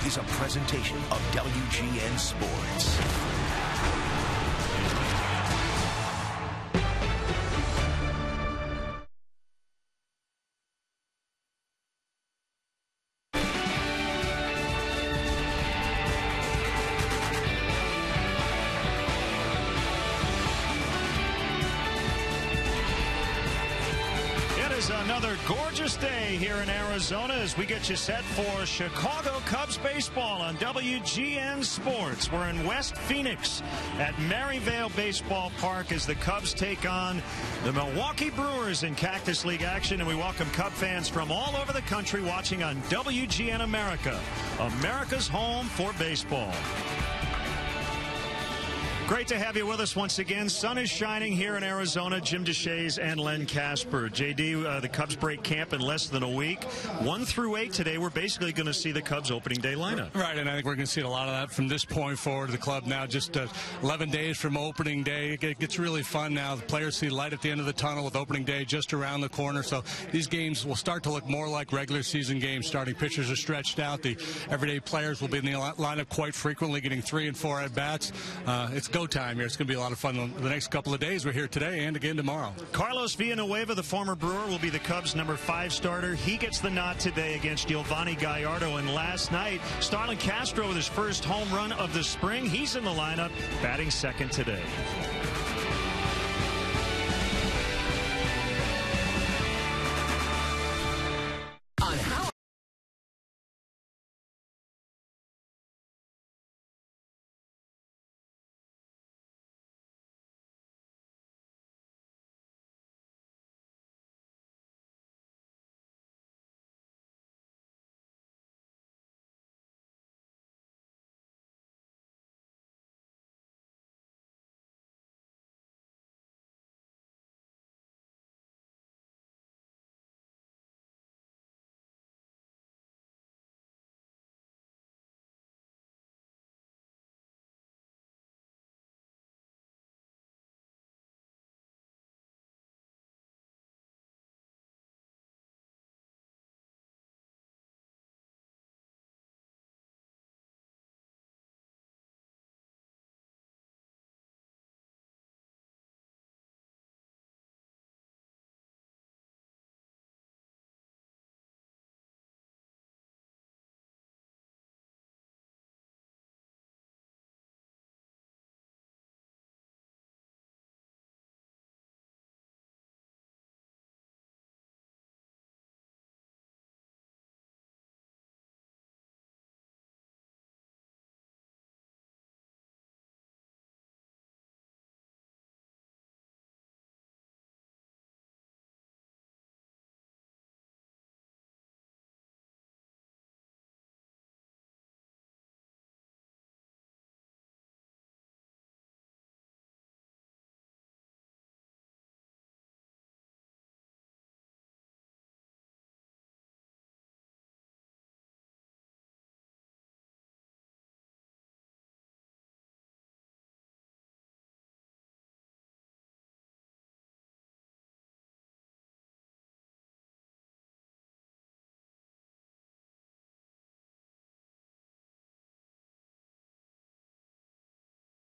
is a presentation of WGN Sports. Another gorgeous day here in Arizona as we get you set for Chicago Cubs baseball on WGN Sports. We're in West Phoenix at Maryvale Baseball Park as the Cubs take on the Milwaukee Brewers in Cactus League action, and we welcome Cub fans from all over the country watching on WGN America, America's home for baseball. Great to have you with us once again. Sun is shining here in Arizona. Jim DeShays and Len Casper. JD, the Cubs break camp in less than a week. 1 through 8 today. We're basically going to see the Cubs opening day lineup. Right, and I think we're going to see a lot of that from this point forward. The club now just 11 days from opening day. It gets really fun now. The players see light at the end of the tunnel with opening day just around the corner. So these games will start to look more like regular season games. Starting pitchers are stretched out. The everyday players will be in the lineup quite frequently, getting 3 and 4 at-bats. It's go time here. It's going to be a lot of fun the next couple of days. We're here today and again tomorrow. Carlos Villanueva, the former Brewer, will be the Cubs' number 5 starter. He gets the nod today against Giovanni Gallardo. And last night, Starlin Castro with his first home run of the spring. He's in the lineup, batting second today.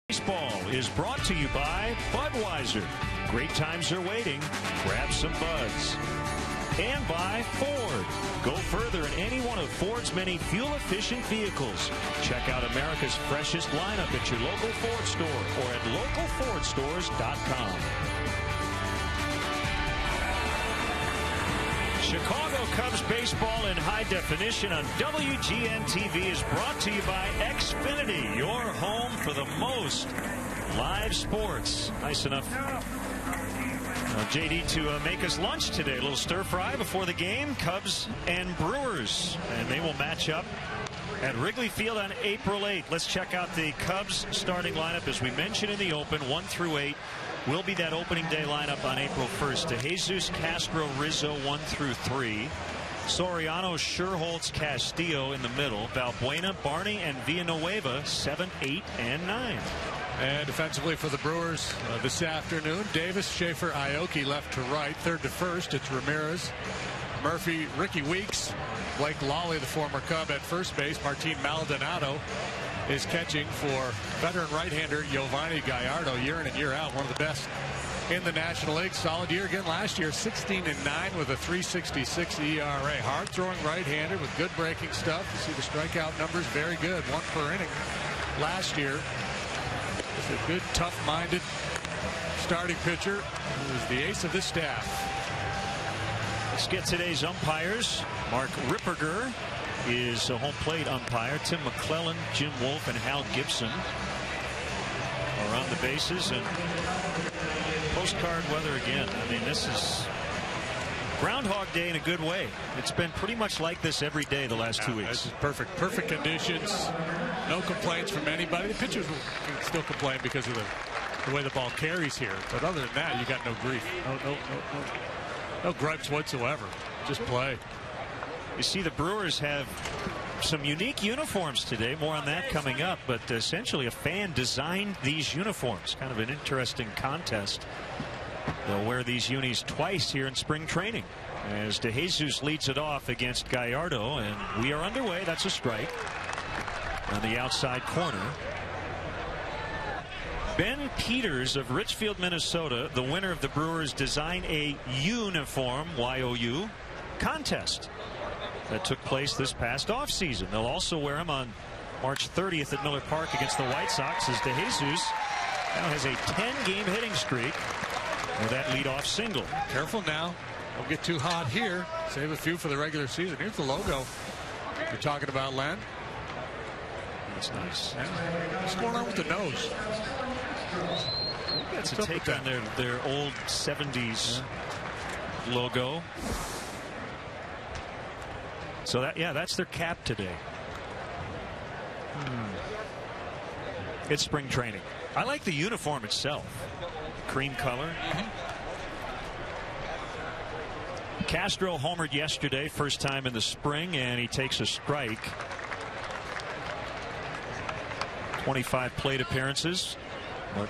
Baseball is brought to you by Budweiser. Great times are waiting. Grab some buds. And by Ford. Go further in any one of Ford's many fuel-efficient vehicles. Check out America's freshest lineup at your local Ford store or at localfordstores.com. Chicago Cubs baseball in high definition on WGN TV is brought to you by Xfinity, your home for the most live sports. Nice enough, JD, to make us lunch today. A little stir fry before the game. Cubs and Brewers, and they will match up at Wrigley Field on April 8th. Let's check out the Cubs starting lineup. As we mentioned in the open, 1 through 8 will be that opening day lineup on April 1st. To Jesus, Castro, Rizzo, 1 through 3. Soriano, Sherholtz, Castillo in the middle. Valbuena, Barney, and Villanueva, 7, 8, and 9. And defensively for the Brewers this afternoon, Davis, Schaefer, Aoki left to right. Third to first, it's Ramirez. Murphy, Ricky Weeks, Blake Lawley, the former Cub at first base. Martin Maldonado is catching for veteran right-hander Giovanni Gallardo, year in and year out, one of the best in the National League. Solid year again last year, 16-9 with a 3.66 ERA. Hard-throwing right-hander with good breaking stuff. You see the strikeout numbers, very good, 1 per inning last year. He's a good, tough-minded starting pitcher who is the ace of this staff. Let's get today's umpires. Mark Ripperger is a home plate umpire. Tim McClellan, Jim Wolf, and Hal Gibson are on the bases. And postcard weather again. I mean, this is Groundhog Day in a good way. It's been pretty much like this every day the last 2 weeks. This is perfect conditions. No complaints from anybody. The pitchers will still complain because of the way the ball carries here. But other than that, you got no grief. No gripes whatsoever. Just play. You see, the Brewers have some unique uniforms today. More on that coming up. But essentially, a fan designed these uniforms. Kind of an interesting contest. They'll wear these unis twice here in spring training. As DeJesus leads it off against Gallardo, and we are underway. That's a strike on the outside corner. Ben Peters of Richfield, Minnesota, the winner of the Brewers Design a Uniform (YOU) contest that took place this past offseason. They'll also wear them on March 30th at Miller Park against the White Sox, as DeJesus now has a 10-game hitting streak with that leadoff single. Careful now. Don't get too hot here. Save a few for the regular season. Here's the logo you're talking about, Len. That's nice. What's going on with the nose? That's a take on their old 70s logo. So that's their cap today. It's spring training. I like the uniform itself. Cream color. Castro homered yesterday, first time in the spring, and he takes a strike. 25 plate appearances. But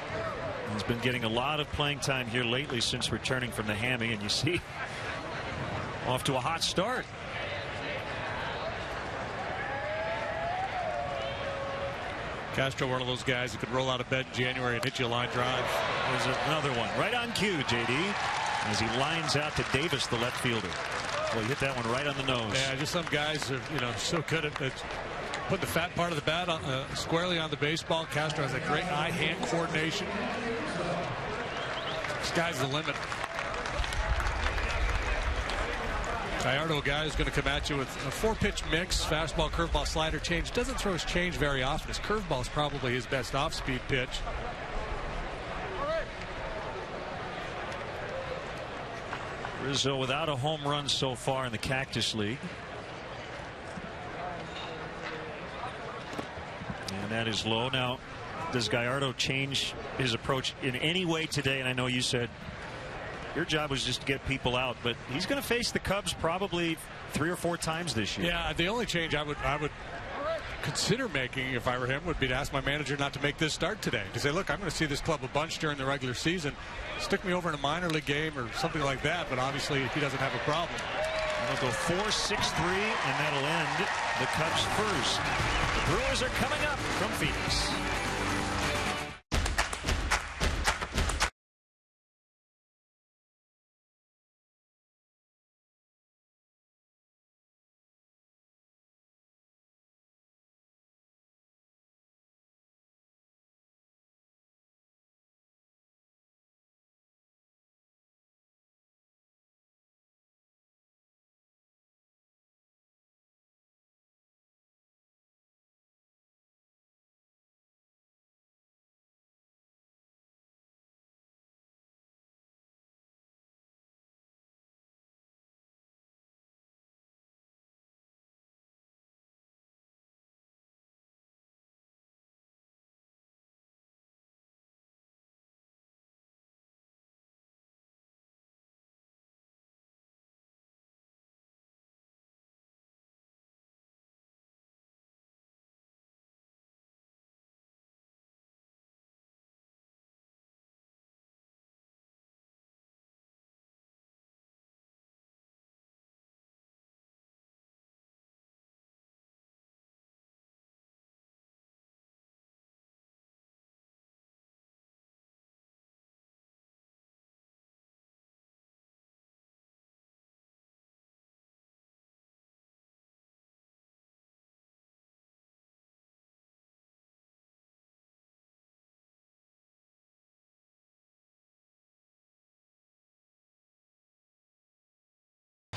he's been getting a lot of playing time here lately since returning from the hammy, and you see off to a hot start. Castro, one of those guys who could roll out of bed in January and hit you a line drive. There's another one right on cue, JD, as he lines out to Davis, the left fielder. Well, he hit that one right on the nose. Yeah, just some guys are, so good at putting the fat part of the bat squarely on the baseball. Castro has a great eye-hand coordination. Sky's the limit. Gallardo, guy is going to come at you with a 4-pitch mix, fastball, curveball, slider, change. Doesn't throw his change very often. His curveball is probably his best off-speed pitch. Rizzo without a home run so far in the Cactus League. And that is low. Now, does Gallardo change his approach in any way today? And I know you said your job was just to get people out, but he's going to face the Cubs probably 3 or 4 times this year. Yeah, the only change I would consider making if I were him would be to ask my manager not to make this start today. To say, look, I'm going to see this club a bunch during the regular season. Stick me over in a minor league game or something like that, but obviously he doesn't have a problem. They'll go 4-6-3, and that'll end the Cubs first. The Brewers are coming up from Phoenix.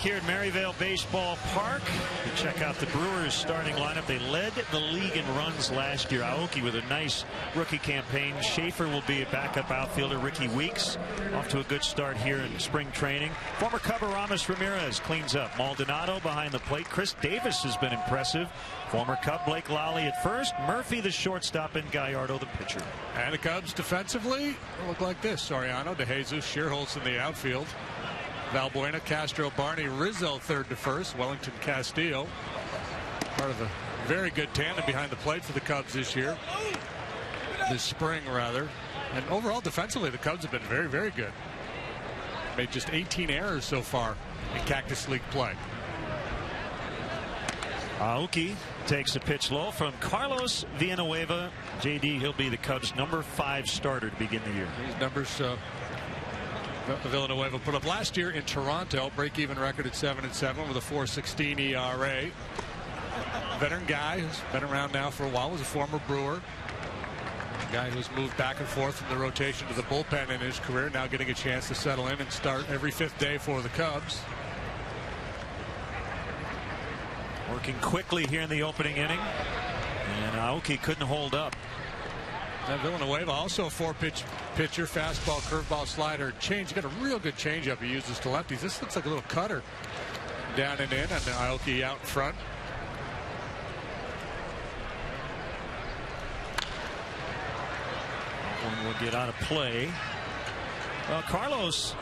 here at Maryvale Baseball Park. You check out the Brewers starting lineup. They led the league in runs last year. Aoki with a nice rookie campaign. Schaefer will be a backup outfielder. Ricky Weeks off to a good start here in spring training. Former Cub Aramis Ramirez cleans up. Maldonado behind the plate. Chris Davis has been impressive. Former Cub Blake Lally at first. Murphy the shortstop, and Gallardo the pitcher. And the Cubs defensively look like this. Soriano, De Jesus, Shearholtz in the outfield. Valbuena, Castro, Barney, Rizzo third to first. Wellington, Castillo. Part of a very good tandem behind the plate for the Cubs this year. This spring, rather. And overall, defensively, the Cubs have been very, very good. Made just 18 errors so far in Cactus League play. Aoki takes a pitch low from Carlos Villanueva. JD, he'll be the Cubs' number 5 starter to begin the year. These numbers Villanueva put up last year in Toronto. Break-even record at 7-7 with a 4.16 ERA. Veteran guy who's been around now for a while. Was a former Brewer. A guy who's moved back and forth from the rotation to the bullpen in his career. Now getting a chance to settle in and start every 5th day for the Cubs. Working quickly here in the opening inning. And Aoki couldn't hold up. Now Villanueva, also a 4-pitch pitcher, fastball, curveball, slider, change. Got a real good changeup he uses to lefties. This looks like a little cutter down and in, and Aoki out in front. One will get out of play. Well, Carlos,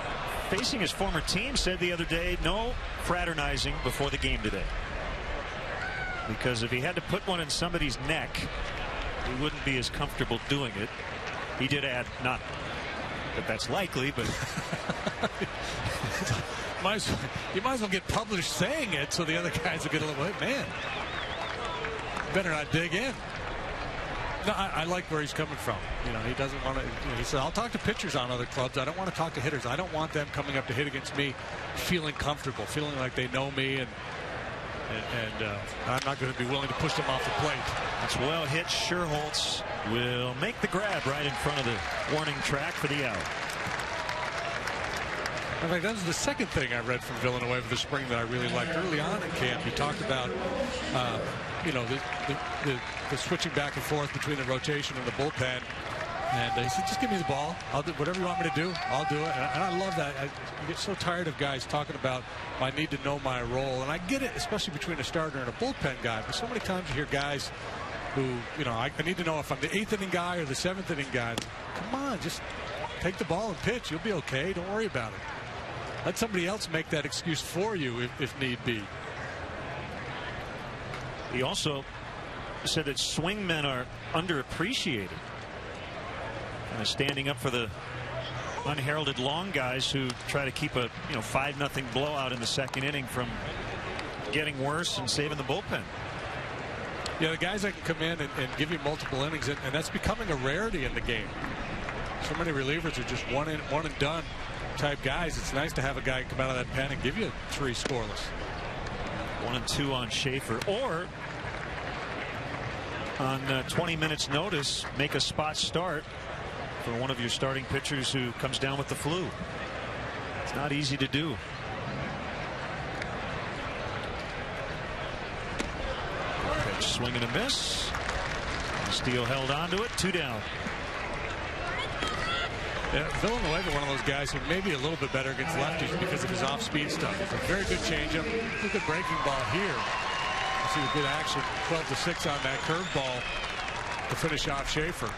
facing his former team, said the other day no fraternizing before the game today. Because if he had to put one in somebody's neck, he wouldn't be as comfortable doing it. He did add, not that that's likely, but you might as well get published saying it so the other guys will get a little, man, better not dig in. No, I like where he's coming from. You know, he doesn't want to. You know, he said, "I'll talk to pitchers on other clubs. I don't want to talk to hitters. I don't want them coming up to hit against me, feeling comfortable, feeling like they know me, and I'm not going to be willing to push them off the plate." That's well hit. Shearholtz will make the grab right in front of the warning track for the out. In fact, that was the second thing I read from Villanueva this spring that I really liked. Early on in camp, he talked about you know, the switching back and forth between the rotation and the bullpen. And he said, just give me the ball. I'll do whatever you want me to do. I'll do it. And I love that. I get so tired of guys talking about, I need to know my role. And I get it, especially between a starter and a bullpen guy. But so many times you hear guys who, you know, I need to know if I'm the 8th inning guy or the 7th inning guy. Come on, just take the ball and pitch. You'll be okay. Don't worry about it. Let somebody else make that excuse for you if need be. He also said that swingmen are underappreciated. Kind of standing up for the unheralded long guys who try to keep a 5-0 blowout in the 2nd inning from getting worse and saving the bullpen. Yeah, the guys that can come in and give you multiple innings, and that's becoming a rarity in the game. So many relievers are just one and done type guys. It's nice to have a guy come out of that pen and give you 3 scoreless. 1 and 2 on Schaefer, or on 20 minutes notice make a spot start for one of your starting pitchers who comes down with the flu. It's not easy to do. Pitch, swing and a miss. Steele held onto it. 2 down. Yeah, Villanueva, one of those guys who may be a little bit better against lefties because of his off-speed stuff. It's a very good changeup. A good breaking ball here. You see the good action. 12-6 on that curveball to finish off Schaefer.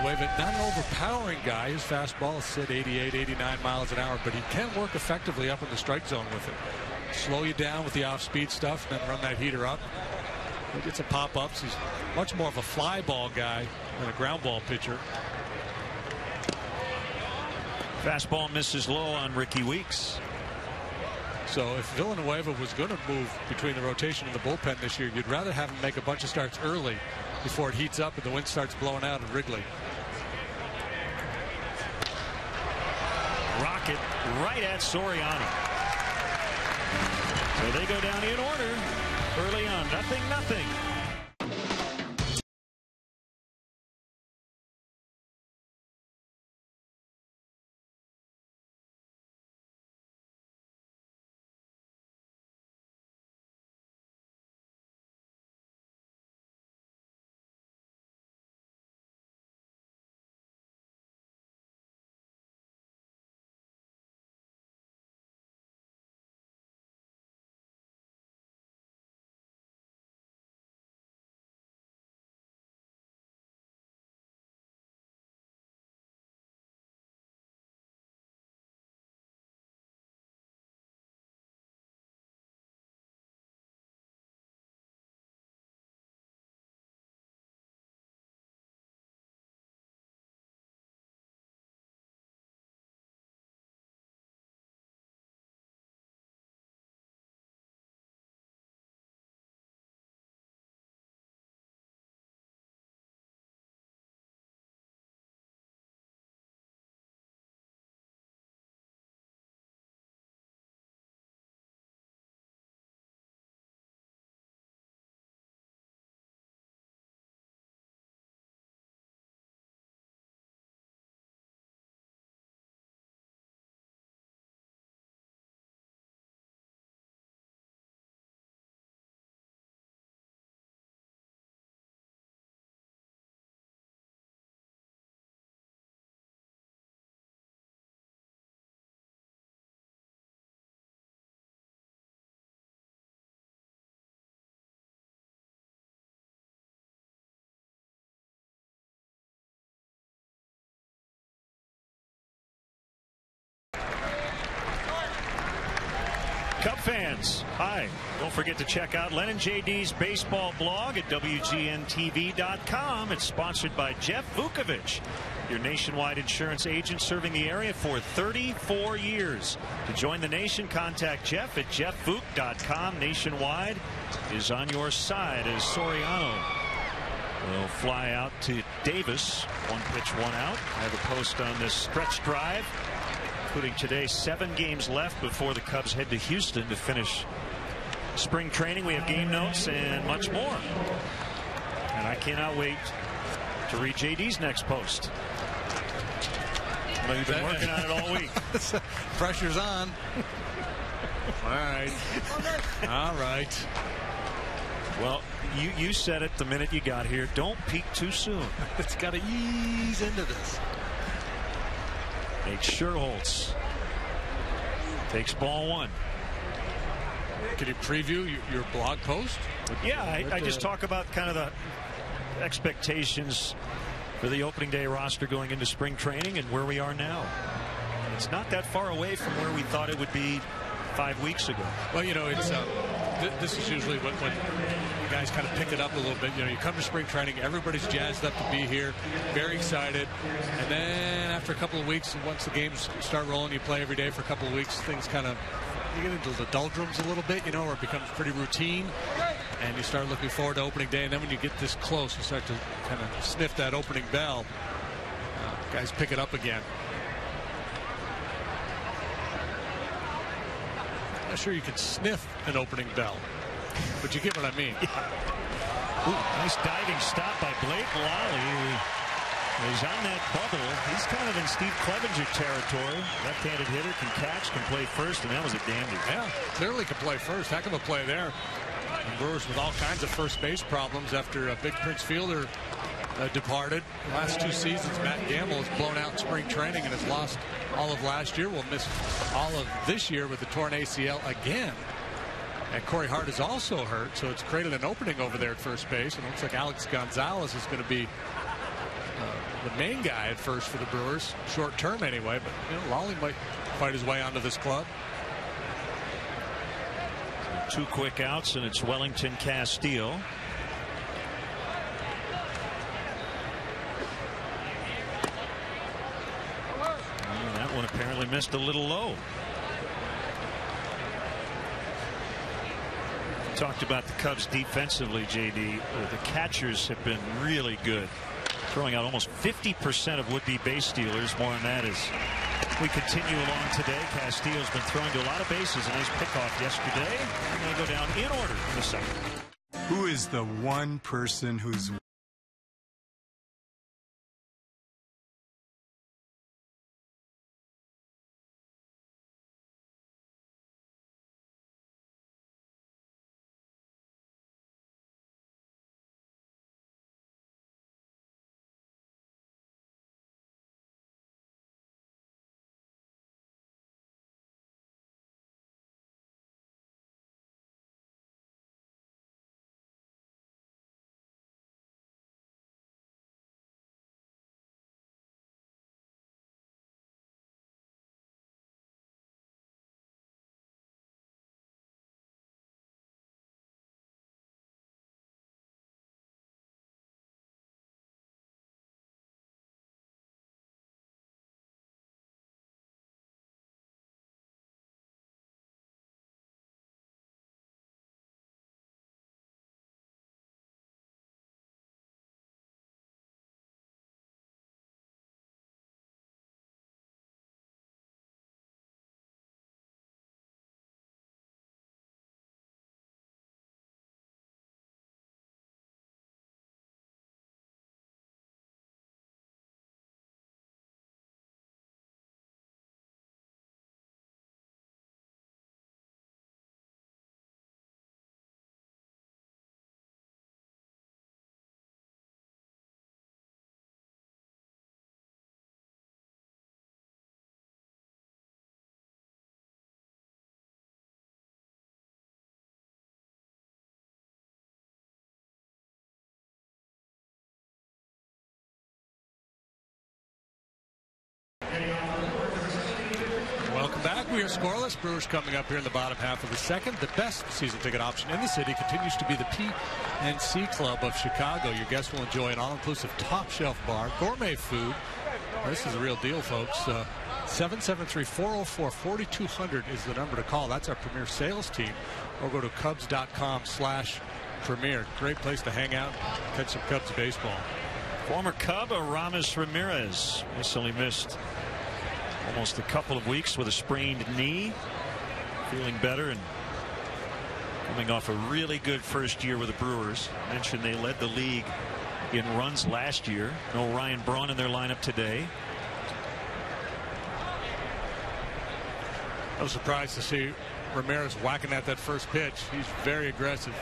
Villanueva, not an overpowering guy. His fastball is set 88, 89 miles an hour, but he can work effectively up in the strike zone with it. Slow you down with the off-speed stuff, and then run that heater up. He gets some pop-ups. He's much more of a fly ball guy than a ground ball pitcher. Fastball misses low on Ricky Weeks. So if Villanueva was going to move between the rotation and the bullpen this year, you'd rather have him make a bunch of starts early before it heats up and the wind starts blowing out at Wrigley. Rocket right at Soriano. So they go down in order early on. 0-0. Cub fans, hi. Don't forget to check out Len and JD's baseball blog at WGNTV.com. It's sponsored by Jeff Vukovich, your nationwide insurance agent serving the area for 34 years. To join the nation, contact Jeff at jeffvuk.com. Nationwide is on your side as Soriano will fly out to Davis. 1 pitch, 1 out. I have a post on this stretch drive, including today. 7 games left before the Cubs head to Houston to finish spring training. We have game notes and much more. And I cannot wait to read JD's next post. Well, you've been working on it all week. Pressure's on. All right. All right. Well, you said it the minute you got here. Don't peak too soon. It's got to ease into this. Nate Scherholtz takes ball 1. Can you preview your blog post? Yeah, I just talk about kind of the expectations for the opening day roster going into spring training and where we are now. It's not that far away from where we thought it would be 5 weeks ago. Well, you know, it's this is usually when you guys kind of pick it up a little bit. You know, you come to spring training, everybody's jazzed up to be here, very excited, and then after a couple of weeks, once the games start rolling, you play every day for a couple of weeks, things kind of, you get into the doldrums a little bit, you know, where it becomes pretty routine, and you start looking forward to opening day. And then when you get this close, you start to kind of sniff that opening bell. Guys pick it up again. I'm not sure you can sniff an opening bell, but you get what I mean. Yeah. Ooh, nice diving stop by Blake Lally. He's on that bubble. He's kind of in Steve Clevenger territory. Left-handed hitter, can catch, can play first, and that was a dandy. Yeah, clearly can play first. Heck of a play there. And Brewers with all kinds of first base problems after Big Prince Fielder departed. The last 2 seasons, Matt Gamble has blown out in spring training and has lost all of last year. Will miss all of this year with the torn ACL again. And Corey Hart is also hurt, so it's created an opening over there at first base. And it looks like Alex Gonzalez is going to be the main guy at first for the Brewers, short term anyway. But you know, Lally might fight his way onto this club. 2 quick outs, and it's Wellington Castillo. And that one apparently missed a little low. Talked about the Cubs defensively, JD. The catchers have been really good, throwing out almost 50% of would-be base stealers. More on that as we continue along today. Castillo's been throwing to a lot of bases. A nice pickoff yesterday. We're going to go down in order in a second. Who is the one person who's Welcome back. We are scoreless. Brewers coming up here in the bottom half of the second. The best season ticket option in the city continues to be the PNC Club of Chicago. Your guests will enjoy an all-inclusive top-shelf bar, gourmet food. This is a real deal, folks. 773-404-4200 is the number to call. That's our premier sales team. Or go to Cubs.com/premier. Great place to hang out, catch some Cubs baseball. Former Cub Aramis Ramirez recently missed almost a couple of weeks with a sprained knee. Feeling better and coming off a really good first year with the Brewers. I mentioned they led the league in runs last year. No Ryan Braun in their lineup today. I was surprised to see Ramirez whacking at that first pitch. He's very aggressive.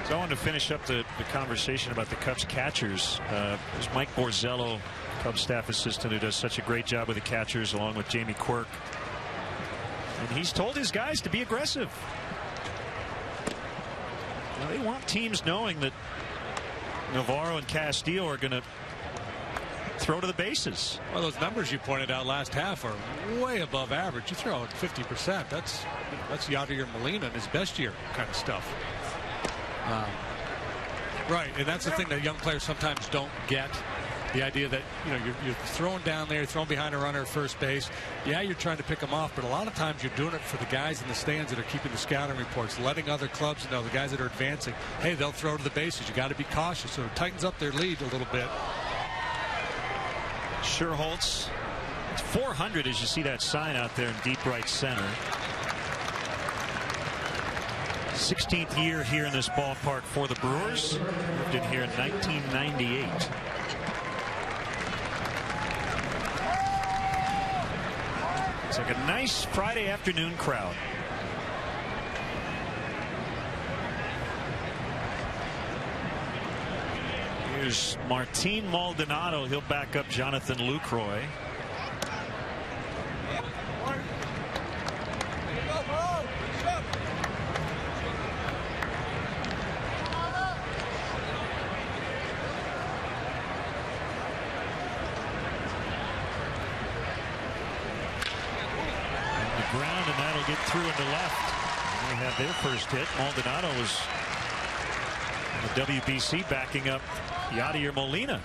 So I wanted to finish up the conversation about the Cubs catchers. There's Mike Borzello, Cubs staff assistant, who does such a great job with the catchers, along with Jamie Quirk. And he's told his guys to be aggressive. Now, they want teams knowing that Navarro and Castillo are going to throw to the bases. Well, those numbers you pointed out last half are way above average. You throw out 50%. That's Yadier Molina in his best year kind of stuff. Right, and that's the thing that young players sometimes don't get. The idea that, you know, you're throwing down there, throwing behind a runner at first base. Yeah, you're trying to pick them off, but a lot of times you're doing it for the guys in the stands that are keeping the scouting reports, letting other clubs know, the guys that are advancing, hey, they'll throw to the bases. You got to be cautious. So it tightens up their lead a little bit. Sherholtz, it's 400 as you see that sign out there in deep right center. 16th year here in this ballpark for the Brewers. Moved in here in 1998. It's like a nice Friday afternoon crowd. Here's Martin Maldonado. He'll back up Jonathan Lucroy. Ground, and that'll get through into left. They have their first hit. Maldonado was in the WBC backing up Yadier Molina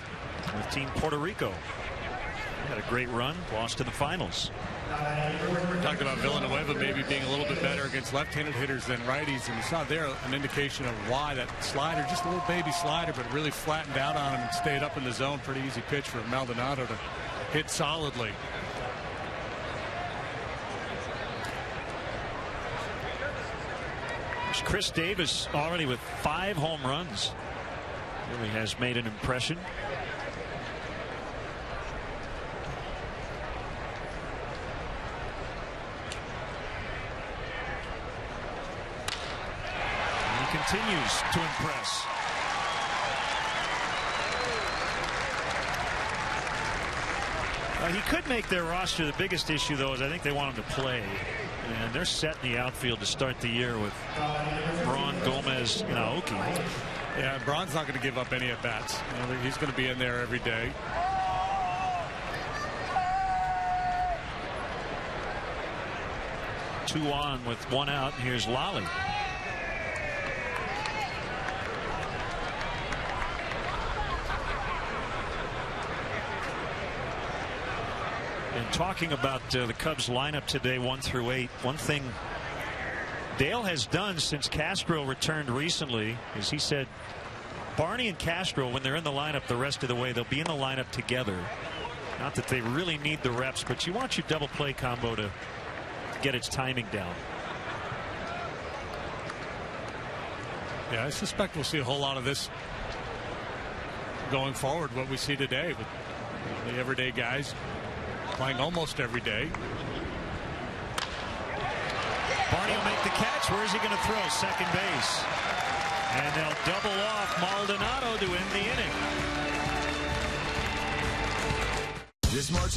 with Team Puerto Rico. He had a great run, lost in the finals. We talked about Villanueva maybe being a little bit better against left-handed hitters than righties, and you saw there an indication of why that slider, just a little baby slider, but really flattened out on him and stayed up in the zone. Pretty easy pitch for Maldonado to hit solidly. Chris Davis already with 5 home runs. Really has made an impression. And he continues to impress. He could make their roster. The biggest issue, though, is I think they want him to play. And they're set in the outfield to start the year with Braun, Gomez, and Aoki. Yeah, Braun's not going to give up any at-bats. You know, he's going to be in there every day. Two on with 1 out. And here's Lally. And talking about the Cubs lineup today, 1 through 8, one thing Dale has done since Castro returned recently is he said Barney and Castro, when they're in the lineup the rest of the way, they'll be in the lineup together. Not that they really need the reps, but you want your double play combo to get its timing down. Yeah, I suspect we'll see a whole lot of this going forward, what we see today with the everyday guys playing almost every day. Barney will make the catch. Where is he going to throw? Second base. And they'll double off Maldonado to end the inning. This March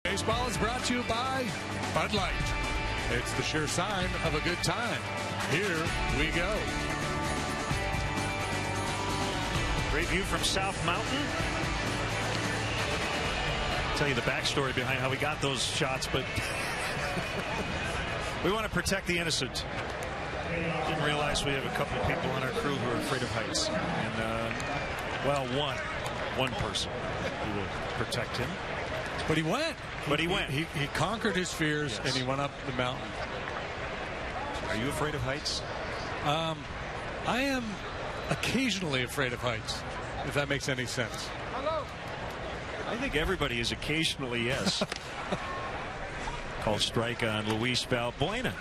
Baseball is brought to you by Bud Light. It's the sure sign of a good time. Here we go. Great view from South Mountain. I'll tell you the backstory behind how we got those shots, but we want to protect the innocent. Didn't realize we have a couple of people on our crew who are afraid of heights. And, well, one person who will protect him. But he went. He conquered his fears, and he went up the mountain. Are you afraid of heights? I am occasionally afraid of heights, if that makes any sense. I think everybody is occasionally, yes. Called strike on Luis Valbuena.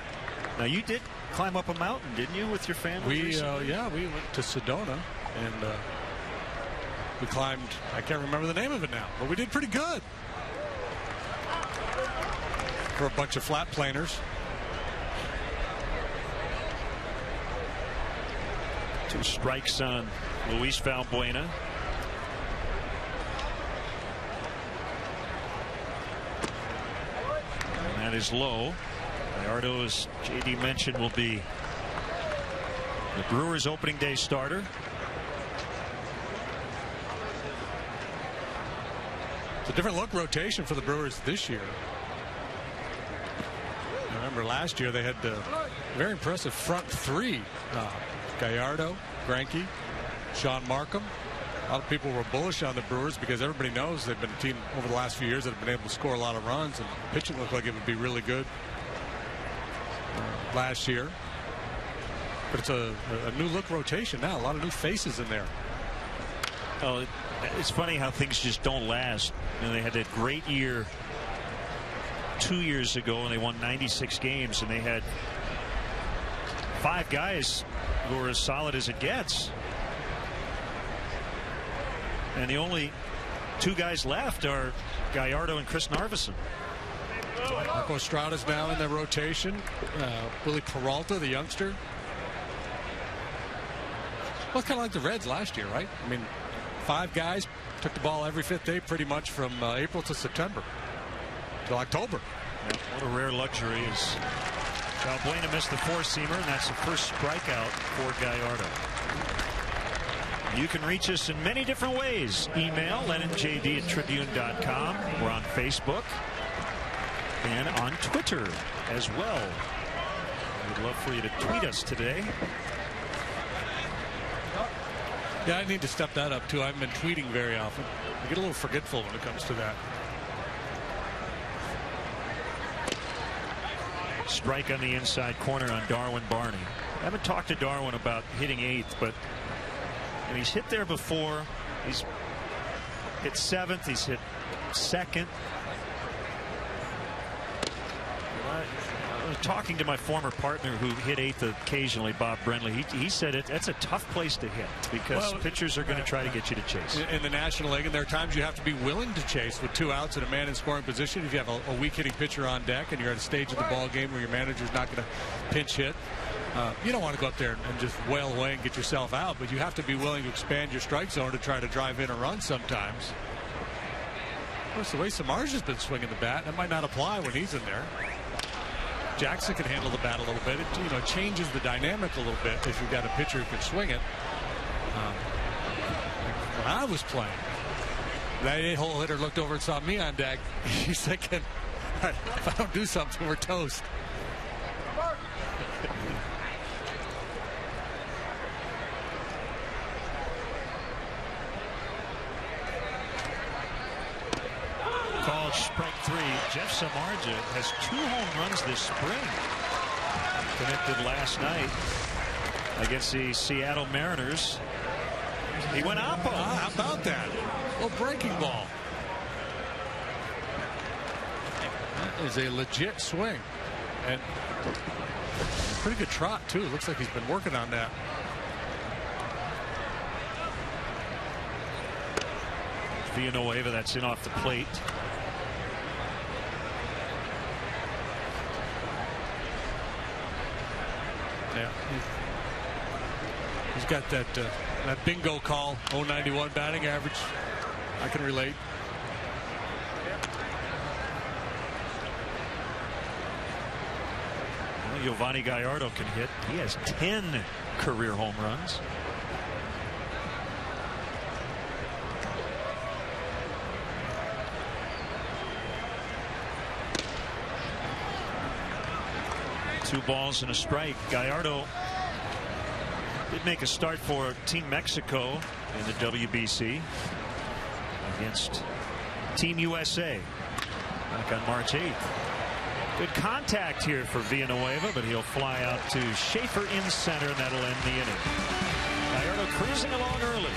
Now, you did climb up a mountain, didn't you, with your family? Yeah, we went to Sedona, and we climbed, I can't remember the name of it now, but we did pretty good. For a bunch of flat planers. 2 strikes on Luis Valbuena. And that is low. Gallardo, as JD mentioned, will be the Brewers opening day starter. It's a different look rotation for the Brewers this year. Remember last year they had the very impressive front 3. Gallardo, Greinke, Sean Markham. A lot of people were bullish on the Brewers because everybody knows they've been a team over the last few years that have been able to score a lot of runs, and pitching looked like it would be really good last year. But it's a new look rotation now. A lot of new faces in there. Oh, it's funny how things just don't last. You know, they had that great year 2 years ago, and they won 96 games, and they had 5 guys who are as solid as it gets. And the only 2 guys left are Gallardo and Chris Narveson. Marco Estrada's now in the rotation. Willie Peralta, the youngster. Well, it's kind of like the Reds last year, right? I mean, 5 guys took the ball every 5th day pretty much from April to September. Till October. Yeah, what a rare luxury. Is Valbuena missed the 4-seamer, and that's the first strikeout for Gallardo. You can reach us in many different ways. Email LennonJD@Tribune.com. We're on Facebook and on Twitter as well. We'd love for you to tweet us today. Yeah, I need to step that up too. I haven't been tweeting very often. I get a little forgetful when it comes to that. Strike on the inside corner on Darwin Barney. I haven't talked to Darwin about hitting 8th, but he's hit there before. He's hit 7th. He's hit 2nd. I was talking to my former partner who hit 8th occasionally, Bob Brenly. He said that's a tough place to hit because pitchers are going to try to get you to chase. In the National League, and there are times you have to be willing to chase with 2 outs and a man in scoring position. If you have a weak hitting pitcher on deck and you're at a stage of the ball game where your manager's not going to pinch hit, you don't want to go up there and just wail away and get yourself out, but you have to be willing to expand your strike zone to try to drive in a run sometimes. Of course, the way Samardzija's been swinging the bat, that might not apply when he's in there. Jackson can handle the bat a little bit. It changes the dynamic a little bit if you've got a pitcher who can swing it. When I was playing, that 8-hole hitter looked over and saw me on deck. He's thinking, if I don't do something, we're toast. Called strike 3. Jeff Samardzija has 2 home runs this spring. Connected last night against the Seattle Mariners. He went oppo. How about that? Well, breaking ball. That is a legit swing. And pretty good trot, too. Looks like he's been working on that. Villanueva, that's in off the plate. Yeah, he's got that bingo call, 091 batting average. I can relate. Giovanni Gallardo can hit. He has 10 career home runs. Two balls and a strike. Gallardo did make a start for Team Mexico in the WBC against Team USA back on March 8th. Good contact here for Villanueva, but he'll fly out to Schaefer in center, and that'll end the inning. Gallardo cruising along early.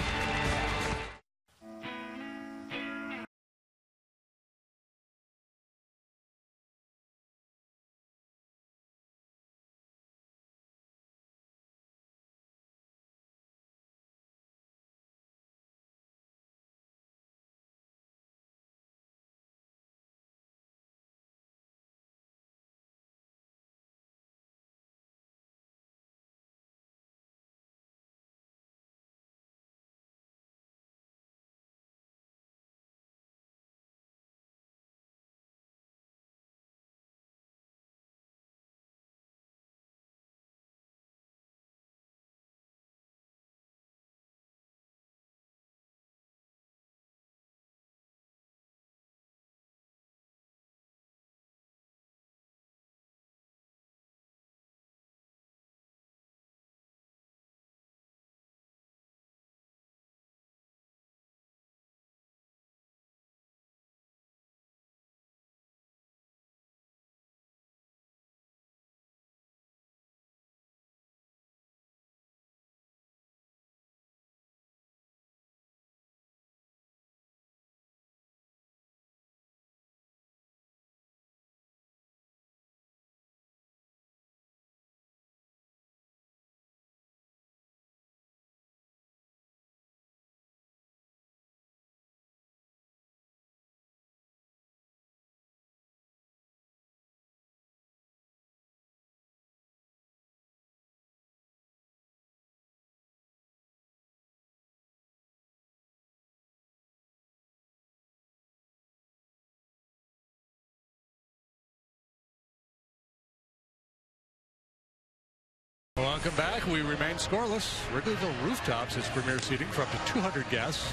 Welcome back. We remain scoreless. Wrigleyville Rooftops is premier seating for up to 200 guests.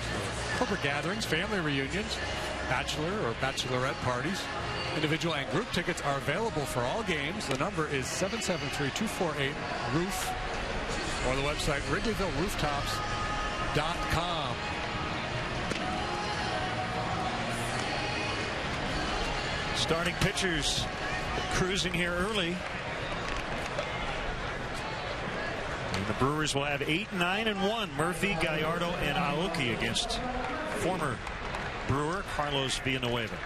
Corporate gatherings, family reunions, bachelor or bachelorette parties. Individual and group tickets are available for all games. The number is 773-248-ROOF or the website WrigleyvilleRooftops.com. Starting pitchers cruising here early. And the Brewers will have 8, 9, and 1. Murphy, Gallardo, and Aoki against former Brewer Carlos Villanueva.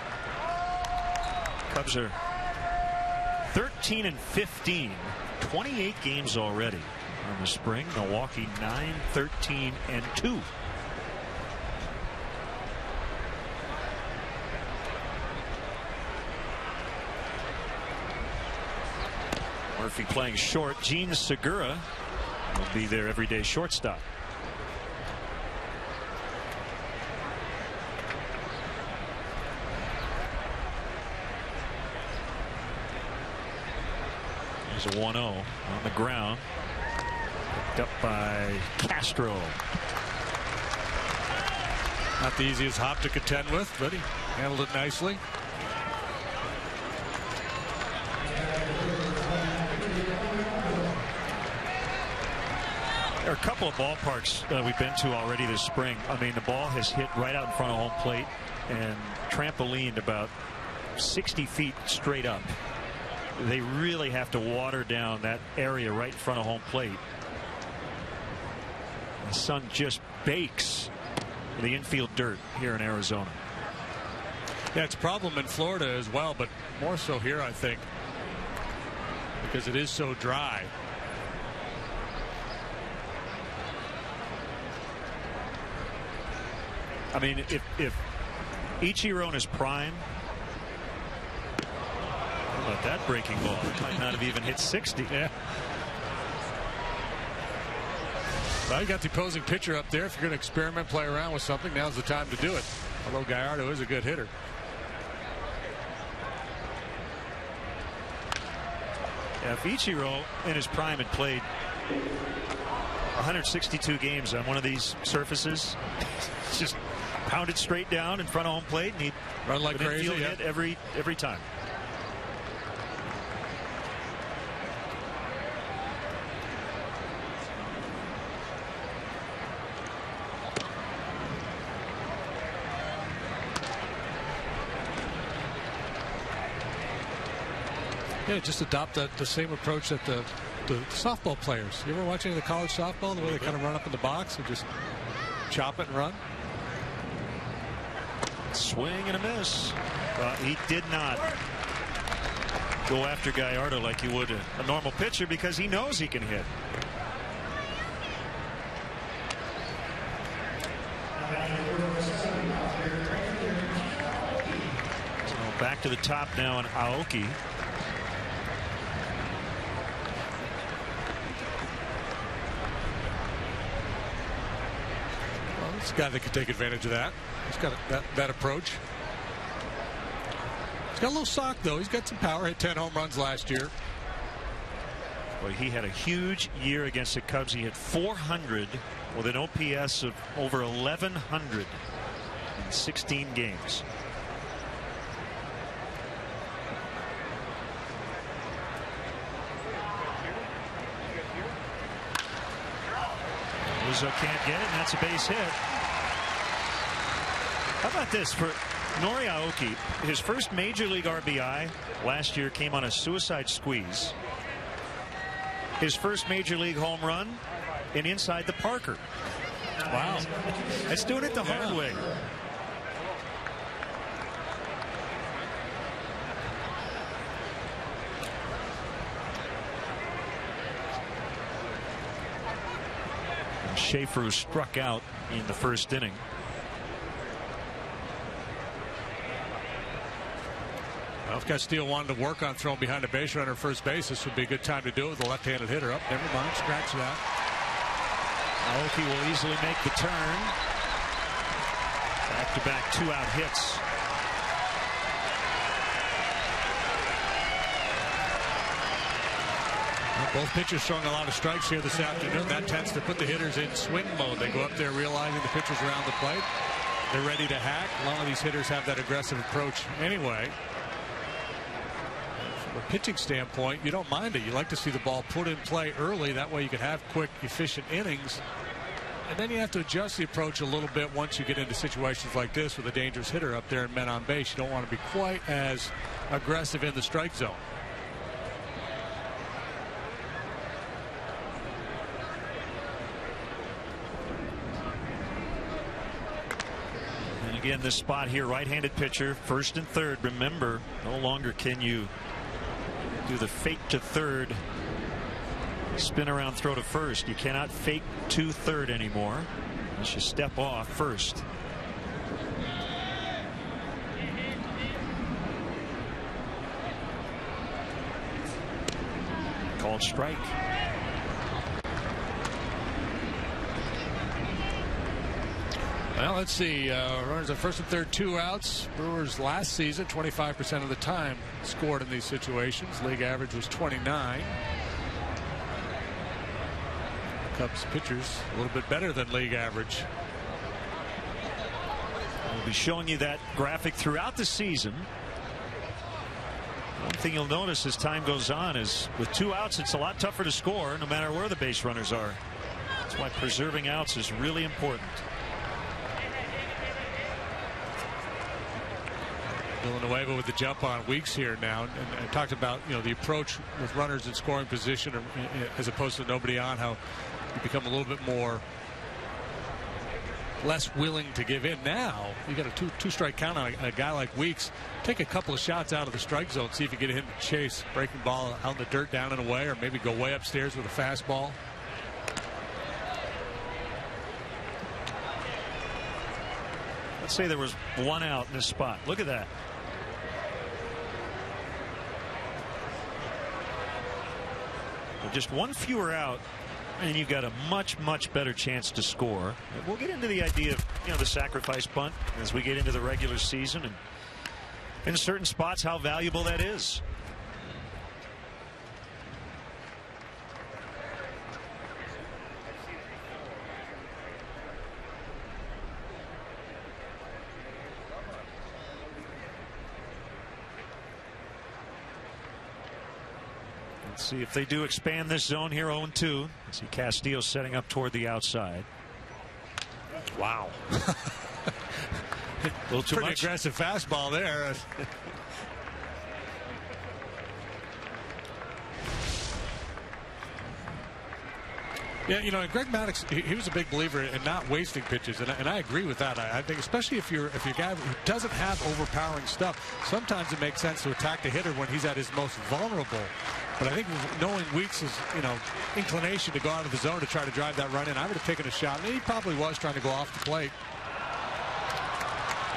Cubs are 13 and 15, 28 games already in the spring. Milwaukee 9, 13, and 2. Murphy playing short. Gene Segura will be their everyday shortstop. There's a 1-0 on the ground. Picked up by Castro. Not the easiest hop to contend with, but he handled it nicely. There are a couple of ballparks we've been to already this spring. I mean, the ball has hit right out in front of home plate and trampolined about 60 feet straight up. They really have to water down that area right in front of home plate. The sun just bakes the infield dirt here in Arizona. Yeah, it's a problem in Florida as well, but more so here, I think, because it is so dry. I mean, if Ichiro in his prime, how about that breaking ball? It might not have even hit 60. Yeah. Well, you got the opposing pitcher up there. If you're going to experiment, play around with something, now's the time to do it. Although Gallardo is a good hitter. If Ichiro in his prime had played 162 games on one of these surfaces, just pound it straight down in front of home plate, and he'd run like crazy. Hit every time. Yeah, just adopt the same approach that the softball players. You ever watch any of the college softball, the way they kind of run up in the box and just chop it and run? Swing and a miss. He did not go after Gallardo like he would a normal pitcher because he knows he can hit. So back to the top now on Aoki. He's a guy that could take advantage of that. He's got that approach. He's got a little sock, though. He's got some power. Hit 10 home runs last year. Well, he had a huge year against the Cubs. He hit 400 with an OPS of over 1,100 in 16 games. Rizzo can't get it, and that's a base hit. How about this for Nori Aoki? His first major league RBI last year came on a suicide squeeze. His first major league home run in inside the Parker. Wow. That's doing it the hard way. And Schaefer, who struck out in the first inning. Well, if Castillo wanted to work on throwing behind a base runner first base, this would be a good time to do it with a left-handed hitter up. Never mind, scratch that. Aoki will easily make the turn. Back-to-back two-out hits. Well, both pitchers throwing a lot of strikes here this afternoon. That tends to put the hitters in swing mode. They go up there realizing the pitcher's around the plate. They're ready to hack. A lot of these hitters have that aggressive approach anyway. From a pitching standpoint, you don't mind it. You like to see the ball put in play early. That way you can have quick, efficient innings. And then you have to adjust the approach a little bit once you get into situations like this with a dangerous hitter up there and men on base. You don't want to be quite as aggressive in the strike zone. And again, this spot here, right-handed pitcher, first and third. Remember, no longer can you do the fake to third, spin around, throw to first. You cannot fake to third anymore. You should step off first. Called strike. Well, let's see. Runners at first and third, 2 outs. Brewers last season, 25% of the time scored in these situations. League average was 29. Cubs pitchers a little bit better than league average. We'll be showing you that graphic throughout the season. One thing you'll notice as time goes on is with 2 outs, it's a lot tougher to score no matter where the base runners are. That's why preserving outs is really important. Villanueva with the jump on Weeks here now, and talked about, you know, the approach with runners in scoring position as opposed to nobody on, how you become a little bit more less willing to give in. Now you got a two strike count on a guy like Weeks. Take a couple of shots out of the strike zone, see if you get him to chase breaking ball out in the dirt down and away, or maybe go way upstairs with a fastball. Let's say there was 1 out in this spot. Look at that. Well, just 1 fewer out, and you've got a much better chance to score. We'll get into the idea of, you know, the sacrifice bunt as we get into the regular season, and in certain spots how valuable that is. See if they do expand this zone here. 0-2. See Castillo setting up toward the outside. Wow. A little too Pretty much. aggressive fastball there. Yeah, you know, Greg Maddux, he was a big believer in not wasting pitches, and I agree with that. I think especially if you're a guy who doesn't have overpowering stuff, sometimes it makes sense to attack the hitter when he's at his most vulnerable. But I think knowing Weeks' inclination to go out of the zone to try to drive that run in, I would have taken a shot. And he probably was trying to go off the plate.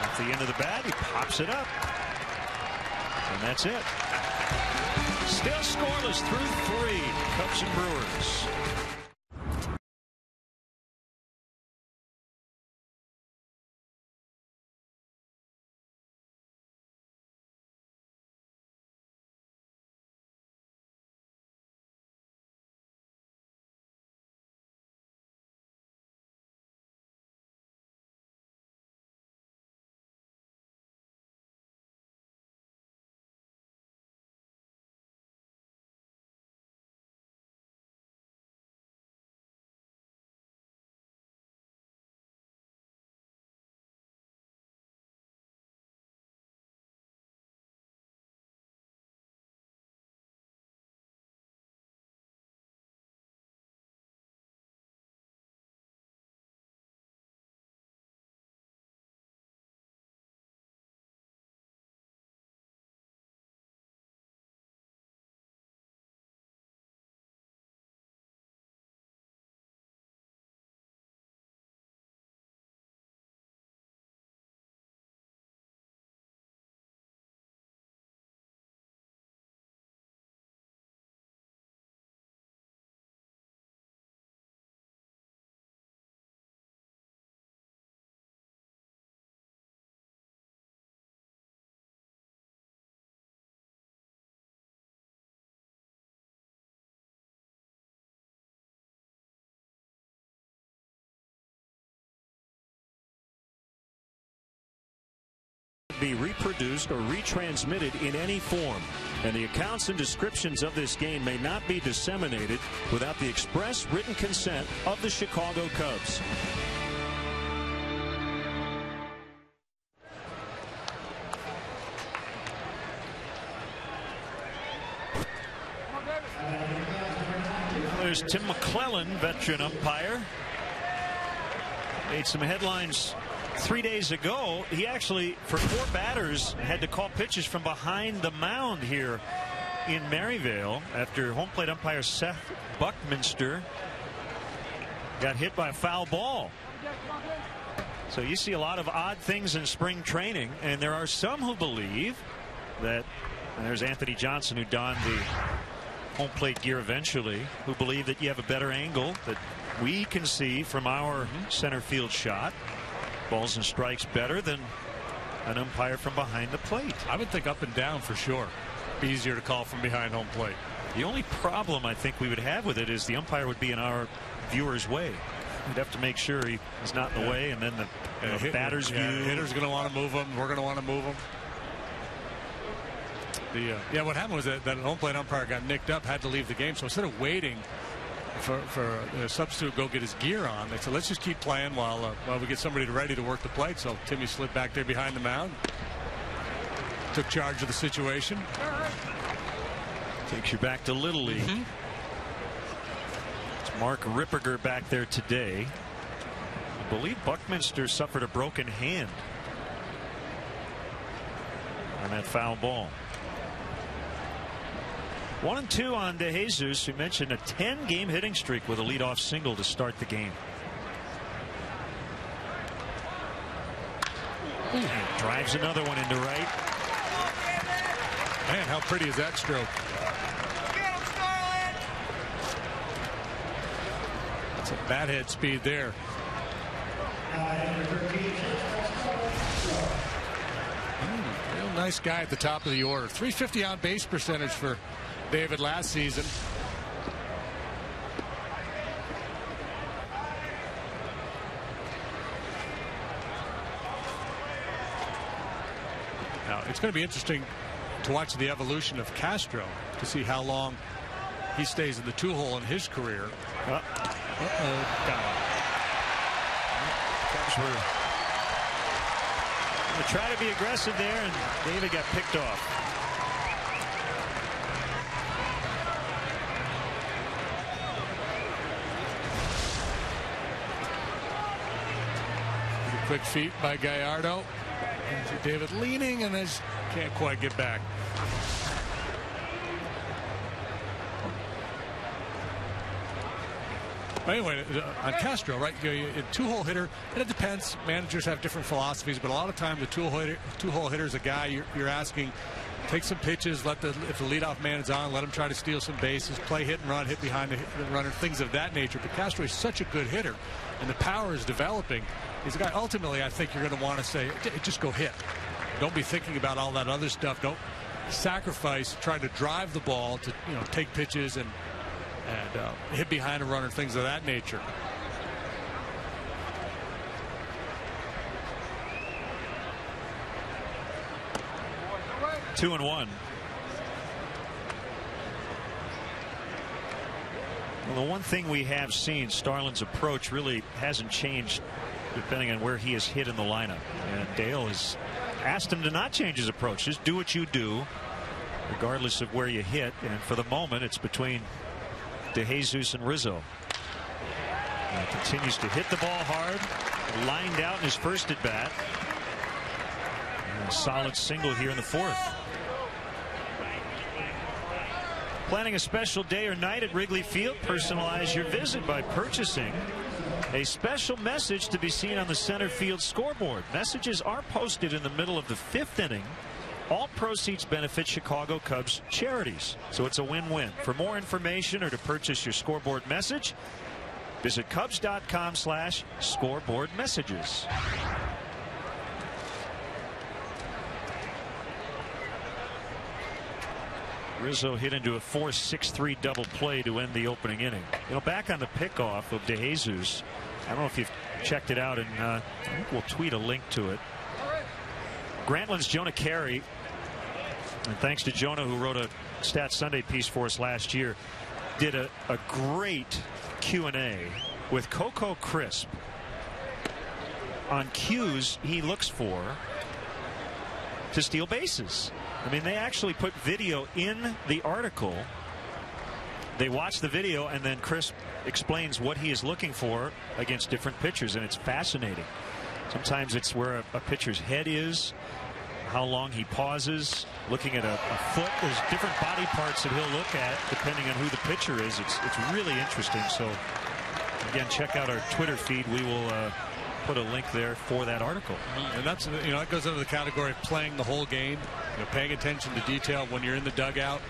At the end of the bat, he pops it up. And that's it. Still scoreless through 3. Cubs and Brewers. Be reproduced or retransmitted in any form, and the accounts and descriptions of this game may not be disseminated without the express written consent of the Chicago Cubs. There's Tim McClellan, veteran umpire. Made some headlines 3 days ago. He actually, for 4 batters, had to call pitches from behind the mound here in Maryvale after home plate umpire Seth Buckminster got hit by a foul ball. So you see a lot of odd things in spring training, and there are some who believe that, and there's Anthony Johnson, who donned the home plate gear eventually, who believe that you have a better angle that we can see from our center field shot. Balls and strikes better than an umpire from behind the plate. I would think up and down for sure. Be easier to call from behind home plate. The only problem I think we would have with it is the umpire would be in our viewer's way. We'd have to make sure he's not in the way, and then the batter's view. The hitter's going to want to move him. We're going to want to move him. What happened was that an home plate umpire got nicked up, had to leave the game. So instead of waiting for a substitute to go get his gear on, they said, let's just keep playing while we get somebody ready to work the plate. So Timmy slid back there behind the mound, took charge of the situation. Takes you back to Little League. It's Mark Ripperger back there today. I believe Buckminster suffered a broken hand on that foul ball. 1-2 on De Jesus, who mentioned a 10-game hitting streak with a leadoff single to start the game. And drives another one into right. Man, how pretty is that stroke? That's a bat head speed there. Real nice guy at the top of the order. 350 on base percentage for David last season. Now it's going to be interesting to watch the evolution of Castro, to see how long he stays in the 2-hole in his career. Got it. Cubs were going to try to be aggressive there, and David got picked off. Quick feet by Gallardo. David leaning and just can't quite get back. But anyway, on Castro, right? A 2-hole hitter, and it depends. Managers have different philosophies, but a lot of time the 2-hole hitter is a guy you're asking, take some pitches, if the leadoff man is on, let him try to steal some bases, play hit and run, hit behind the runner, things of that nature. But Castro is such a good hitter, and the power is developing. He's a guy, ultimately, I think you're going to want to say, just go hit. Don't be thinking about all that other stuff. Don't sacrifice trying to drive the ball to take pitches and hit behind a runner, things of that nature. Two and one. Well, the one thing we have seen, Starlin's approach really hasn't changed depending on where he is hit in the lineup. And Dale has asked him to not change his approach. Just do what you do, regardless of where you hit. And for the moment, it's between DeJesus and Rizzo. And continues to hit the ball hard. Lined out in his first at bat. And a solid single here in the fourth. Planning a special day or night at Wrigley Field? Personalize your visit by purchasing a special message to be seen on the center field scoreboard. Messages are posted in the middle of the 5th inning. All proceeds benefit Chicago Cubs charities, so it's a win-win. For more information or to purchase your scoreboard message, visit Cubs.com/scoreboard messages. Rizzo hit into a 4-6-3 double play to end the opening inning. Back on the pickoff of DeJesus, I don't know if you've checked it out, and I think we'll tweet a link to it. Grantland's Jonah Carey, and thanks to Jonah, who wrote a Stat Sunday piece for us last year, did a great Q&A with Coco Crisp on cues he looks for to steal bases. I mean, they actually put video in the article. They watch the video, and then Crisp explains what he is looking for against different pitchers, and it's fascinating. Sometimes it's where a pitcher's head is, how long he pauses, looking at a foot. There's different body parts that he'll look at depending on who the pitcher is. It's really interesting. So, again, check out our Twitter feed. We will put a link there for that article. And that's, that goes into the category of playing the whole game, paying attention to detail when you're in the dugout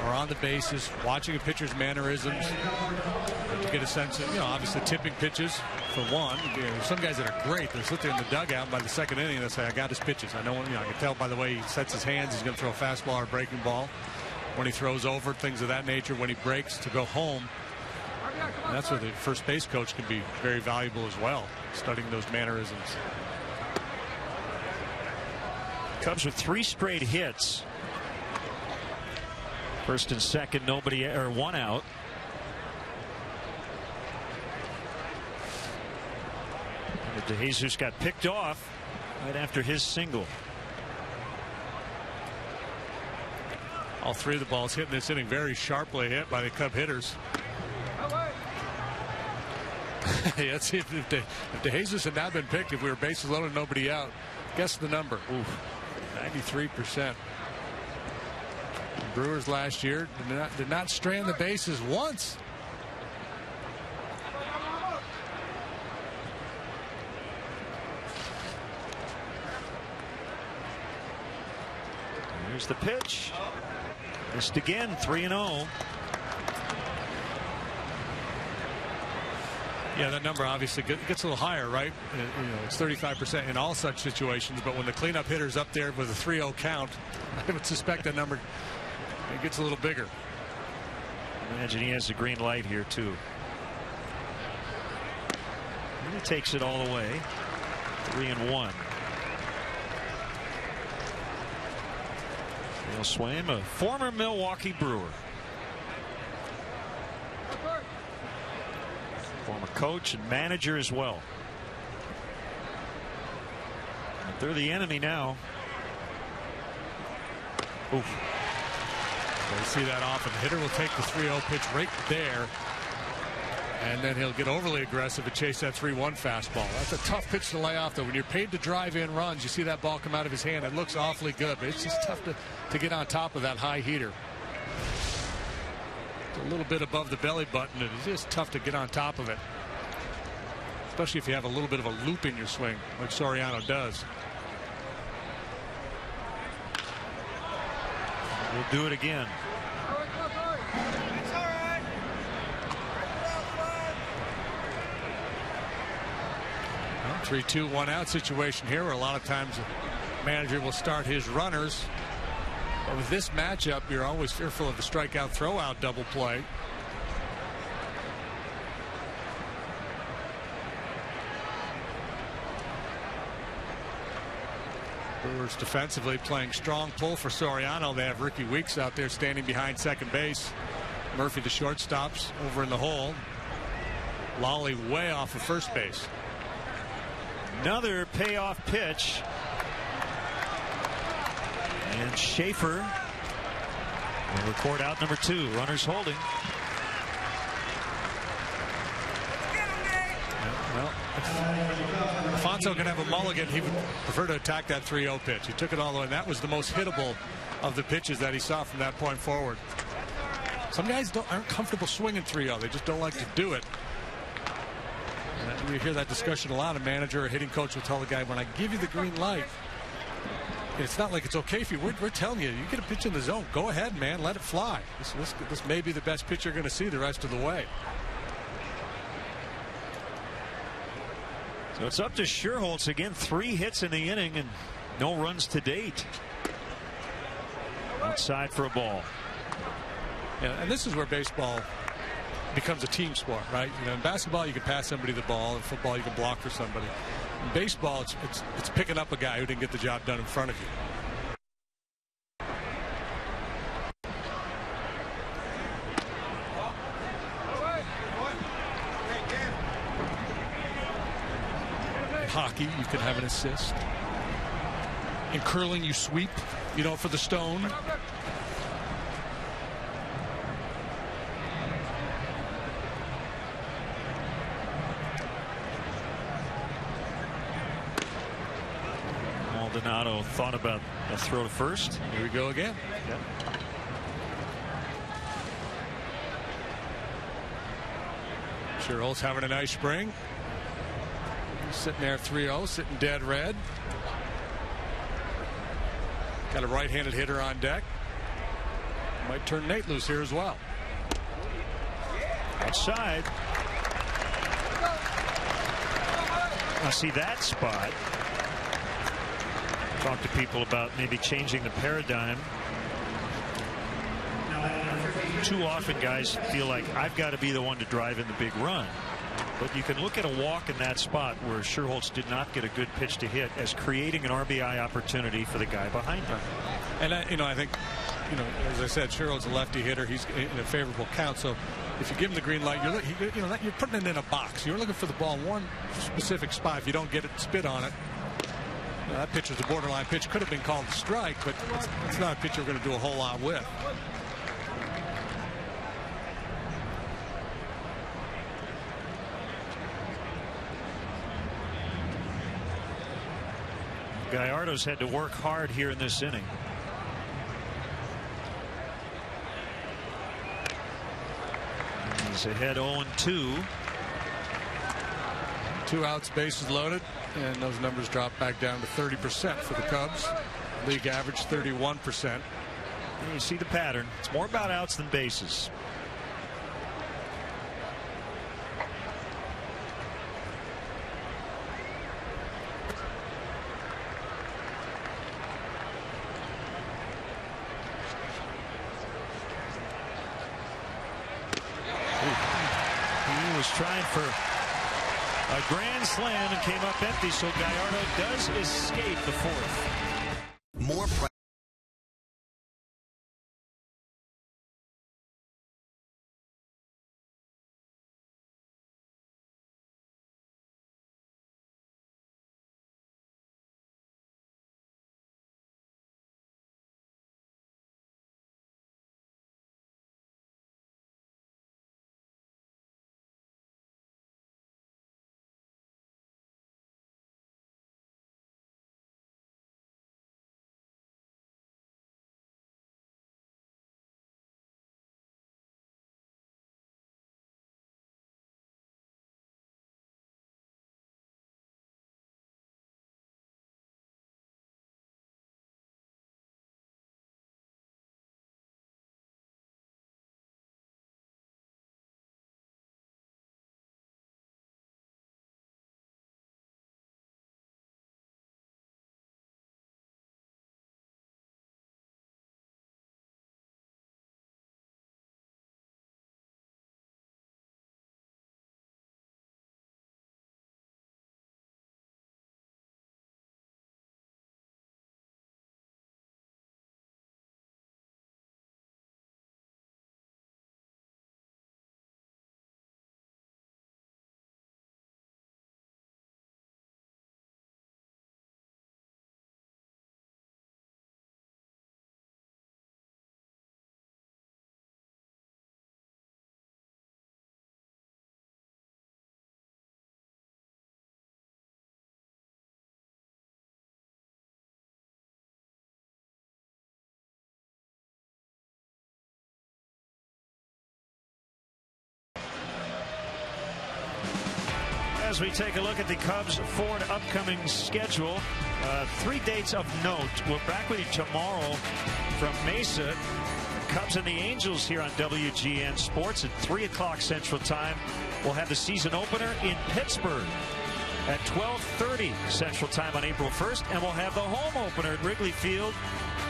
or on the bases, watching a pitcher's mannerisms to get a sense of, obviously tipping pitches for one. Some guys that are great, they sit there in the dugout, by the second inning they say, I got his pitches. I know, I can tell by the way he sets his hands, he's going to throw a fastball or a breaking ball. When he throws over, things of that nature, when he breaks to go home. And that's where the first base coach can be very valuable as well, studying those mannerisms. Cubs with 3 straight hits. First and second, nobody, or one out. And DeJesus got picked off right after his single. All 3 of the balls hit in this inning very sharply hit by the Cub hitters. Let's see if DeJesus had not been picked, if we were bases loaded and nobody out. Guess the number. 93%. The Brewers last year did not strand the bases once. Here's the pitch. Missed again, 3-0. Yeah, that number obviously gets a little higher, right? It's 35% in all such situations, but when the cleanup hitter's up there with a 3-0 count, I would suspect that number gets a little bigger. Imagine he has the green light here too. And he takes it all the way. 3-1. Dale Swaim, a former Milwaukee Brewer. Former coach and manager as well. But they're the enemy now. Oof. So you see that often. The hitter will take the 3-0 pitch right there, and then he'll get overly aggressive and chase that 3-1 fastball. That's a tough pitch to lay off, though. When you're paid to drive in runs, you see that ball come out of his hand. It looks awfully good, but it's just tough to get on top of that high heater. It's a little bit above the belly button, and it's just tough to get on top of it, especially if you have a little bit of a loop in your swing, like Soriano does. We'll do it again. 3-2, 1-out situation here, where a lot of times the manager will start his runners. But with this matchup, you're always fearful of the strikeout throwout double play. Brewers defensively playing strong pull for Soriano. They have Ricky Weeks out there standing behind second base. Murphy, the shortstops, over in the hole. Lolly way off of first base. Another payoff pitch. And Schaefer will record out number 2. Runners holding. Well, if Alfonso can have a mulligan, he would prefer to attack that 3-0 pitch. He took it all the way, and that was the most hittable of the pitches that he saw from that point forward. Some guys aren't comfortable swinging 3-0. They just don't like to do it. And we hear that discussion a lot. A manager or hitting coach will tell the guy, when I give you the green light, it's not like it's okay if you. We're telling you, you get a pitch in the zone. Go ahead, man. Let it fly. This may be the best pitch you're going to see the rest of the way. So it's up to Scherholz again. 3 hits in the inning and no runs to date. Outside for a ball. Yeah, and this is where baseball becomes a team sport, right? You know, in basketball, you can pass somebody the ball. In football, you can block for somebody. In baseball, it's picking up a guy who didn't get the job done in front of you. In hockey, you can have an assist. In curling, you sweep, you know, for the stone. Maldonado thought about a throw to first. Here we go again. Yep. Scherholz having a nice spring. Sitting there 3-0, sitting dead red. Got a right-handed hitter on deck. Might turn Nate loose here as well. Outside. I see that spot. Talk to people about maybe changing the paradigm. Too often guys feel like I've got to be the one to drive in the big run. But you can look at a walk in that spot where Scherholz did not get a good pitch to hit as creating an RBI opportunity for the guy behind him. And I think, as I said, Scherholz a lefty hitter. He's in a favorable count. So if you give him the green light, you're putting it in a box. You're looking for the ball in one specific spot. If you don't get it, spit on it. That pitch was a borderline pitch. Could have been called a strike, but it's not a pitch you're going to do a whole lot with. Gallardo's had to work hard here in this inning. He's ahead 0-2. 2 outs, bases loaded, and those numbers drop back down to 30% for the Cubs. League average 31%. And you see the pattern. It's more about outs than bases. He was trying for a grand slam and came up empty, so Gallardo does escape the 4th. More As we take a look at the Cubs' forward upcoming schedule, 3 dates of note. We're back with you tomorrow from Mesa. Cubs and the Angels here on WGN Sports at 3 o'clock Central Time. We'll have the season opener in Pittsburgh at 12:30 Central Time on April 1st, and we'll have the home opener at Wrigley Field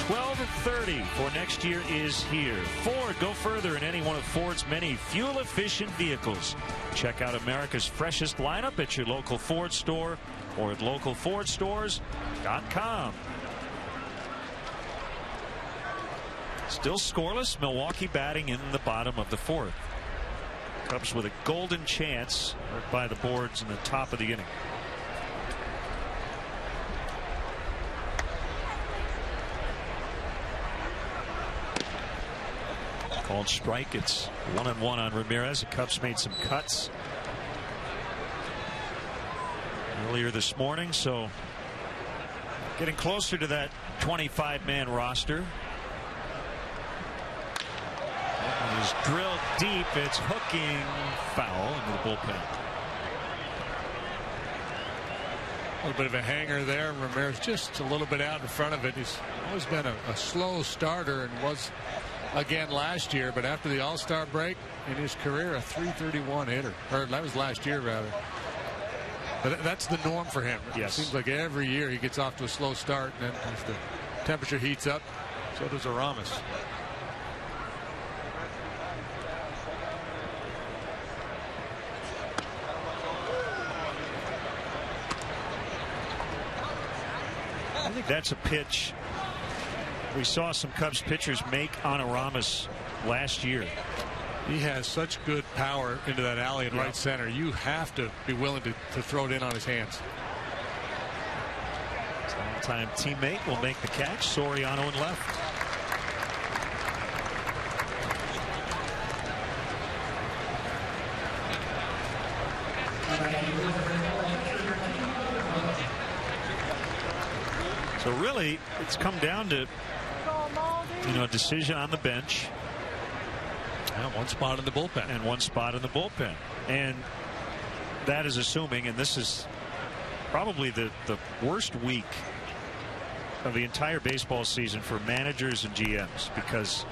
12:30 for next year is here. Ford, go further in any one of Ford's many fuel-efficient vehicles. Check out America's freshest lineup at your local Ford store or at localfordstores.com. Still scoreless, Milwaukee batting in the bottom of the 4th. Cubs with a golden chance right by the boards in the top of the inning. Called strike. It's 1-1 on Ramirez. The Cubs made some cuts earlier this morning, so getting closer to that 25-man roster. Is drilled deep. It's hooking foul into the bullpen. A little bit of a hanger there. Ramirez just a little bit out in front of it. He's always been a slow starter and was again last year, but after the All-Star break in his career, a .331 hitter. Or that was last year, rather. But that's the norm for him. Yes. It seems like every year he gets off to a slow start, and then as the temperature heats up, so does Aramis. I think that's a pitch we saw some Cubs pitchers make on Aramis last year. He has such good power into that alley in right center. You have to be willing to throw it in on his hands. His longtime teammate will make the catch. Soriano in left. So really, it's come down to, a decision on the bench. And one spot in the bullpen. And one spot in the bullpen. And that is assuming, and this is probably the worst week of the entire baseball season for managers and GMs, because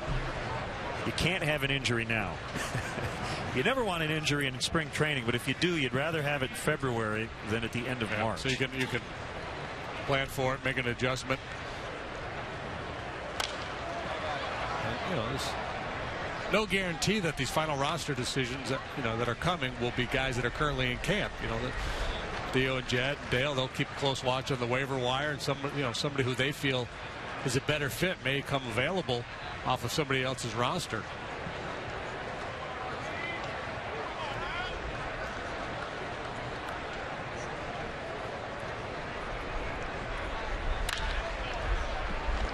you can't have an injury now. You never want an injury in spring training, but if you do, you'd rather have it in February than at the end of March. So you can plan for it, make an adjustment. And, there's no guarantee that these final roster decisions that are coming will be guys that are currently in camp. Theo and Jed, Dale, they'll keep a close watch on the waiver wire, and somebody who they feel is a better fit may come available off of somebody else's roster.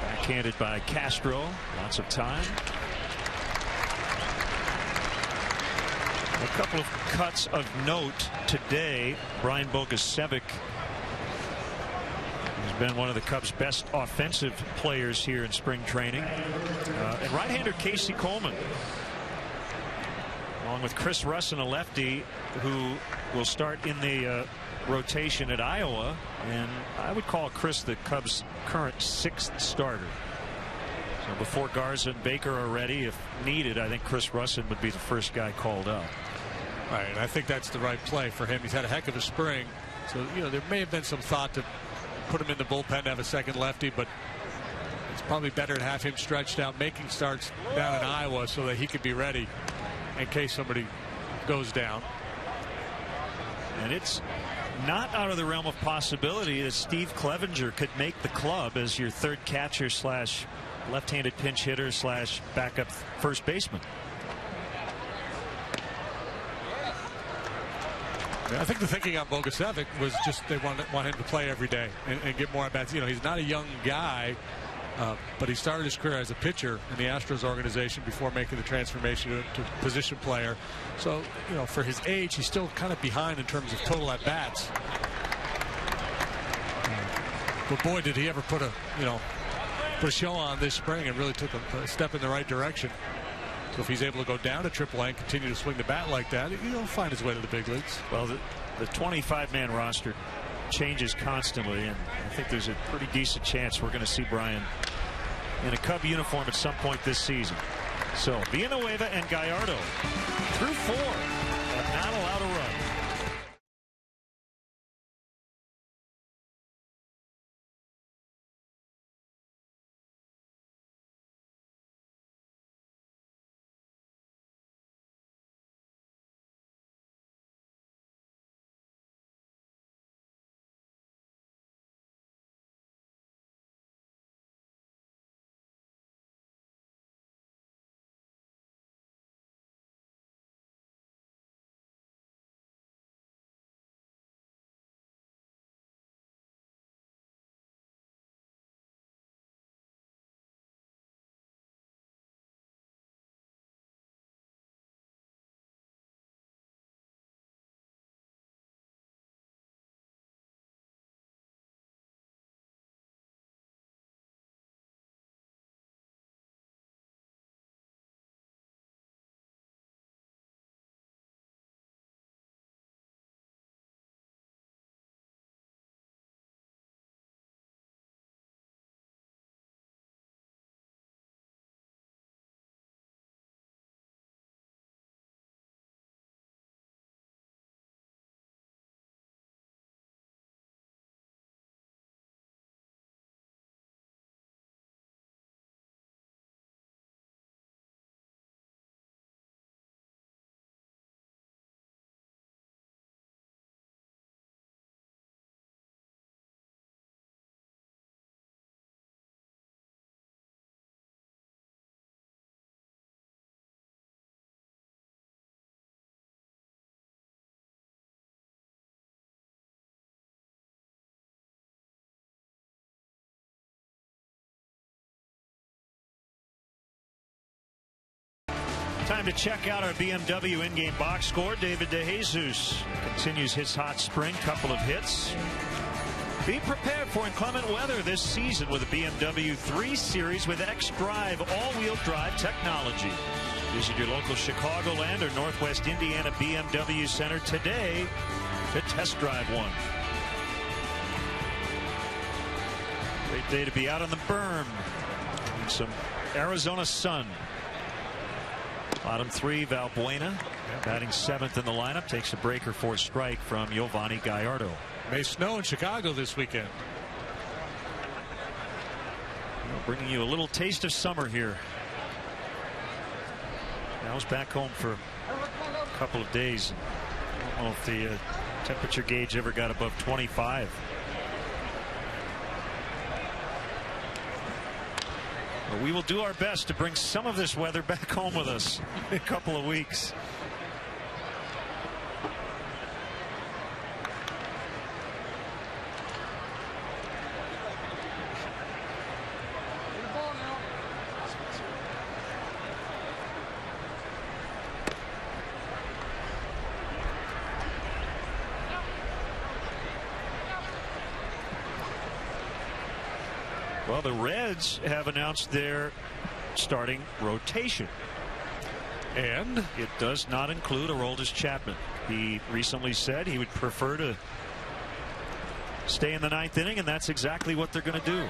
Backhanded by Castro. Lots of time. A couple of cuts of note today. Brian Bogusevic has been one of the Cubs' best offensive players here in spring training. And right-hander Casey Coleman, along with Chris Russin, a lefty, who will start in the rotation at Iowa, and I would call Chris the Cubs' current 6th starter. So before Garza and Baker are ready, if needed, I think Chris Russin would be the first guy called up. Right, and I think that's the right play for him. He's had a heck of a spring, so there may have been some thought to put him in the bullpen to have a second lefty, but it's probably better to have him stretched out, making starts down in Iowa, so that he could be ready in case somebody goes down. And it's not out of the realm of possibility that Steve Clevenger could make the club as your third catcher slash left-handed pinch hitter slash backup first baseman. I think the thinking on Bogusevic was just they want him to play every day and get more at bats. He's not a young guy, but he started his career as a pitcher in the Astros organization before making the transformation to position player. So, for his age, he's still kind of behind in terms of total at bats. But boy, did he ever put a show on this spring and really took a step in the right direction. So if he's able to go down to AAA and continue to swing the bat like that, he'll find his way to the big leagues. Well, the 25-man roster changes constantly, and I think there's a pretty decent chance we're going to see Brian in a Cub uniform at some point this season. So Villanueva and Gallardo through 4 have not allowed a run. Time to check out our BMW in-game box score. David DeJesus continues his hot spring, couple of hits. Be prepared for inclement weather this season with a BMW 3 Series with X-Drive all-wheel drive technology. Visit your local Chicagoland or Northwest Indiana BMW Center today to test drive one. Great day to be out on the berm in some Arizona sun. Bottom 3, Valbuena batting 7th in the lineup, takes a breaker for a strike from Giovanni Gallardo. May snow in Chicago this weekend. Well, bringing you a little taste of summer here. I was back home for a couple of days. I don't know if the temperature gauge ever got above 25. But we will do our best to bring some of this weather back home with us in a couple of weeks. Well, the Reds have announced their starting rotation, and it does not include Aroldis Chapman. He recently said he would prefer to stay in the 9th inning, and that's exactly what they're going to do.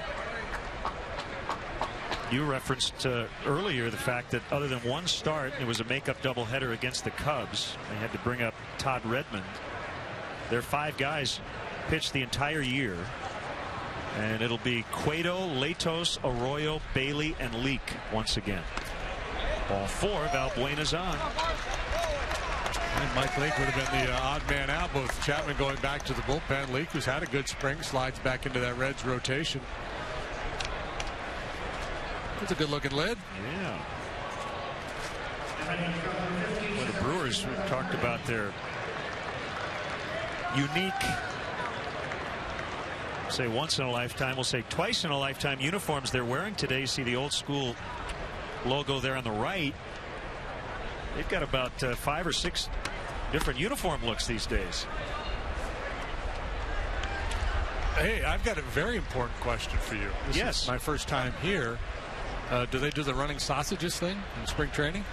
You referenced earlier the fact that other than one start, it was a makeup doubleheader against the Cubs. They had to bring up Todd Redmond. Their 5 guys pitched the entire year. And it'll be Cueto, Latos, Arroyo, Bailey, and Leak once again. Ball 4, Valbuena's on. And Mike Leake would have been the odd man out, both Chapman going back to the bullpen. Leake, who's had a good spring, slides back into that Reds rotation. It's a good looking lid. Yeah. Well, the Brewers, we talked about their unique, say once in a lifetime, we'll say twice in a lifetime uniforms they're wearing today. You see the old school logo there on the right. They've got about 5 or 6 different uniform looks these days. Hey, I've got a very important question for you. This is my first time here. Do they do the running sausages thing in spring training?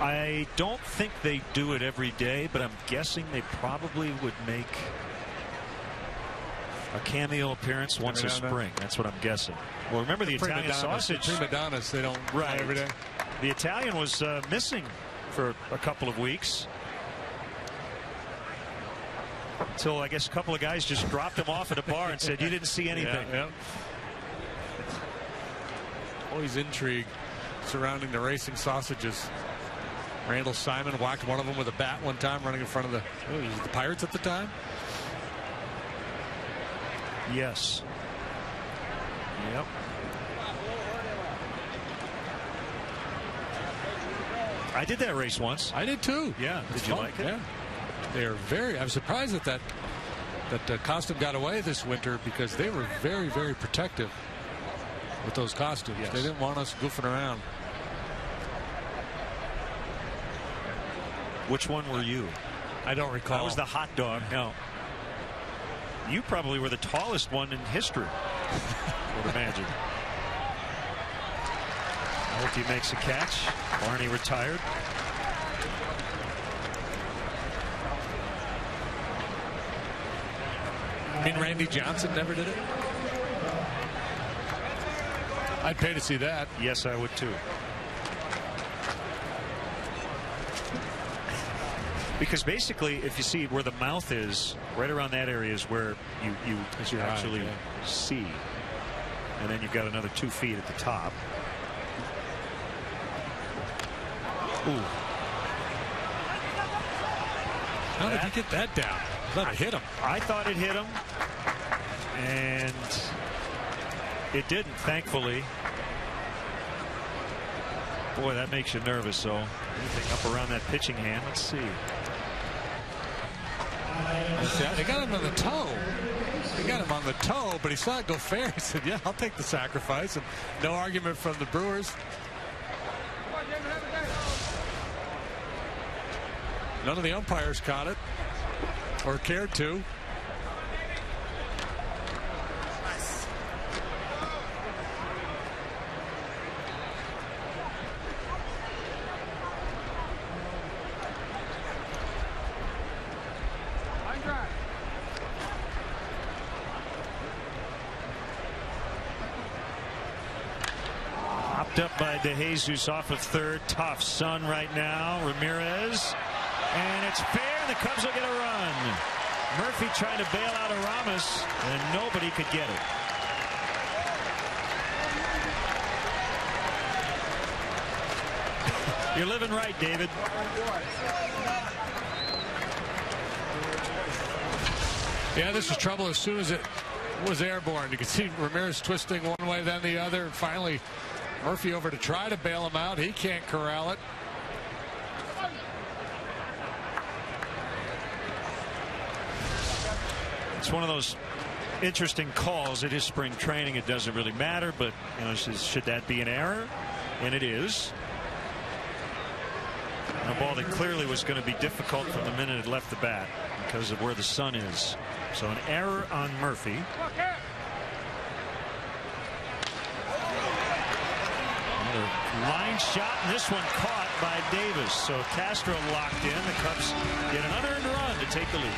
I don't think they do it every day, but I'm guessing they probably would make a cameo appearance once a spring. That's what I'm guessing. Well, remember the Italian sausage. Prima donnas, they don't right every day. The Italian was missing for a couple of weeks. Until I guess a couple of guys just dropped him off at a bar and said, you didn't see anything. Yeah. Always intrigue surrounding the racing sausages. Randall Simon whacked one of them with a bat one time running in front of the Pirates at the time. Yes. Yep. I did that race once. I did too. Yeah. Did you like it? Yeah. They are very. I'm surprised that costume got away this winter, because they were very, very protective with those costumes. Yes. They didn't want us goofing around. Which one were you? I don't recall. I was the hot dog. No. You probably were the tallest one in history. I would imagine. I hope he makes a catch. Barney retired. I mean, Randy Johnson never did it? I'd pay to see that. Yes, I would too. Because basically, if you see where the mouth is, right around that area is where you actually see. And then you've got another 2 feet at the top. Ooh. How did he get that down? I thought it hit him. I thought it hit him. And it didn't, thankfully. Boy, that makes you nervous. So anything up around that pitching hand. Let's see. They got him on the toe. They got him on the toe, but he saw it go fair. He said, yeah, I'll take the sacrifice. And no argument from the Brewers. None of the umpires caught it or cared to. Up by DeJesus off of third. Tough sun right now. Ramirez. And it's fair. The Cubs will get a run. Murphy trying to bail out Aramis, and nobody could get it. You're living right, David. Yeah, this was trouble as soon as it was airborne. You could see Ramirez twisting one way, then the other, and finally Murphy over to try to bail him out. He can't corral it. It's one of those interesting calls. It is spring training. It doesn't really matter, but you know, should that be an error? And it is. A ball that clearly was going to be difficult from the minute it left the bat because of where the sun is. So an error on Murphy. Another line shot, and this one caught by Davis. So Castro locked in. The Cubs get an unearned run to take the lead.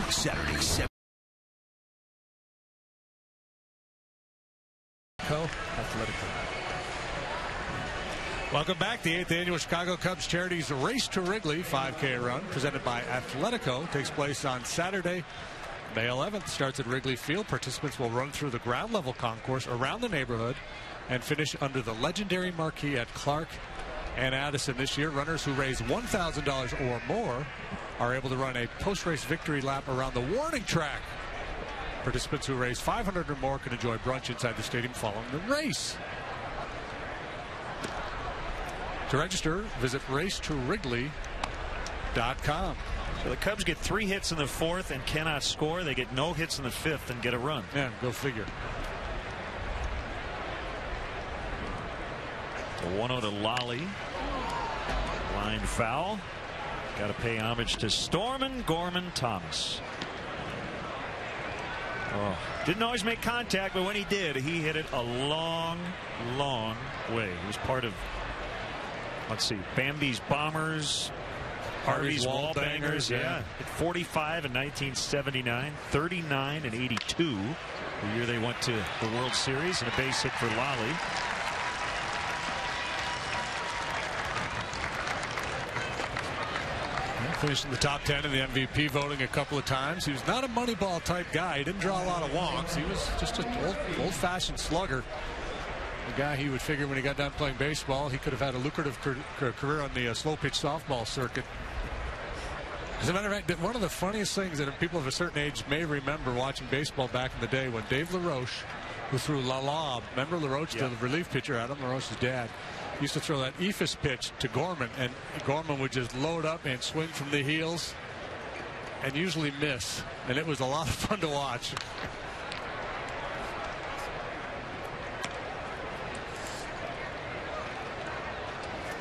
Saturday, 7. Welcome back. The 8th annual Chicago Cubs Charities Race to Wrigley 5K run presented by Athletico takes place on Saturday, May 11th. Starts at Wrigley Field. Participants will run through the ground level concourse around the neighborhood and finish under the legendary marquee at Clark and Addison. This year, runners who raise $1,000 or more are able to run a post-race victory lap around the warning track. Participants who raise $500 or more can enjoy brunch inside the stadium following the race. To register, visit racetowrigley.com. So the Cubs get 3 hits in the 4th and cannot score. They get no hits in the 5th and get a run. Yeah, go figure. The 1-0 to Lally. Line foul. Got to pay homage to Stormin, Gorman, Thomas. Oh, didn't always make contact, but when he did, he hit it a long, long way. He was part of, let's see, Bambi's Bombers, Harvey's Wallbangers. Yeah. At 45 in 1979, 39 in 82, the year they went to the World Series, and a base hit for Lally. Finished in the top 10 in the MVP voting a couple of times. He was not a Moneyball type guy. He didn't draw a lot of wonks. He was just an old-fashioned slugger. The guy he would figure when he got done playing baseball, he could have had a lucrative career on the slow-pitch softball circuit. As a matter of fact, one of the funniest things that people of a certain age may remember watching baseball back in the day, when Dave LaRoche, who threw La La, remember LaRoche, the relief pitcher, Adam LaRoche's dad, used to throw that eephus pitch to Gorman, and Gorman would just load up and swing from the heels and usually miss, and it was a lot of fun to watch.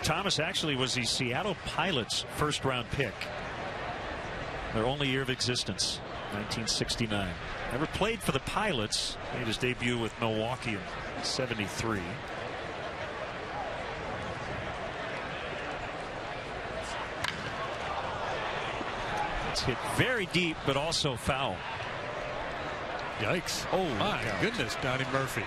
Thomas actually was the Seattle Pilots' first-round pick. Their only year of existence, 1969. Never played for the Pilots. Made his debut with Milwaukee in '73. It's hit very deep, but also foul. Yikes. Oh, my goodness, Donnie Murphy.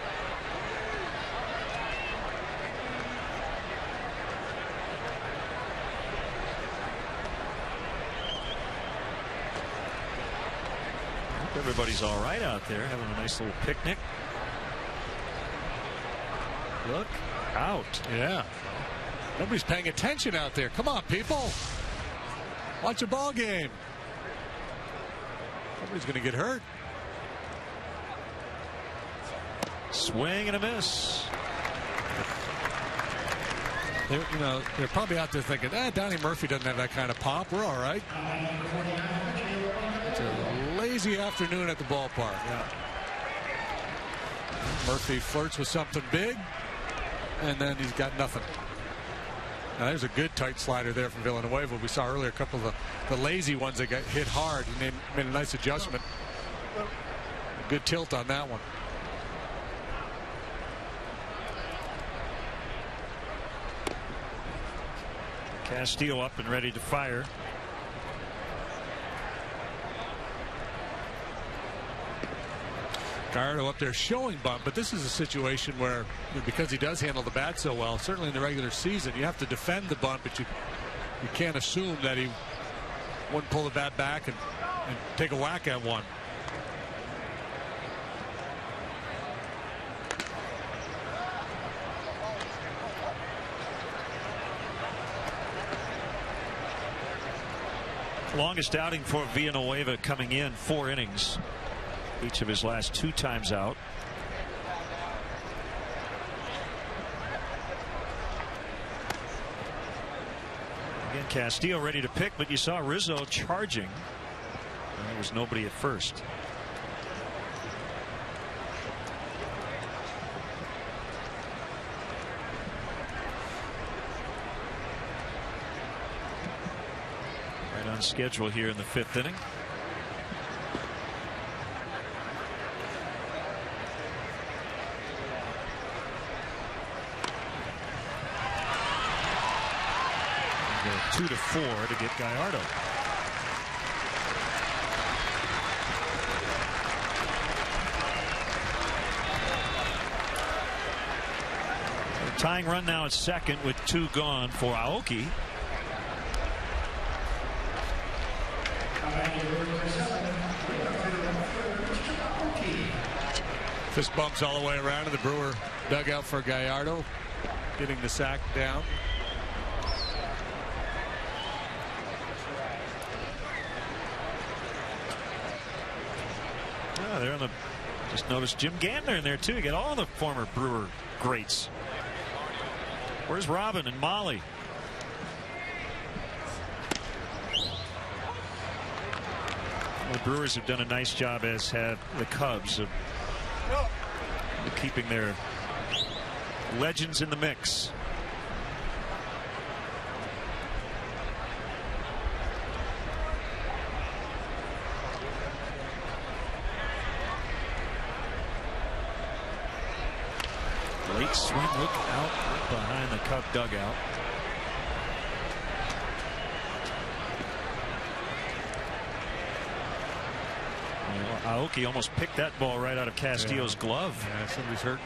Everybody's all right out there, having a nice little picnic. Look out. Yeah. Nobody's paying attention out there. Come on, people. Watch a ball game. Somebody's going to get hurt. Swing and a miss. They're probably out there thinking, Donnie Murphy doesn't have that kind of pop. We're all right. It's a lazy afternoon at the ballpark. Yeah. Murphy flirts with something big, and then he's got nothing. Now, there's a good tight slider there from Villanueva. We saw earlier a couple of the lazy ones that got hit hard, and they made a nice adjustment. A good tilt on that one. Castillo up and ready to fire. Gallardo up there showing bunt, but this is a situation where, because he does handle the bat so well, certainly in the regular season, you have to defend the bunt, but you can't assume that he wouldn't pull the bat back and take a whack at one. Longest outing for Villanueva coming in, 4 innings. Each of his last 2 times out. Again, Castillo ready to pick, but you saw Rizzo charging. And there was nobody at first. Right on schedule here in the 5th inning. Go 2-4 to get Gallardo. Tying run now at second with 2 gone for Aoki. Fist bumps all the way around to the Brewer dugout for Gallardo, getting the sack down. They're on the. Just noticed Jim Gantner in there too. You get all the former Brewer greats. Where's Robin and Molly? Well, the Brewers have done a nice job, as have the Cubs, of keeping their legends in the mix. Late swing, look out behind the Cub dugout. Well, Aoki almost picked that ball right out of Castillo's glove. Yeah, somebody's hurt.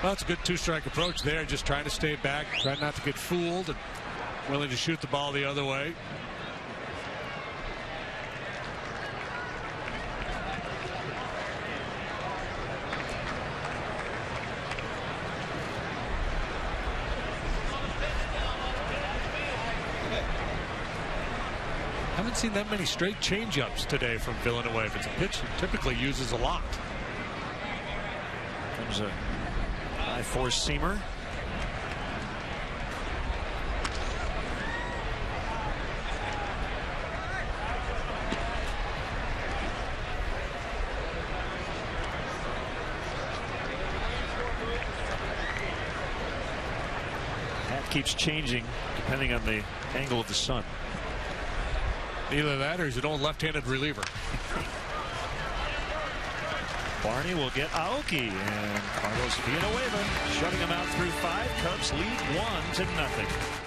Well, it's a good 2-strike approach there, just trying to stay back, trying not to get fooled, and willing to shoot the ball the other way. Haven't seen that many straight changeups today from Villanueva. It's a pitch he typically uses a lot. Comes a high force seamer. That keeps changing depending on the angle of the sun. Either that or he's an old left-handed reliever. Barney will get Aoki, and Carlos Villanueva shutting him out through 5. Cubs lead 1-0.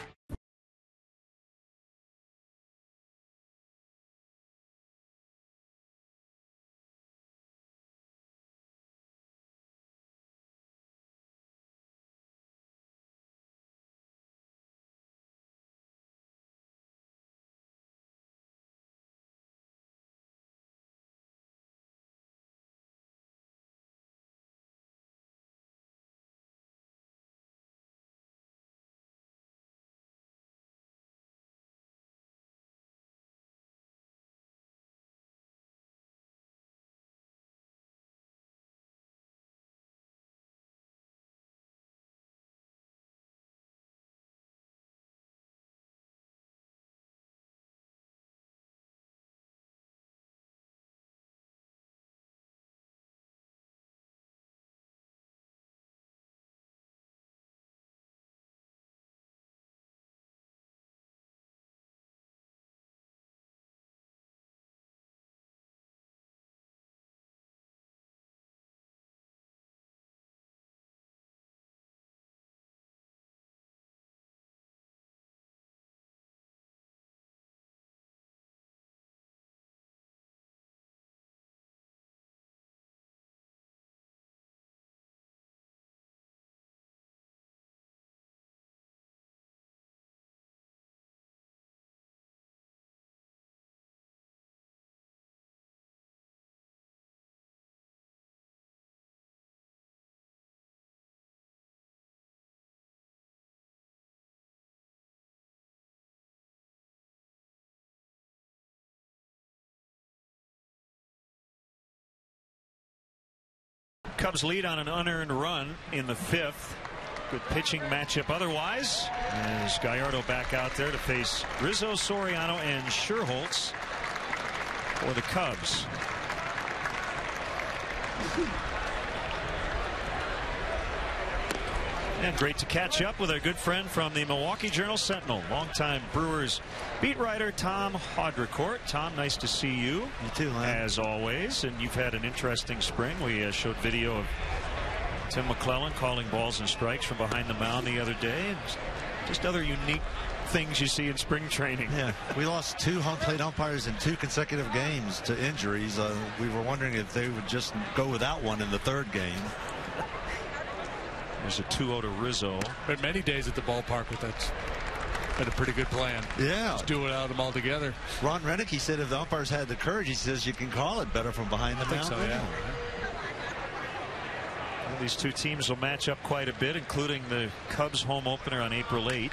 Cubs lead on an unearned run in the 5th. Good pitching matchup otherwise, as Gallardo back out there to face Rizzo, Soriano, and Scherholtz for the Cubs. And great to catch up with our good friend from the Milwaukee Journal-Sentinel, longtime Brewers beat writer Tom Haudricourt. Tom, nice to see you. You too, man. As always. And you've had an interesting spring. We showed video of Tim McClellan calling balls and strikes from behind the mound the other day. And just other unique things you see in spring training. Yeah, we lost 2 home plate umpires in 2 consecutive games to injuries. We were wondering if they would just go without one in the 3rd game. There's a 2-0 to Rizzo. Been many days at the ballpark with that. Been a pretty good plan. Yeah. Just do it without them all together. Ron Rennick, he said if the umpires had the courage, he says you can call it better from behind the mound. So, yeah. Well, these 2 teams will match up quite a bit, including the Cubs home opener on April 8th.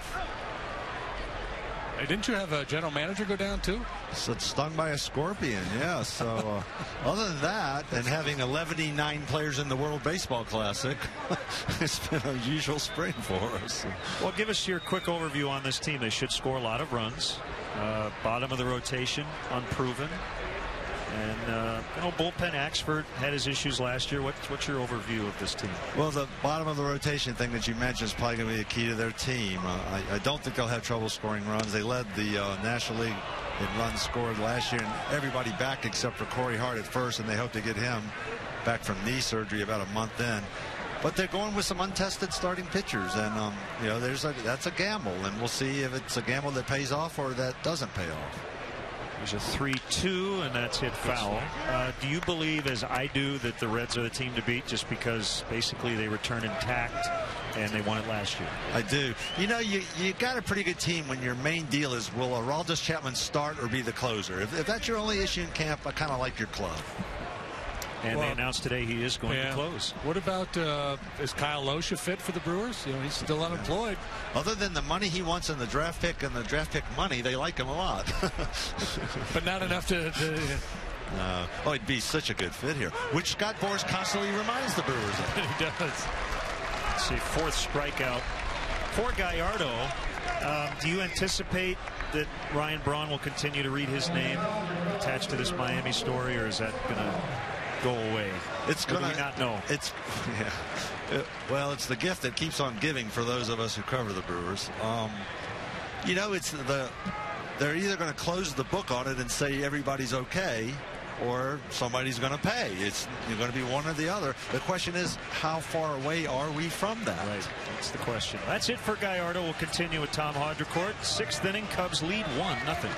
Hey, didn't you have a general manager go down too? So stung by a scorpion, yeah. So other than that, and having 11 players in the World Baseball Classic, it's been an unusual spring for us. Well, give us your quick overview on this team. They should score a lot of runs. Bottom of the rotation, unproven. And bullpen Axford had his issues last year. What's your overview of this team? Well, the bottom of the rotation thing that you mentioned is probably going to be a key to their team. I don't think they'll have trouble scoring runs. They led the National League in runs scored last year, and everybody back except for Corey Hart at first, and they hope to get him back from knee surgery about a month in. But they're going with some untested starting pitchers, and that's a gamble, and we'll see if it's a gamble that pays off or that doesn't pay off. There's a 3-2, and that's hit foul. Do you believe, as I do, that the Reds are the team to beat just because basically they return intact and they won it last year? I do. You know, you got a pretty good team when your main deal is, will Aroldis Chapman start or be the closer? If that's your only issue in camp, I kind of like your club. And they announced today he is going to close. What about, is Kyle Lohse fit for the Brewers? You know, he's still unemployed. Other than the money he wants in the draft pick and the draft pick money, they like him a lot. But not enough to oh, he'd be such a good fit here, which Scott Boras constantly reminds the Brewers of. He does. Let's see, 4th strikeout for Gallardo. Do you anticipate that Ryan Braun will continue to read his name attached to this Miami story, or is that going to go away? It's going to not know. Well, it's the gift that keeps on giving for those of us who cover the Brewers. You know, they're either going to close the book on it and say everybody's okay, or somebody's going to pay. It's going to be one or the other. The question is, how far away are we from that? Right. That's the question. That's it for Gallardo. We'll continue with Tom Haudricourt. 6th inning, Cubs lead 1-0.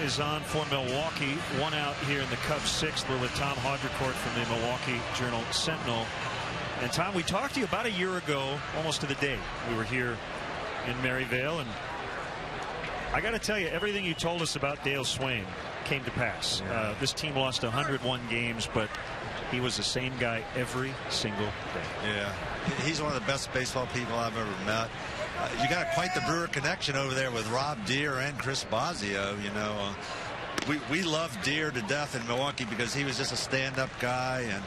Is on for Milwaukee. 1 out here in the Cubs 6th. We're with Tom Haudricourt from the Milwaukee Journal-Sentinel. And Tom, we talked to you about a year ago, almost to the day. We were here in Maryvale, and I got to tell you, everything you told us about Dale Swain came to pass. This team lost 101 games, but he was the same guy every single day. Yeah, he's one of the best baseball people I've ever met. You got quite the Brewer connection over there with Rob Deere and Chris Bosio. You know, we loved Deere to death in Milwaukee because he was just a stand-up guy, and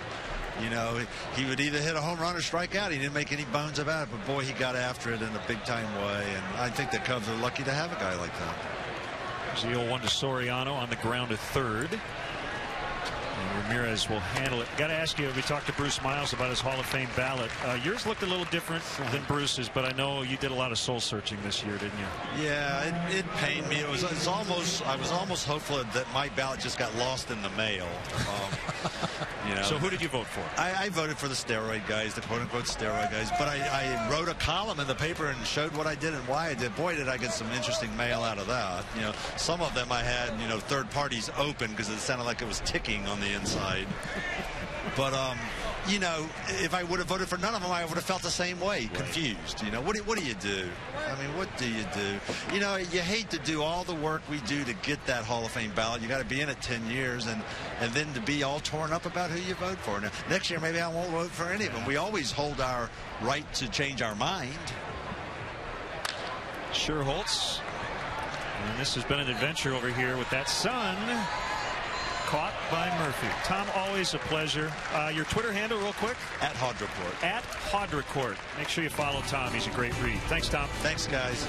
you know, he would either hit a home run or strike out. He didn't make any bones about it, but boy, he got after it in a big-time way, and I think the Cubs are lucky to have a guy like that. There's the 0-1 to Soriano on the ground at third. And Ramirez will handle it. Got to ask you, we talked to Bruce Miles about his Hall of Fame ballot. Yours looked a little different than Bruce's, but I know you did a lot of soul searching this year, didn't you? Yeah, it pained me. I was almost hopeful that my ballot just got lost in the mail. You know. So who did you vote for? I voted for the steroid guys, the quote-unquote steroid guys. But I wrote a column in the paper and showed what I did and why I did. Boy, did I get some interesting mail out of that. You know, some of them I had, you know, third parties open because it sounded like it was ticking on the inside. But you know, if I would have voted for none of them, I would have felt the same way, confused. You know, what do you do? I mean, what do you do? You know, you hate to do all the work we do to get that Hall of Fame ballot. You got to be in it 10 years, and then to be all torn up about who you vote for. Now, next year, maybe I won't vote for any of them. We always hold our right to change our mind. Sherholtz. And this has been an adventure over here with that sun. Caught by Murphy. Tom, always a pleasure. Your Twitter handle real quick? At Hodrecourt. At Hodrecourt. Make sure you follow Tom. He's a great read. Thanks, Tom. Thanks, guys.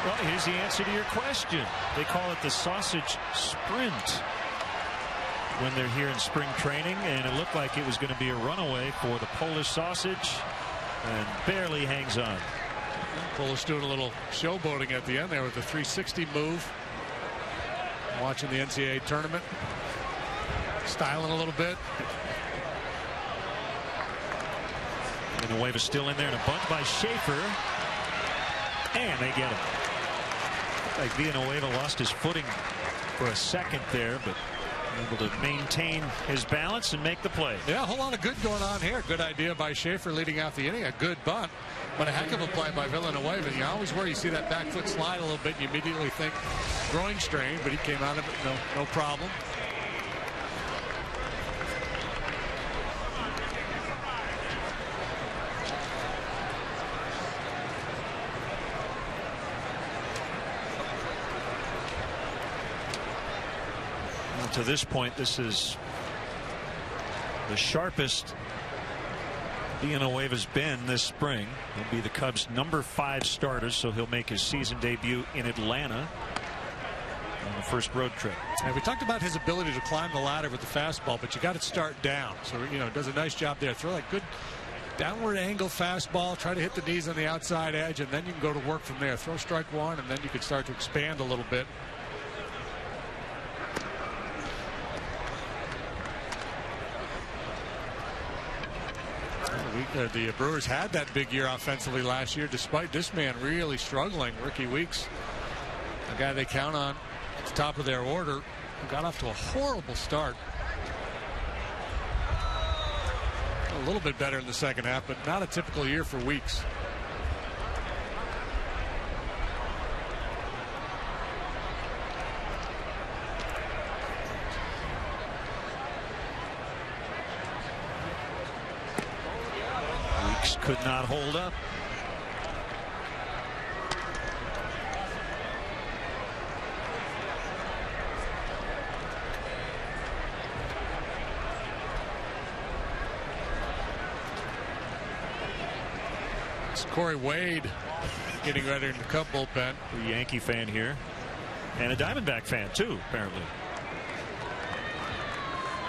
Well, here's the answer to your question. They call it the sausage sprint when they're here in spring training, and it looked like it was going to be a runaway for the Polish sausage, and barely hangs on. Polish doing a little showboating at the end there with the 360 move. Watching the NCAA tournament. Styling a little bit. Villanueva still in there, and a bunt by Schaefer. And they get him. Like Villanueva lost his footing for a second there, but able to maintain his balance and make the play. Yeah, a whole lot of good going on here. Good idea by Schaefer leading out the inning. A good bunt, but a heck of a play by Villanueva. You always worry, you see that back foot slide a little bit, you immediately think groin strain, but he came out of it no problem. To this point, this is the sharpest Villanueva's been this spring. He'll be the Cubs' #5 starter, so he'll make his season debut in Atlanta on the first road trip. And we talked about his ability to climb the ladder with the fastball, but you got to start down. So, you know, does a nice job there. Throw that good downward angle fastball, try to hit the knees on the outside edge, and then you can go to work from there. Throw strike one, and then you can start to expand a little bit. The Brewers had that big year offensively last year, despite this man really struggling. Ricky Weeks, a guy they count on at the top of their order, got off to a horrible start. A little bit better in the second half, but not a typical year for Weeks. Weeks could not hold up. Corey Wade getting ready in the Cub bullpen. A Yankee fan here, and a Diamondback fan too, apparently.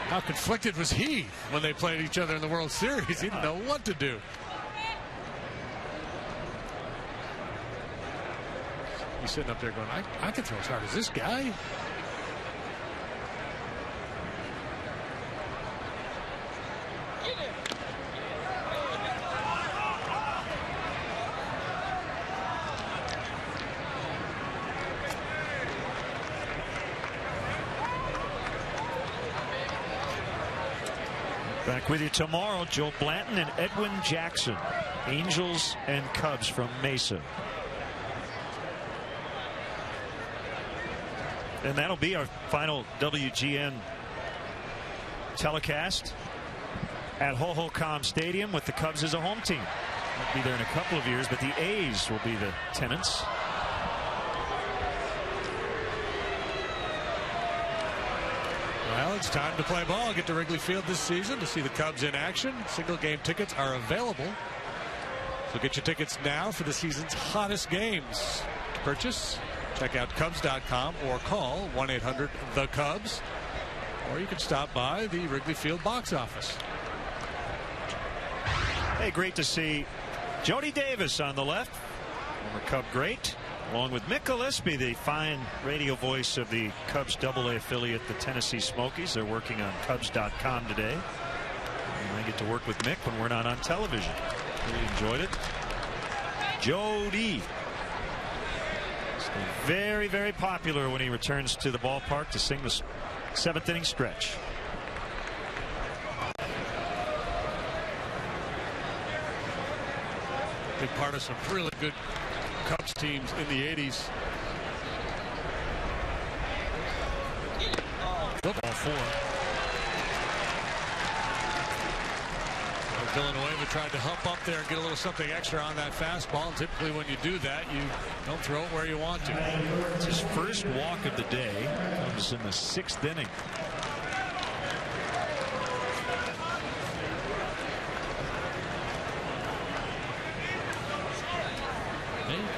How conflicted was he when they played each other in the World Series? He didn't know what to do. He's sitting up there going, I can throw as hard as this guy. Back with you tomorrow, Joe Blanton and Edwin Jackson, Angels and Cubs from Mesa. And that'll be our final WGN telecast at Ho-Ho-Com Stadium with the Cubs as a home team. Won't be there in a couple of years, but the A's will be the tenants. Well, it's time to play ball. Get to Wrigley Field this season to see the Cubs in action. Single game tickets are available. So get your tickets now for the season's hottest games. To purchase, check out Cubs.com or call 1-800-THE-CUBS. Or you can stop by the Wrigley Field box office. Hey, great to see Jody Davis on the left, former Cub great, along with Mick Gillespie, the fine radio voice of the Cubs AA affiliate, the Tennessee Smokies. They're working on Cubs.com today. And I get to work with Mick when we're not on television. Really enjoyed it. Jody. Very, very popular when he returns to the ballpark to sing the seventh inning stretch. Big part of some really good Cubs teams in the 80s. Football 4. Villanueva tried to hump up there and get a little something extra on that fastball. And typically when you do that, you don't throw it where you want to. It's his first walk of the day. Comes in the 6th inning.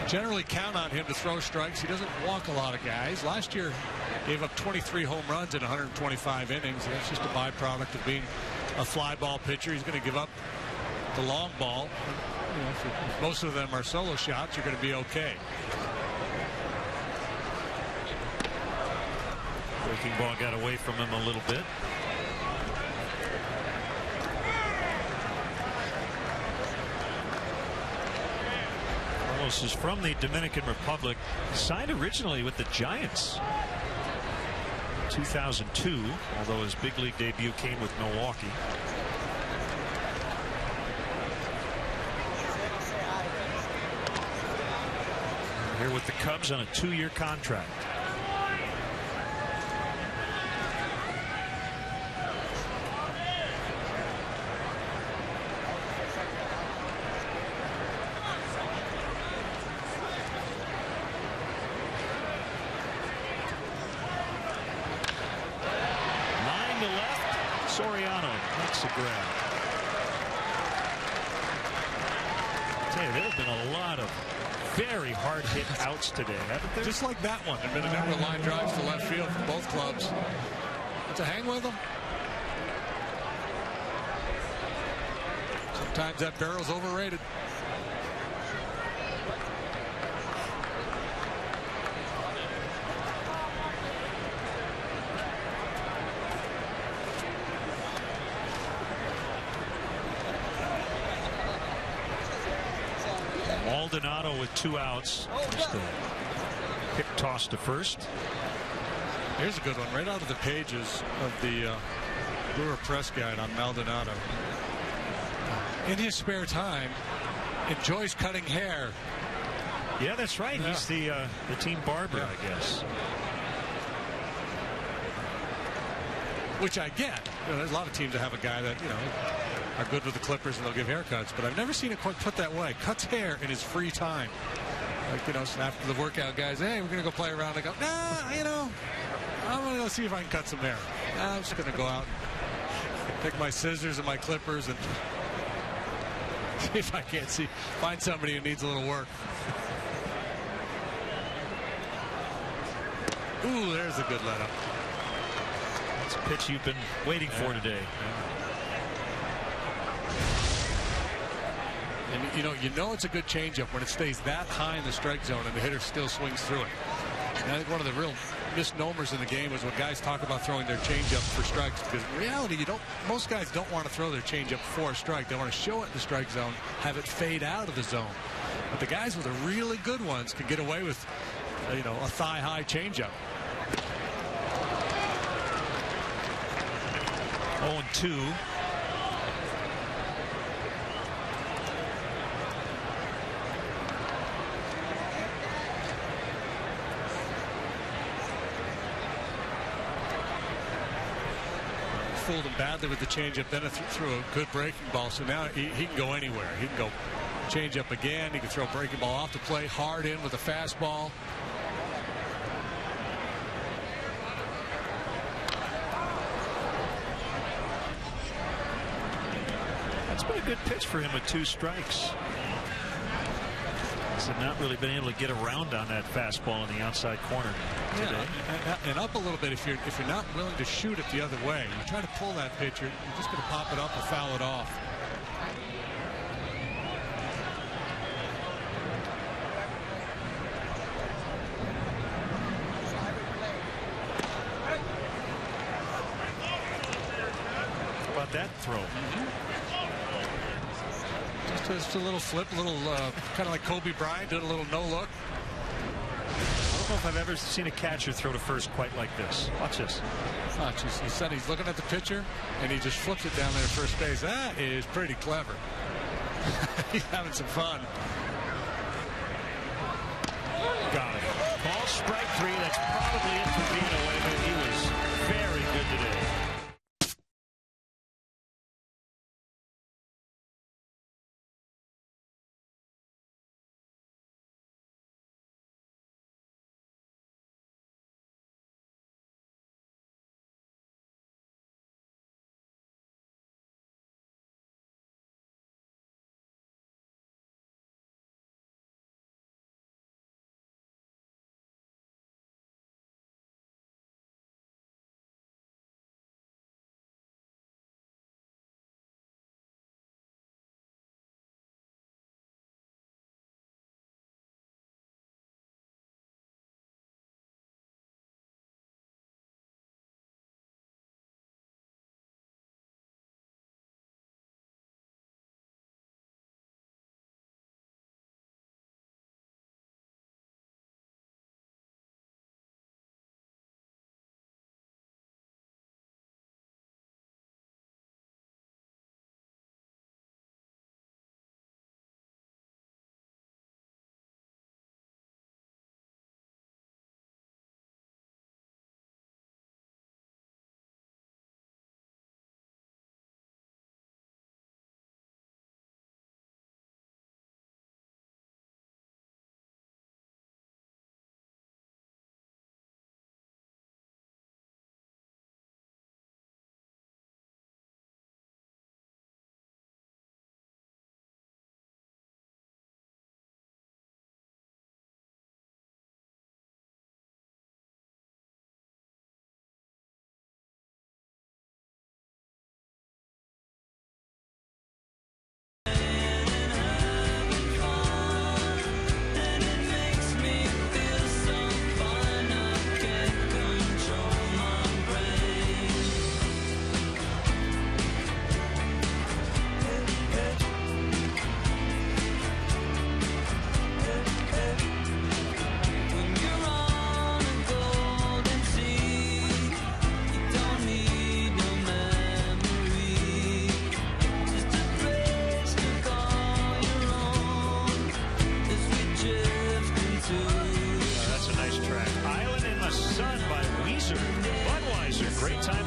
Generally count on him to throw strikes. He doesn't walk a lot of guys. Last year gave up 23 home runs in 125 innings. That's just a byproduct of being a fly ball pitcher. He's going to give up the long ball. You know, if most of them are solo shots, you're going to be okay. Breaking ball got away from him a little bit. Carlos is from the Dominican Republic, signed originally with the Giants 2002, although his big league debut came with Milwaukee. Here with the Cubs on a 2-year contract. Very hard hit outs today, haven't there? Just like that one. There have been a number of line drives to left field from both clubs. To hang with them. Sometimes that barrel's overrated. Maldonado with 2 outs. Just a pick toss to first. Here's a good one right out of the pages of the Brewer press guide on Maldonado. In his spare time, enjoys cutting hair. Yeah, that's right. Yeah. He's the team barber, yeah. I guess. Which I get. You know, there's a lot of teams that have a guy that, you know, are good with the clippers and they'll give haircuts, but I've never seen it quite put that way. Cuts hair in his free time. Like, you know, after the workout, guys, hey, we're going to go play around. I go, nah, you know, I'm going to go see if I can cut some hair. Nah, I'm just going to go out and pick my scissors and my clippers and see if I can't find somebody who needs a little work. Ooh, there's a good let up. That's a pitch you've been waiting for today. And you know it's a good changeup when it stays that high in the strike zone and the hitter still swings through it. And I think one of the real misnomers in the game is when guys talk about throwing their changeup for strikes, because in reality, most guys don't want to throw their changeup for a strike. They want to show it in the strike zone, have it fade out of the zone. But the guys with the really good ones can get away with, you know, a thigh-high changeup. 0-2. Fooled him badly with the changeup, then threw a good breaking ball. So now he can go anywhere. He can go changeup again. He can throw a breaking ball off the plate, hard in with a fastball. That's been a good pitch for him with 2 strikes. He's not really been able to get around on that fastball in the outside corner today. Yeah, and up a little bit if you're not willing to shoot it the other way. You try to pull that pitch, you're just going to pop it up or foul it off. How about that throw? Just a little flip, a little kind of like Kobe Bryant did a little no look. I don't know if I've ever seen a catcher throw to first quite like this. Watch this. Watch, he said he's looking at the pitcher and he just flips it down there at first base. That is pretty clever. He's having some fun. Got it. Ball strike 3. That's probably it for Villanueva. He was very good today.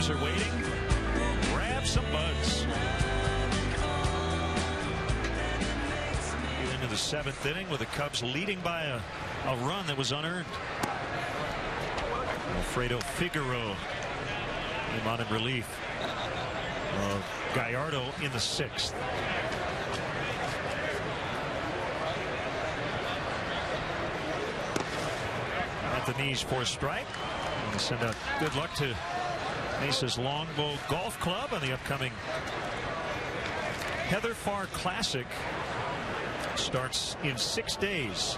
Cubs are waiting. Grab some buds. Get into the 7th inning with the Cubs leading by a run that was unearned. Alfredo Figueroa came on in relief of Gallardo in the 6th. At the knees for a strike. And send a good luck to Mesa's Longbow Golf Club on the upcoming Heather Farr Classic. Starts in 6 days.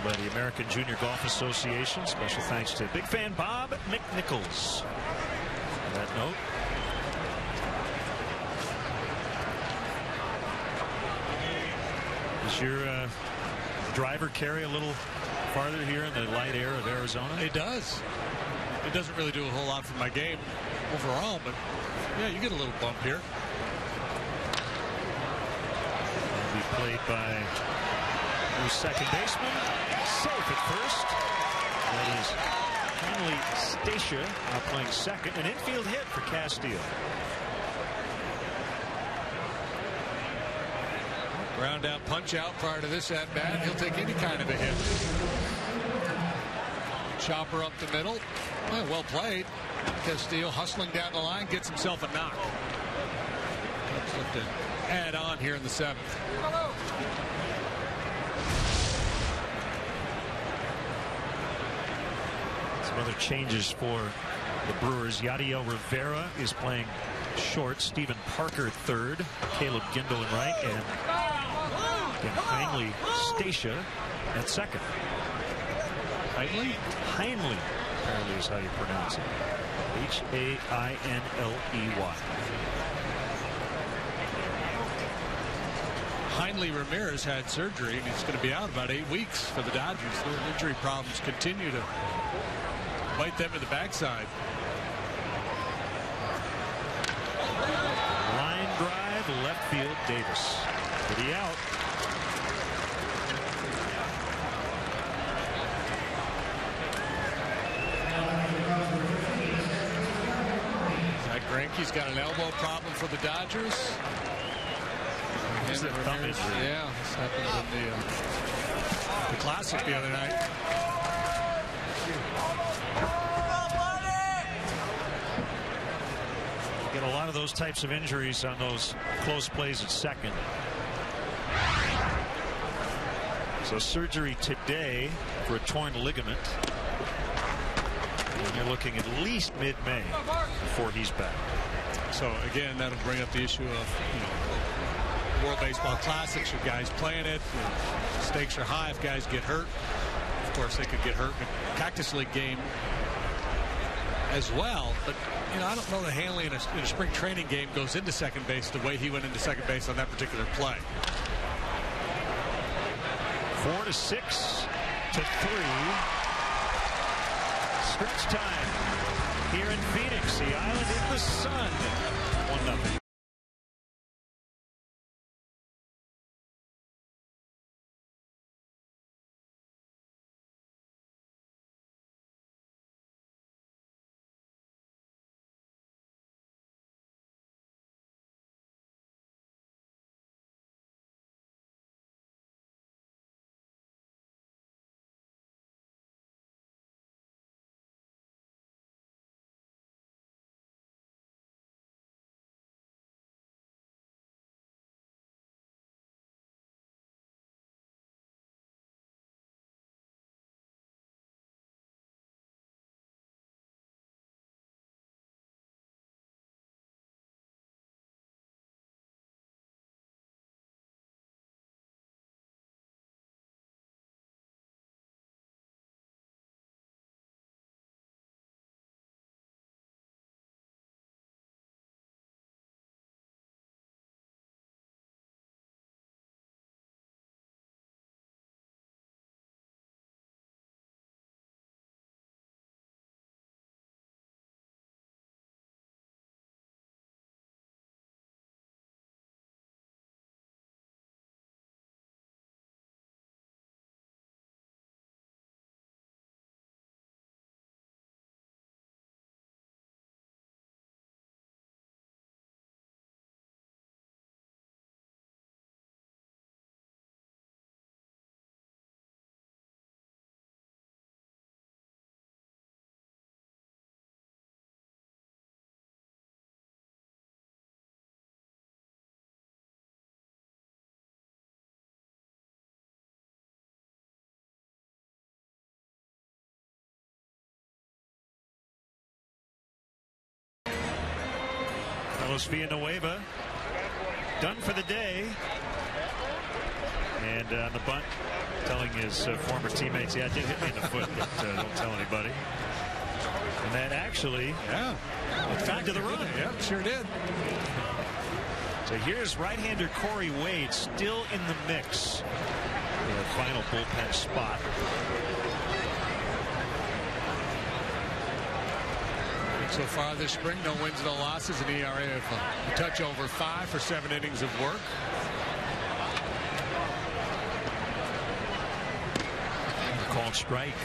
By the American Junior Golf Association. Special thanks to big fan Bob McNichols. On that note, does your driver carry a little farther here in the light air of Arizona? It does. It doesn't really do a whole lot for my game overall, but yeah, you get a little bump here. Will be played by the second baseman. Safe at first. That is Henley Stacia now playing second. An infield hit for Castillo. Ground out, punch out prior to this at bat. He'll take any kind of a hit. Chopper up the middle. Well played. Castillo hustling down the line, gets himself a knock. Cubs look to add on here in the 7th. Some other changes for the Brewers. Yadiel Rivera is playing short. Stephen Parker third. Caleb Gindel in right. And Heinley Stacia at second. Heinley apparently is how you pronounce it. H-A-I-N-L-E-Y. Heinley Ramirez had surgery and he's going to be out about 8 weeks for the Dodgers. Their injury problems continue to bite them in the backside. Line drive, left field, Davis. To the out. Zach Greinke's got an elbow problem for the Dodgers. Is it thumb injury? Yeah, this happened in the Classic the other night. Get a lot of those types of injuries on those close plays at second. So surgery today for a torn ligament. And you're looking at least mid-May before he's back. So again, that'll bring up the issue of, World Baseball Classics, your guys playing it. Stakes are high if guys get hurt. Of course, they could get hurt in a Cactus League game as well. But, I don't know that Hanley in a spring training game goes into second base the way he went into second base on that particular play. 4-6 to 3. Stretch time here in Phoenix. The island in the sun. 1-0. Carlos Villanueva done for the day. And on the bunt, telling his former teammates, yeah, it did hit me in the foot, but don't tell anybody. And that actually got to the run. Yeah, sure did. So here's right-hander Corey Wade still in the mix for the final bullpen spot. So far this spring, no wins, no losses, an ERA of a touch over 5 for 7 innings of work. Called strike.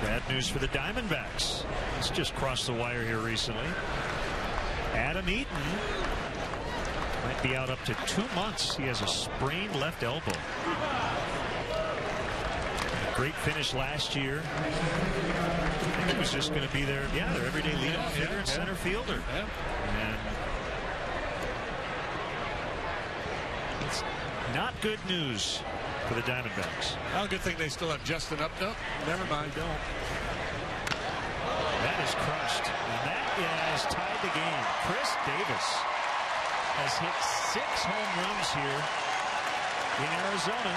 Bad news for the Diamondbacks. It's just crossed the wire here recently. Adam Eaton might be out up to 2 months. He has a sprained left elbow. A great finish last year. I think he was just going to be their everyday leadoff hitter and center fielder. And it's not good news for the Diamondbacks. Well, good thing they still have Justin up. Nope, never mind. Don't. That is crushed. And that has tied the game. Chris Davis has hit 6 home runs here in Arizona.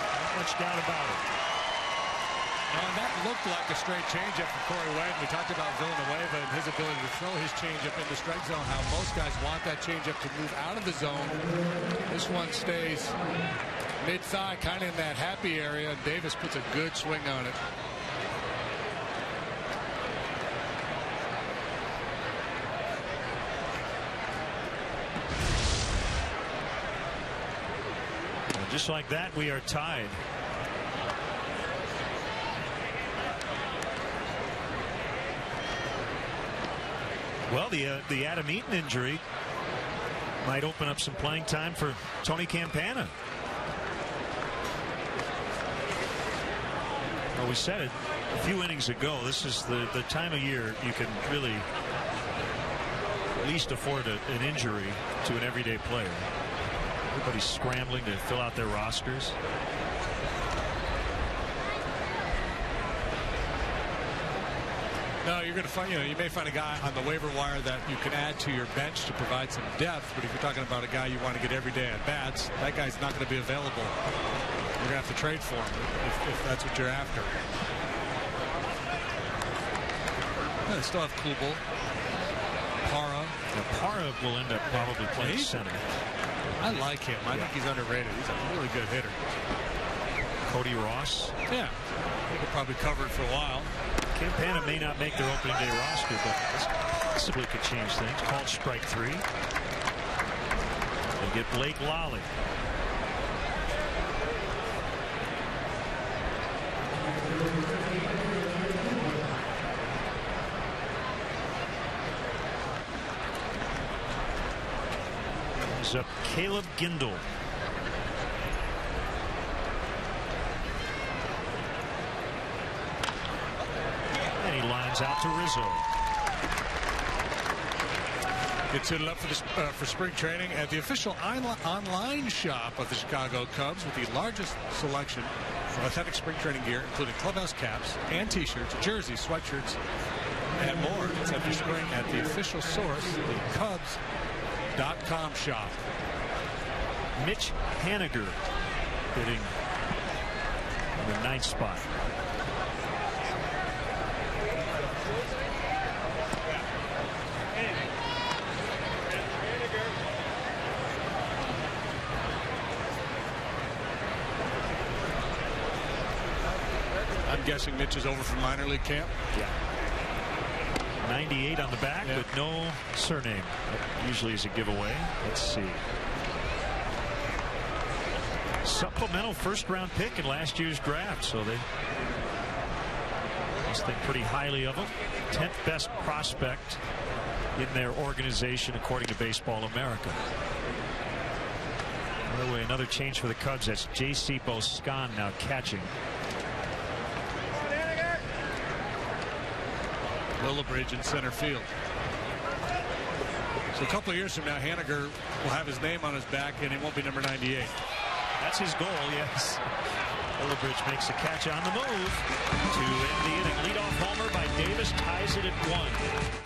Not much doubt about it. And that looked like a straight changeup for Corey Wade. We talked about Villanueva and his ability to throw his changeup in the strike zone, how most guys want that changeup to move out of the zone. This one stays mid-thigh, kind of in that happy area. Davis puts a good swing on it. And just like that, we are tied. Well, the Adam Eaton injury might open up some playing time for Tony Campana. Well, we said it a few innings ago. This is the time of year you can really at least afford an injury to an everyday player. Everybody's scrambling to fill out their rosters. No, you're going to find, you may find a guy on the waiver wire that you can add to your bench to provide some depth. But if you're talking about a guy you want to get every day at bats, that guy's not going to be available. You're going to have to trade for him if that's what you're after. They still have Kubel, Parra. Now, Parra will end up probably playing center. I like him. I think he's underrated. He's a really good hitter. Cody Ross. Yeah, he could probably cover it for a while. Campana may not make their opening day roster, but this possibly could change things. Called strike 3. They get Blake Lally. Comes up Caleb Gindel. Lines out to Rizzo. Gets suited up for spring training at the official online shop of the Chicago Cubs with the largest selection of authentic spring training gear, including clubhouse caps and T-shirts, jerseys, sweatshirts, and more. It's every spring at the official source, the Cubs.com shop. Mitch Haniger hitting on the 9th spot. I'm guessing Mitch is over from minor league camp. Yeah. 98 on the back, but no surname. That usually is a giveaway. Let's see. Supplemental first-round pick in last year's draft, so they must think pretty highly of him. 10th best prospect in their organization, according to Baseball America. By the way, another change for the Cubs. That's J.C. Boscan now catching. Lillibridge in center field. So a couple of years from now, Haniger will have his name on his back, and he won't be number 98. That's his goal, yes. Willebridge makes a catch on the move to end the inning. Leadoff homer by Davis ties it at 1.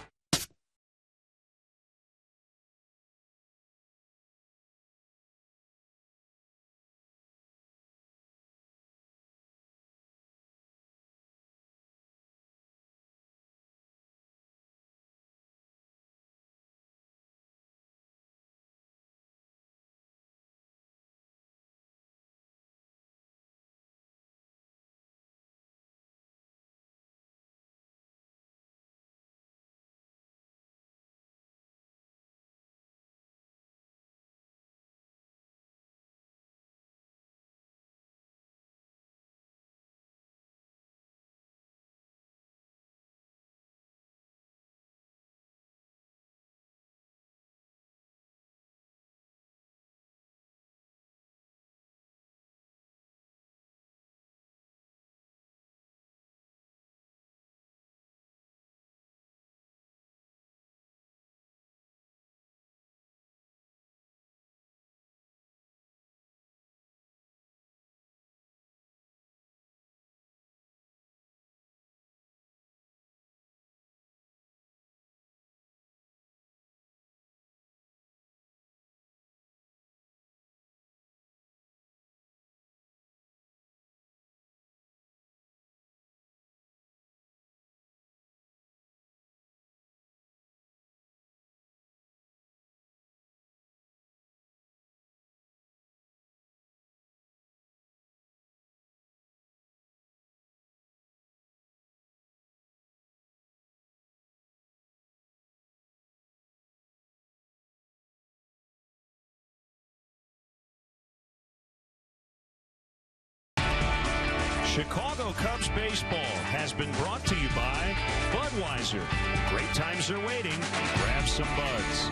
Chicago Cubs baseball has been brought to you by Budweiser. Great times are waiting. Grab some buds.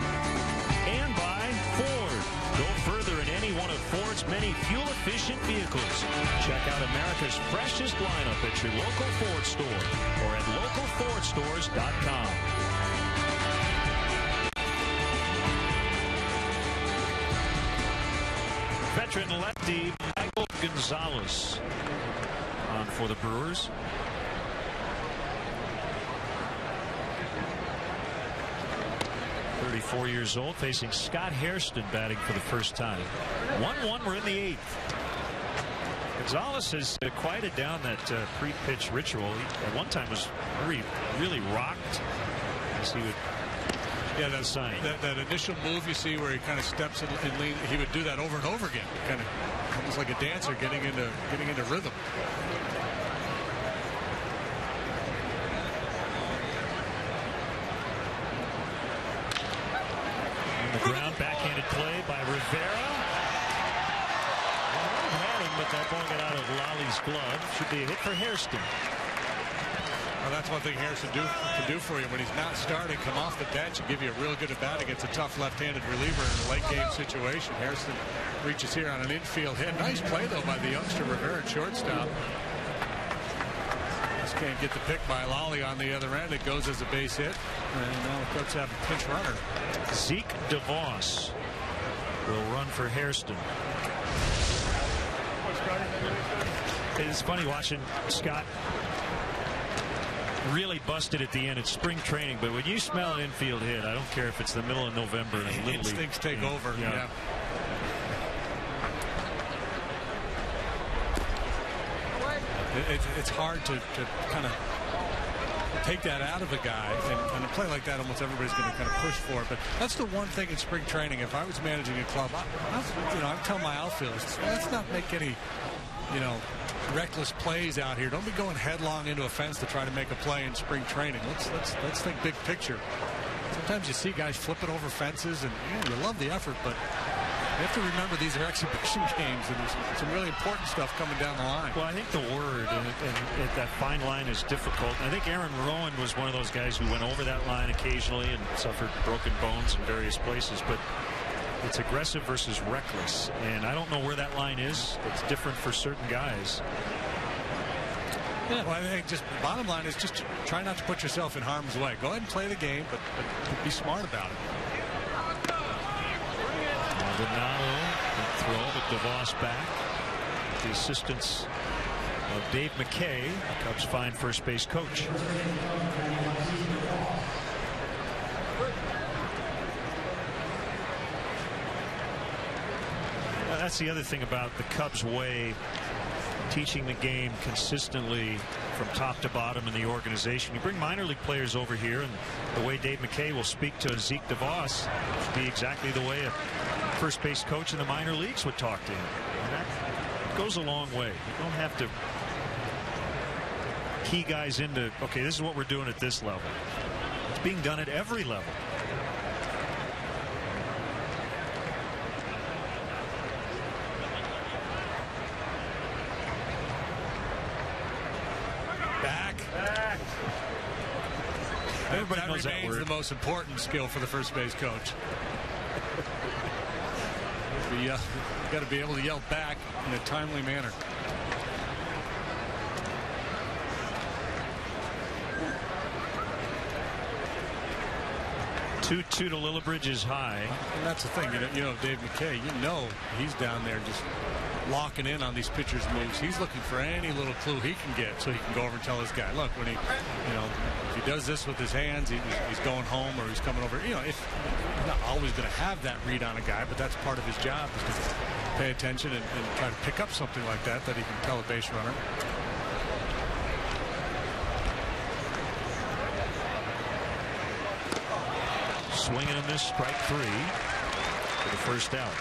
And by Ford. Go further in any one of Ford's many fuel-efficient vehicles. Check out America's freshest lineup at your local Ford store or at localfordstores.com. Veteran lefty Michael Gonzalez on for the Brewers. Years old, facing Scott Hairston batting for the first time. 1-1, we're in the 8th. Gonzalez has quieted down that pre-pitch ritual. He, at one time, was really rocked as he would. Yeah, that's that initial move you see where he kind of steps and lean. He would do that over and over again, kind of almost like a dancer getting into rhythm. Ground backhanded play by Rivera. Had him, but that ball got out of Lolly's glove. Should be a hit for Hairston. Well, that's one thing Hairston can do for you when he's not starting. Come off the bench and give you a real good at bat against a tough left-handed reliever in a late game situation. Hairston reaches here on an infield hit. Nice play though by the youngster Rivera at shortstop. Just can't get the pick by Lolly on the other end. It goes as a base hit. And now the Cubs have a pinch runner. Zeke DeVos will run for Hairston. It's funny watching Scott really busted at the end. It's spring training, but when you smell an infield hit, I don't care if it's the middle of November. Instincts take over. Yeah. It's hard to kind of take that out of a guy, and a play like that, almost everybody's going to kind of push for it. But that's the one thing in spring training. If I was managing a club, I'd tell my outfielders, let's not make any, reckless plays out here. Don't be going headlong into a fence to try to make a play in spring training. Let's think big picture. Sometimes you see guys flipping over fences, and you love the effort, but you have to remember these are exhibition games, and there's some really important stuff coming down the line. Well, I think the word and that fine line is difficult. I think Aaron Rowan was one of those guys who went over that line occasionally and suffered broken bones in various places, but it's aggressive versus reckless, and I don't know where that line is. It's different for certain guys. Yeah, well, I think just the bottom line is just try not to put yourself in harm's way. Go ahead and play the game, but be smart about it. Donato can throw, but DeVos back. With the assistance of Dave McKay, the Cubs fine first base coach. That's the other thing about the Cubs way, teaching the game consistently from top to bottom in the organization. You bring minor league players over here, and the way Dave McKay will speak to Zeke DeVos would be exactly the way a first base coach in the minor leagues would talk to him. And that goes a long way. You don't have to key guys into, okay, this is what we're doing at this level. It's being done at every level. Everybody knows that remains the most important skill for the first base coach. You got to be able to yell back in a timely manner. 2-2 to Lillibridge is high. And that's the thing, you know, Dave McKay, he's down there just locking in on these pitchers' moves. He's looking for any little clue he can get so he can go over and tell his guy, look, when he, if he does this with his hands, he's going home or he's coming over. If he's not always going to have that read on a guy, but that's part of his job, is to pay attention and try to pick up something like that he can tell a base runner. Swinging and miss, strike 3 for the first out.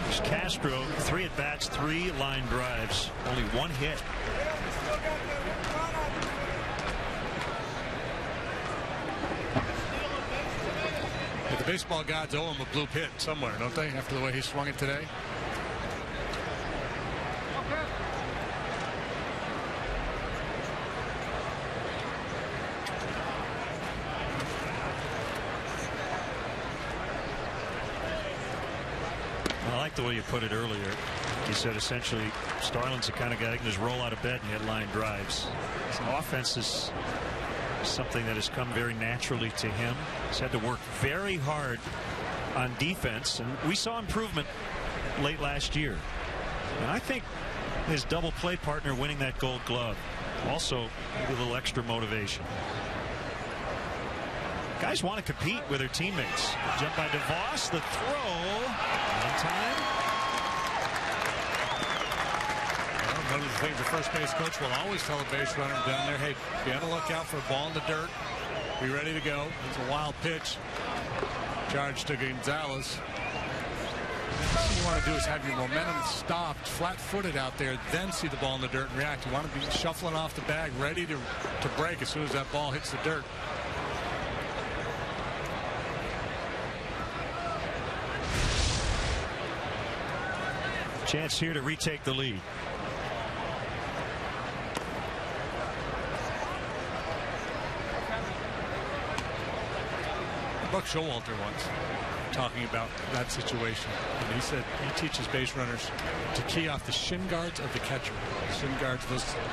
There's Castro, 3 at bats, 3 line drives, only 1 hit. But the baseball gods owe him a blue pit somewhere, don't they, after the way he swung it today? I like the way you put it earlier. You said essentially Starlin's the kind of guy that can just roll out of bed and hit line drives. His offense is something that has come very naturally to him. He's had to work very hard on defense, and we saw improvement late last year. And I think his double play partner winning that Gold Glove also maybe a little extra motivation. Guys want to compete with their teammates. Jump by DeVos, the throw on time. Well, one of the things the first base coach will always tell a base runner down there, hey, be on the lookout for a ball in the dirt. Be ready to go. It's a wild pitch. Charge to Gonzalez. What you want to do is have your momentum stopped, flat-footed out there, then see the ball in the dirt and react. You want to be shuffling off the bag, ready to break as soon as that ball hits the dirt. Chance here to retake the lead. Buck Showalter once talking about that situation, and he said he teaches base runners to key off the shin guards of the catcher. Those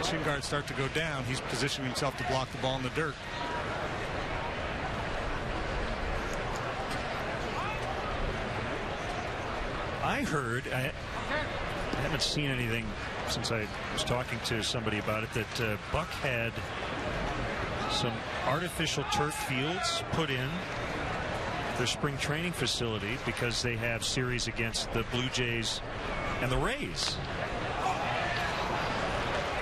shin guards start to go down, he's positioning himself to block the ball in the dirt. I heard, I haven't seen anything since I was talking to somebody about it, that Buck had some artificial turf fields put in their spring training facility because they have series against the Blue Jays and the Rays.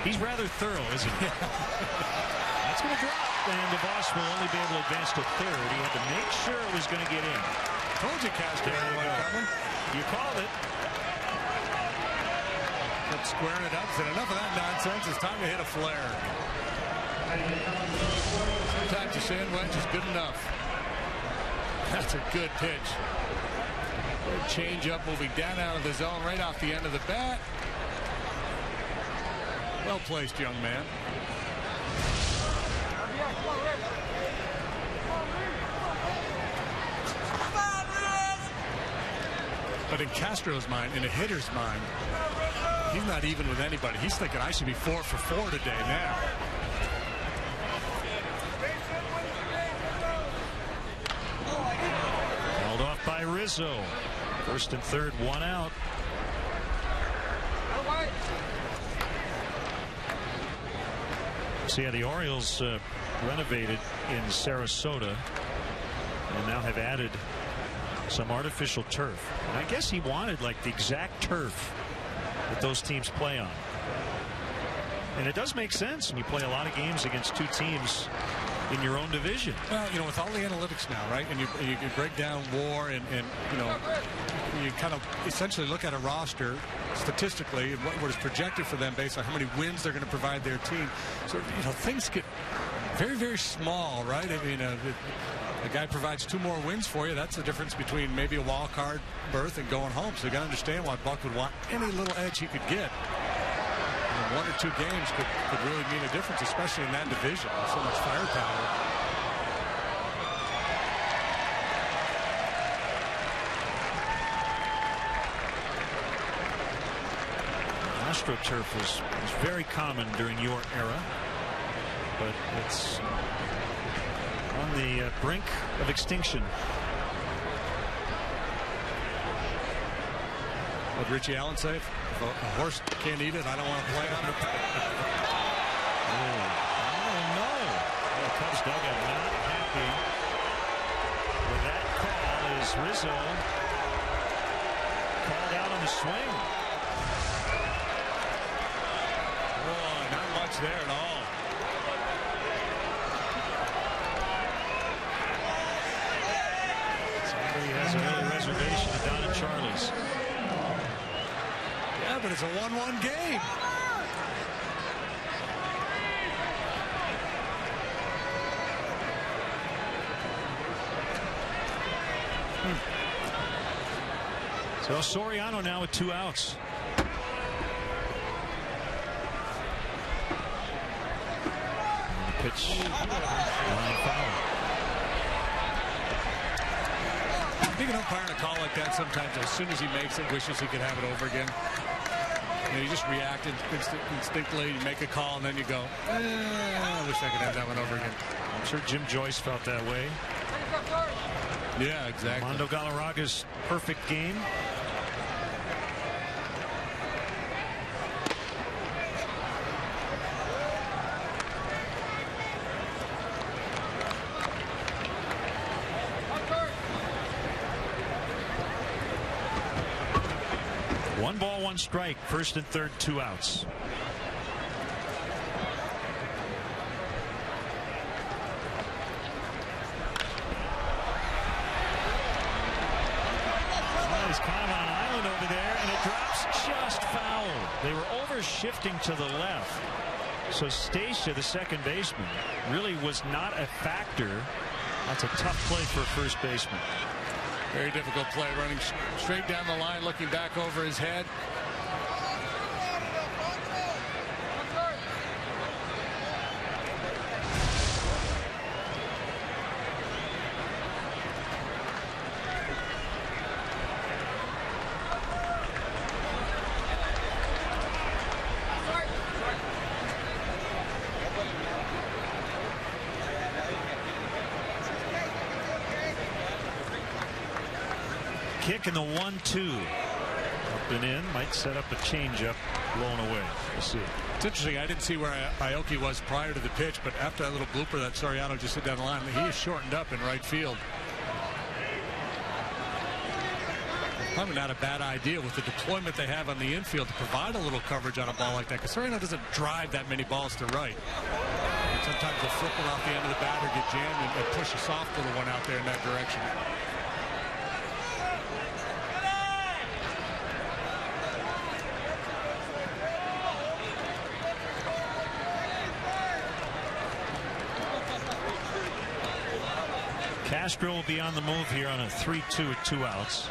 He's rather thorough, isn't he? That's going to drop, and DeVos will only be able to advance to third. He had to make sure it was going to get in. Told you, Castro. You called it. Kept squaring it up. Said enough of that nonsense. It's time to hit a flare. Sometimes a sandwich is good enough. That's a good pitch. Good change up, moving down out of the zone, right off the end of the bat. Well placed, young man. But in Castro's mind, in a hitter's mind, he's not even with anybody. He's thinking, I should be 4 for 4 today now. by Rizzo. First and third, one out. So yeah, the Orioles renovated in Sarasota and now have added some artificial turf. And I guess he wanted like the exact turf that those teams play on. And it does make sense when you play a lot of games against two teams in your own division. Well, you know, with all the analytics now, right, and you can break down WAR and you know, you kind of essentially look at a roster statistically and what is projected for them based on how many wins they're going to provide their team. So, you know, things get very, very small, right? I mean, the guy provides 2 more wins for you. That's the difference between maybe a wild card berth and going home. So you got to understand why Buck would want any little edge he could get. And 1 or 2 games could really mean a difference, especially in that division. There's so much firepower. AstroTurf was very common during your era, but it's on the brink of extinction. What did Richie Allen say? If a horse can't eat it, I don't want to play on it. Oh no! The Cubs dugout not happy with that call as Rizzo called out on the swing. Oh, not much there at all. Somebody has an early reservation at Don and Charlie's. Yeah, but it's a 1-1 game. So Soriano now with 2 outs. Pitch line foul. You can umpire a call like that sometimes. As soon as he makes it, wishes he could have it over again. You know, you just react instinctively. You make a call and then you go, I wish I could have that one over again. I'm sure Jim Joyce felt that way. Yeah, exactly. Mondo Galarraga's perfect game. One ball, one strike. First and third, 2 outs. He's kind of on an island over there, and it drops just foul. They were over shifting to the left. So Stacia, the second baseman, really was not a factor. That's a tough play for a first baseman. Very difficult play, running straight down the line, looking back over his head. Kick in the 1-2. Up and in. Might set up a changeup. Blown away. We'll see. It's interesting. I didn't see where Aoki was prior to the pitch, but after that little blooper that Soriano just hit down the line, he is shortened up in right field. Probably not a bad idea with the deployment they have on the infield to provide a little coverage on a ball like that, because Soriano doesn't drive that many balls to right. Sometimes they'll flip it off the end of the bat or get jammed and push a soft little one out there in that direction. Castro will be on the move here on a 3-2 with 2 outs.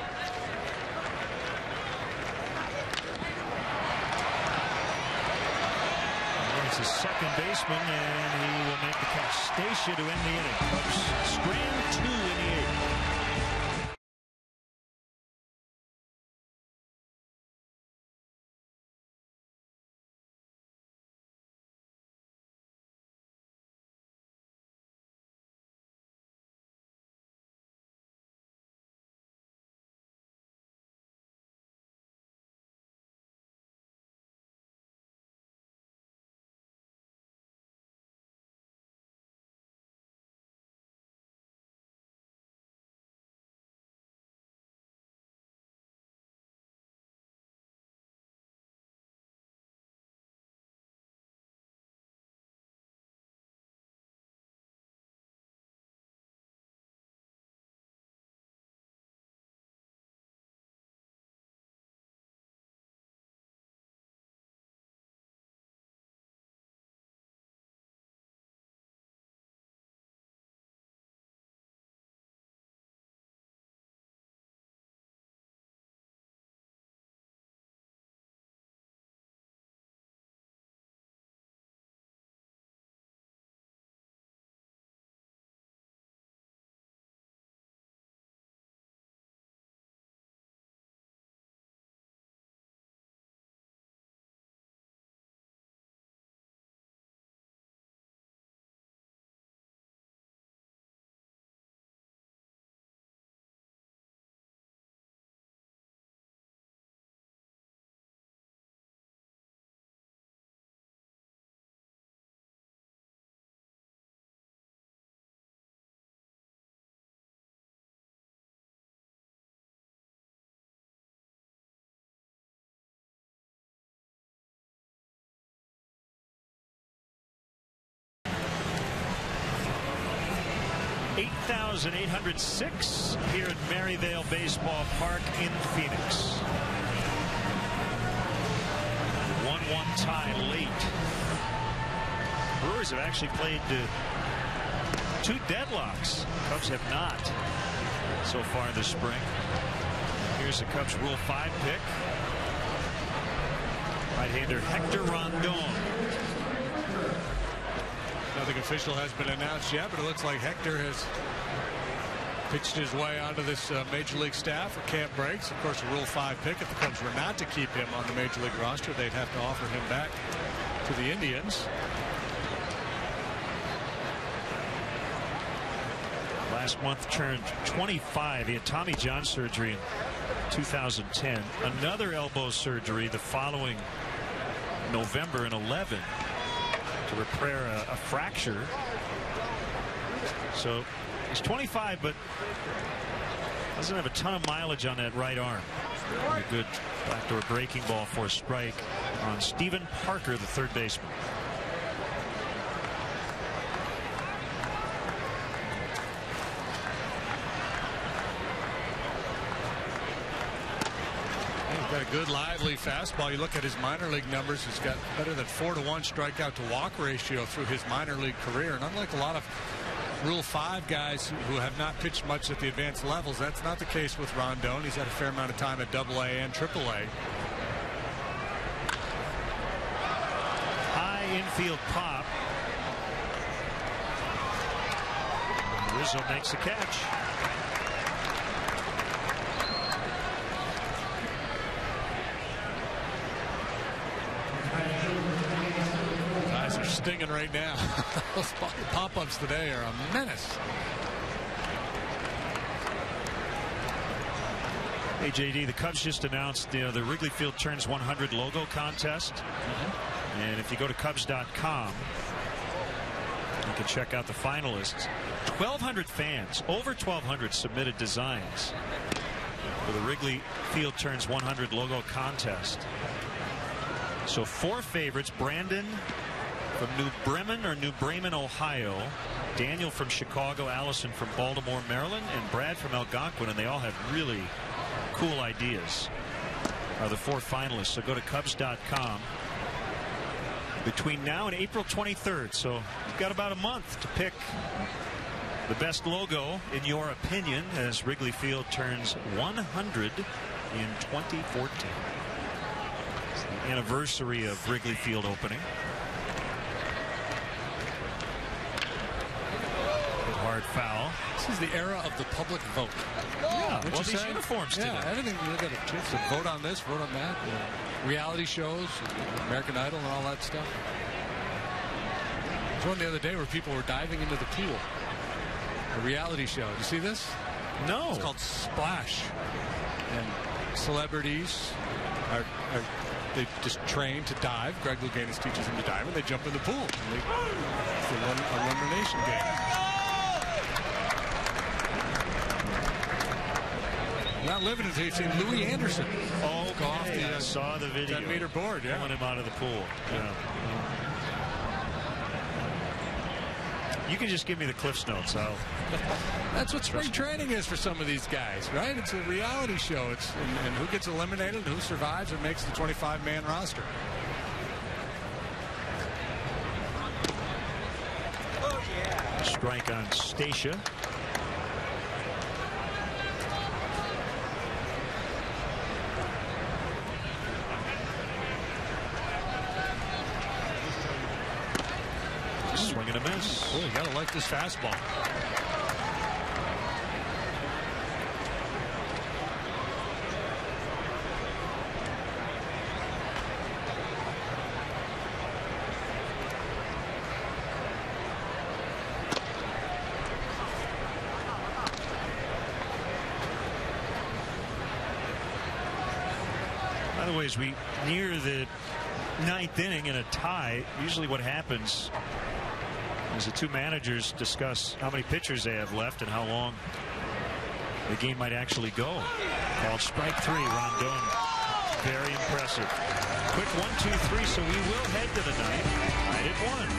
He's a second baseman, and he will make the catch. Stacia to end the inning. Cubs strand 2 in the 8th. 1,806 here at Maryvale Baseball Park in Phoenix. 1-1 tie late. Brewers have actually played 2 deadlocks. Cubs have not so far this spring. Here's the Cubs Rule 5 pick. Right-hander Hector Rondon. Nothing official has been announced yet, but it looks like Hector has pitched his way onto this Major League staff for camp breaks. Of course, a Rule 5 pick. If the Cubs were not to keep him on the Major League roster, they'd have to offer him back to the Indians. Last month turned 25. He had Tommy John surgery in 2010. Another elbow surgery the following November in 11 to repair a fracture. So he's 25, but doesn't have a ton of mileage on that right arm. A good backdoor breaking ball for a strike on Stephen Parker, the third baseman. Got a good lively fastball. You look at his minor league numbers, he's got better than 4-to-1 strikeout to walk ratio through his minor league career. And unlike a lot of Rule 5 guys who have not pitched much at the advanced levels, that's not the case with Rondon. He's had a fair amount of time at AA and AAA. High infield pop. Rizzo makes the catch. Stinging right now. Those pop-ups today are a menace. Hey, JD, the Cubs just announced the Wrigley Field Turns 100 logo contest. And if you go to Cubs.com, you can check out the finalists. 1,200 fans, over 1,200 submitted designs for the Wrigley Field Turns 100 logo contest. So 4 favorites: Brandon from New Bremen, Ohio, Daniel from Chicago, Allison from Baltimore, Maryland, and Brad from Algonquin, and they all have really cool ideas. Are the 4 finalists. So go to Cubs.com between now and April 23rd. So you've got about a month to pick the best logo in your opinion as Wrigley Field turns 100 in 2014. It's the anniversary of Wrigley Field opening. Hard foul. This is the era of the public vote. Yeah, well, these uniforms today. Yeah, everything. You got a chance to vote on this, vote on that. Reality shows, American Idol, and all that stuff. There was one the other day where people were diving into the pool. A reality show. You see this? No. It's called Splash. And celebrities are they just train to dive. Greg Louganis teaches them to dive, and they jump in the pool. It's an elimination game. Not living until you've seen Louis Anderson. Oh, go off the I saw the video. 10-meter board, yeah. Pulling him out of the pool. Yeah. You can just give me the Cliffs Notes. That's what spring training is for some of these guys, right? It's a reality show. It's and who gets eliminated, and who survives, and makes the 25-man roster. Oh, yeah. Strike on Stacia. Swing and a miss. Boy, you gotta like this fastball. By the way, as we near the 9th inning in a tie, usually what happens is the 2 managers discuss how many pitchers they have left and how long the game might actually go. Called strike 3, Rondon. Very impressive. Quick 1-2-3, so we will head to the 9th. Tied at 1.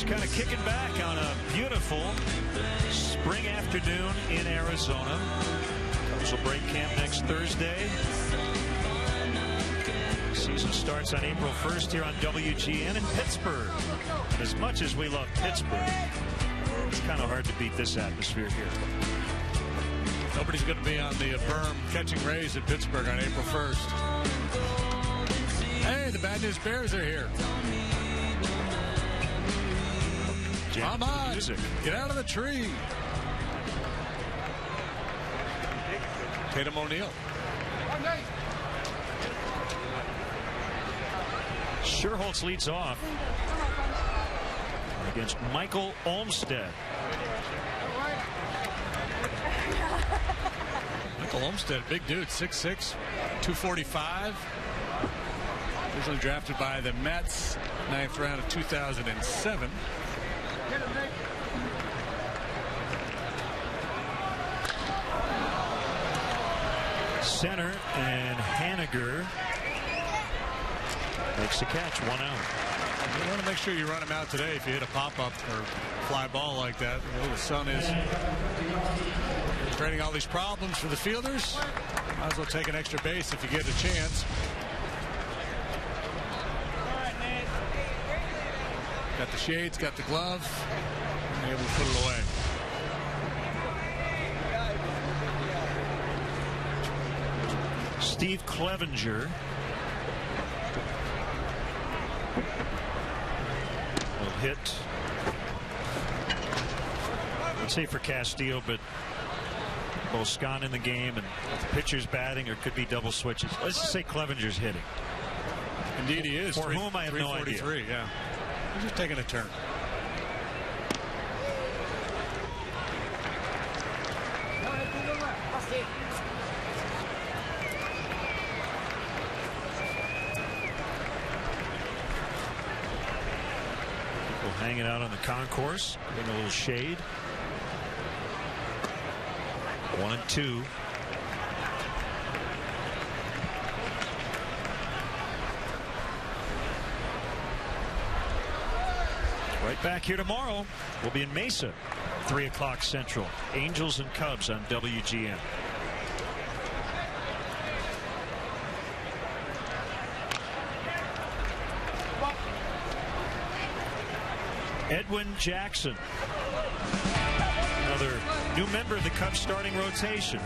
kind of kicking back on a beautiful spring afternoon in Arizona. Cubs will break camp next Thursday. Season starts on April 1st here on WGN in Pittsburgh. As much as we love Pittsburgh, it's kind of hard to beat this atmosphere here. Nobody's going to be on the berm catching rays in Pittsburgh on April 1st. Hey, the Bad News Bears are here. Come on, get out of the tree. Tatum O'Neal. Sherholtz leads off against Michael Olmstead. Michael Olmstead, big dude, 6'6", 245. Originally drafted by the Mets, 9th round of 2007. Center, and Haniger makes the catch, 1 out. You want to make sure you run him out today if you hit a pop-up or fly ball like that. You know, the sun is creating all these problems for the fielders. Might as well take an extra base if you get a chance. Got the shades, got the glove, and able to put it away. Steve Clevenger will hit, let's say for Castillo, but both Scott in the game and the pitcher's batting, or could be double switches. Let's just say Clevenger's hitting. Indeed he is. For whom I have no idea. Yeah. He's just taking a turn. People hanging out on the concourse, getting a little shade. 1-2. Right back here tomorrow. We'll be in Mesa, 3 o'clock Central. Angels and Cubs on WGN. Edwin Jackson, another new member of the Cubs starting rotation,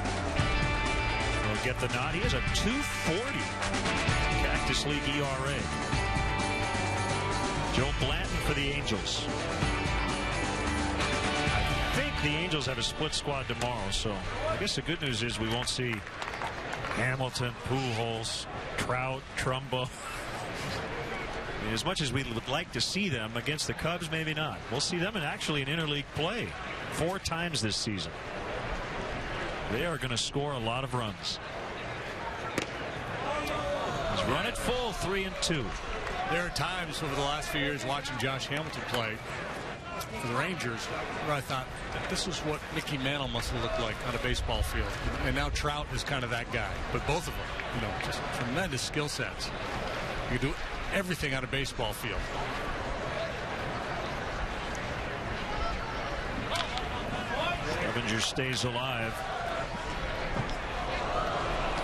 will get the nod. He has a 2.40 Cactus League ERA. Joe Blanton for the Angels. I think the Angels have a split squad tomorrow, so I guess the good news is we won't see Hamilton, Pujols, Trout, Trumbo. I mean, as much as we would like to see them against the Cubs, maybe not. We'll see them in actually in interleague play 4 times this season. They are going to score a lot of runs. He's run it full, 3-2. There are times over the last few years watching Josh Hamilton play for the Rangers where I thought this is what Mickey Mantle must have looked like on a baseball field. And now Trout is kind of that guy. But both of them, you know, just tremendous skill sets. You do everything on a baseball field. Clevenger stays alive.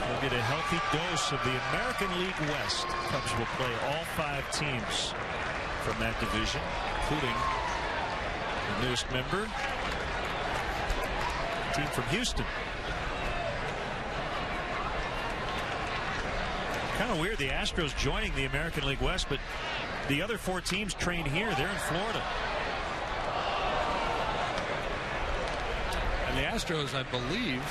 We'll get a healthy dose of the American League West. Cubs will play all 5 teams from that division, including the newest member, a team from Houston. Kind of weird, the Astros joining the American League West, but the other 4 teams train here. They're in Florida. And the Astros, I believe,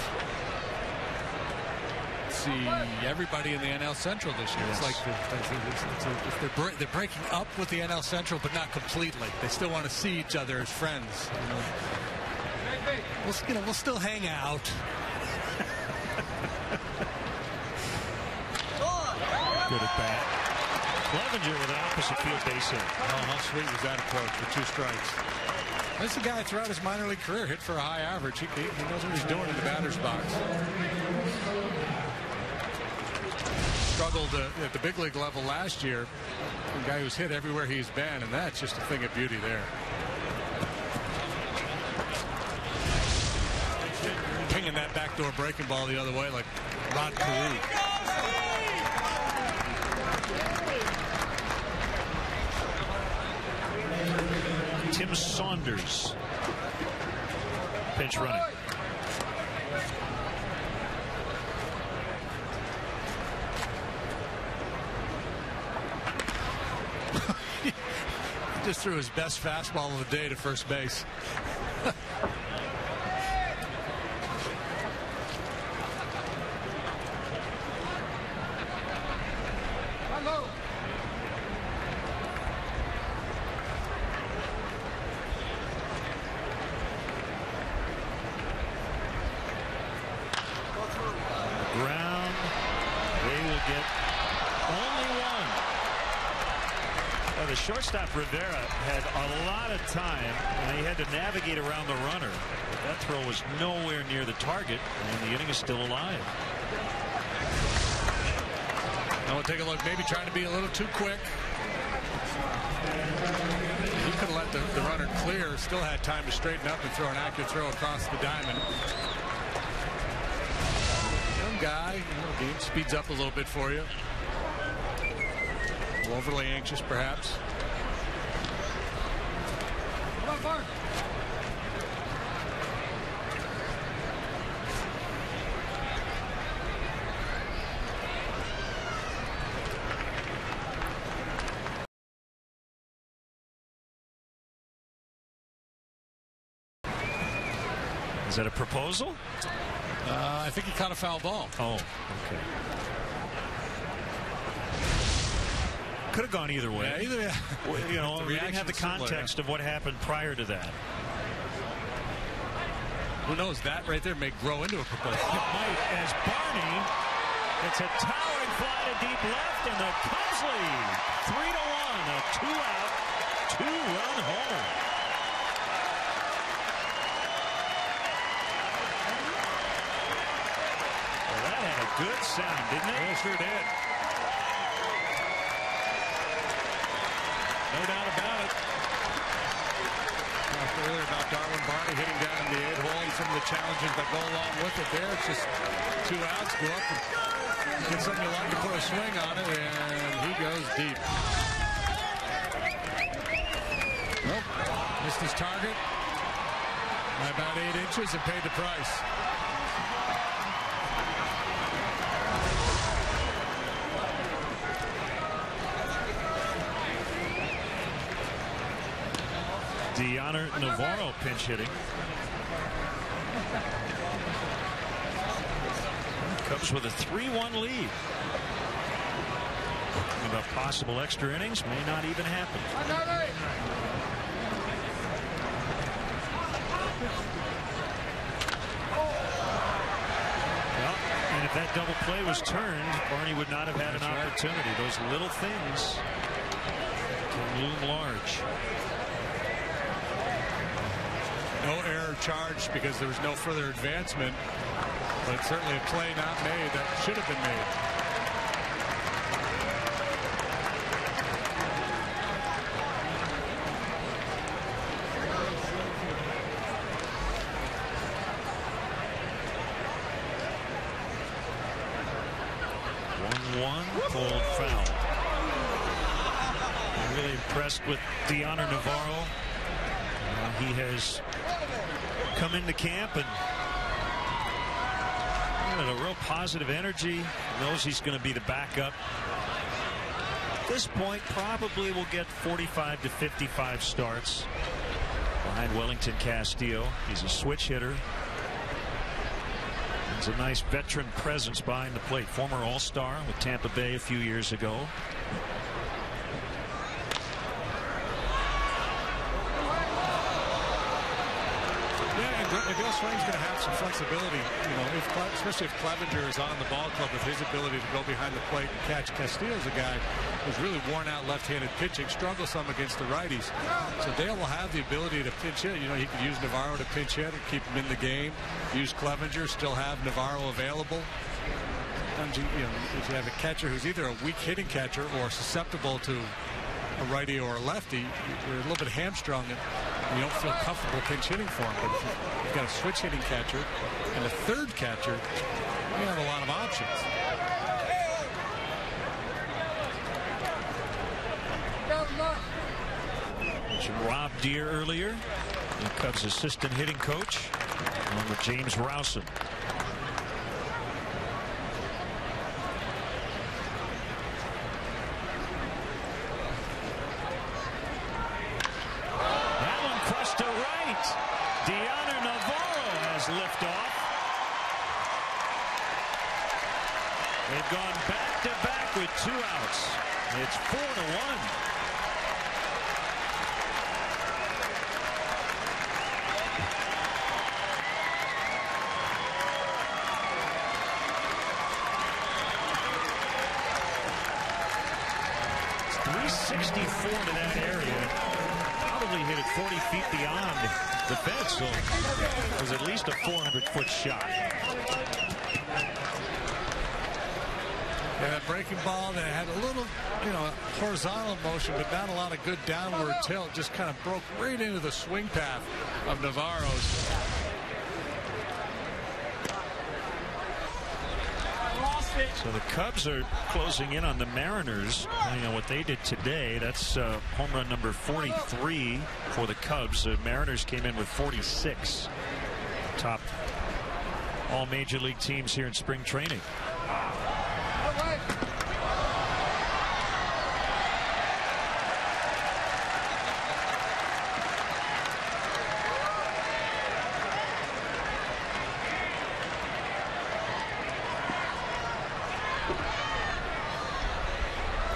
see everybody in the NL Central this year. Yes. It's like they're breaking up with the NL Central, but not completely. They still want to see each other as friends. We'll still hang out. Good at bat. Clevenger with an opposite field base hit. Oh, how sweet was that approach for 2 strikes? This is a guy throughout his minor league career hit for a high average. He knows what he's doing in the batter's box. Struggled at the big league level last year. A guy who's hit everywhere he's been, and that's just a thing of beauty there. threw a breaking ball the other way like Rod Carew. Tim Saunders, pinch running. Just threw his best fastball of the day to first base. Ground. They will get only one. The shortstop Rivera had a lot of time, and he had to navigate around the runner. But that throw was nowhere near the target, and the inning is still alive. Now we'll take a look. Maybe trying to be a little too quick. He could have let the runner clear. Still had time to straighten up and throw an accurate throw across the diamond. Young guy, game speeds up a little bit for you. Overly anxious, perhaps. Come on, Bart. Is that a proposal? I think he caught a foul ball. Oh, okay. Could have gone either way. Yeah, you know, we didn't have the context of what happened prior to that. Who knows? That right there may grow into a proposal. It might, as Barney, it's a towering fly to deep left, and the Cubs lead 3-1, a 2-out, 2-run home. Well, that had a good sound, didn't it? It sure did. No doubt about it. Talked earlier about Darwin Barney hitting down in the 8-hole and some of the challenges that go along with it there. It's just 2 outs, go up and get something you like to put a swing on it, and he goes deep. Nope. Missed his target by about 8 inches and paid the price. Deanna Navarro pinch hitting. Cubs with a 3-1 lead. Talking about possible extra innings, may not even happen. Well, and if that double play was turned, Barney would not have had an opportunity. Those little things can loom large. No error charged because there was no further advancement, but certainly a play not made that should have been made. Pulled foul. I'm really impressed with Deanna Navarro. He has come into camp and a real positive energy. Knows he's going to be the backup. At this point, probably will get 45 to 55 starts behind Wellington Castillo. He's a switch hitter. He's a nice veteran presence behind the plate. Former All-Star with Tampa Bay a few years ago. Miguel Swing's going to have some flexibility, you know, especially if Clevenger is on the ball club with his ability to go behind the plate and catch. Castillo's a guy who's really worn out left-handed pitching, struggles some against the righties. So Dale will have the ability to pinch hit. You know, he could use Navarro to pinch hit and keep him in the game. Use Clevenger, still have Navarro available. Sometimes if you have a catcher who's either a weak hitting catcher or susceptible to a righty or a lefty, you're a little bit hamstrung you don't feel comfortable pinch hitting for him. But if you've got a switch hitting catcher and a third catcher, you have a lot of options. Rob Deere earlier, the Cubs assistant hitting coach, along with James Rowson. That one crushed to right. Deanna Navarro has liftoff. They've gone back to back with 2 outs. It's 4-1. .364 to that area. Probably hit it 40 feet beyond the fence, so it was at least a 400-foot shot. Yeah, that breaking ball that had a little, horizontal motion, but not a lot of good downward tilt. Just kind of broke right into the swing path of Navarro's. So the Cubs are closing in on the Mariners, depending on what they did today. That's home run number 43 for the Cubs. The Mariners came in with 46. Top all major league teams here in spring training.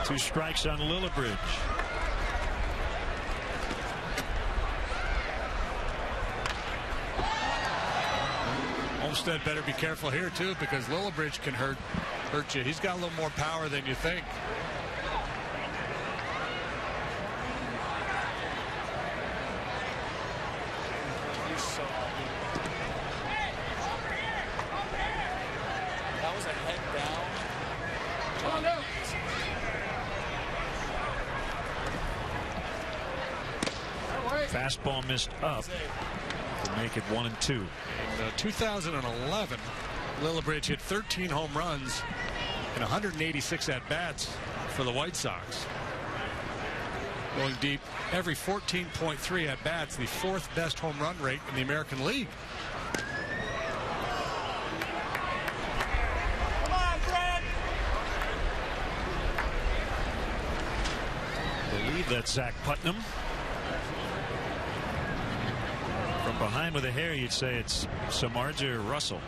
Two strikes on Lillibridge. Olmstead better be careful here too, because Lillibridge can hurt you. He's got a little more power than you think. That was a head down. Fastball missed up to make it 1-2. In 2011, Lillibridge hit 13 home runs and 186 at-bats for the White Sox. Going deep every 14.3 at-bats, the 4th best home run rate in the American League. Come on, Fred! I believe that's Zach Putnam. From behind with the hair, you'd say it's Samardzija Russell.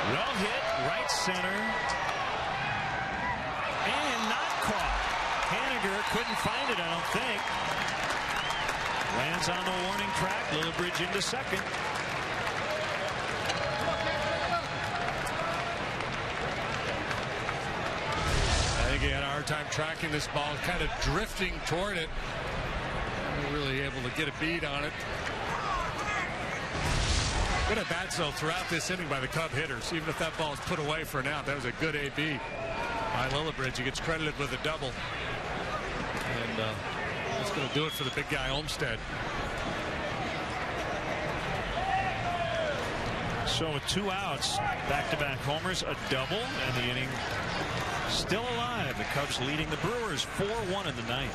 Well hit, right center. And not caught. Haniger couldn't find it, I don't think. Lands on the warning track. Lillibridge into second. I think he had a hard time tracking this ball, kind of drifting toward it. Not really able to get a bead on it. Good at bats though throughout this inning by the Cub hitters. Even if that ball is put away for an out, that was a good AB by Lillibridge. He gets credited with a double. And that's going to do it for the big guy Olmstead. So with 2 outs, back-to-back homers, a double, and the inning still alive. The Cubs leading the Brewers 4-1 in the 9th.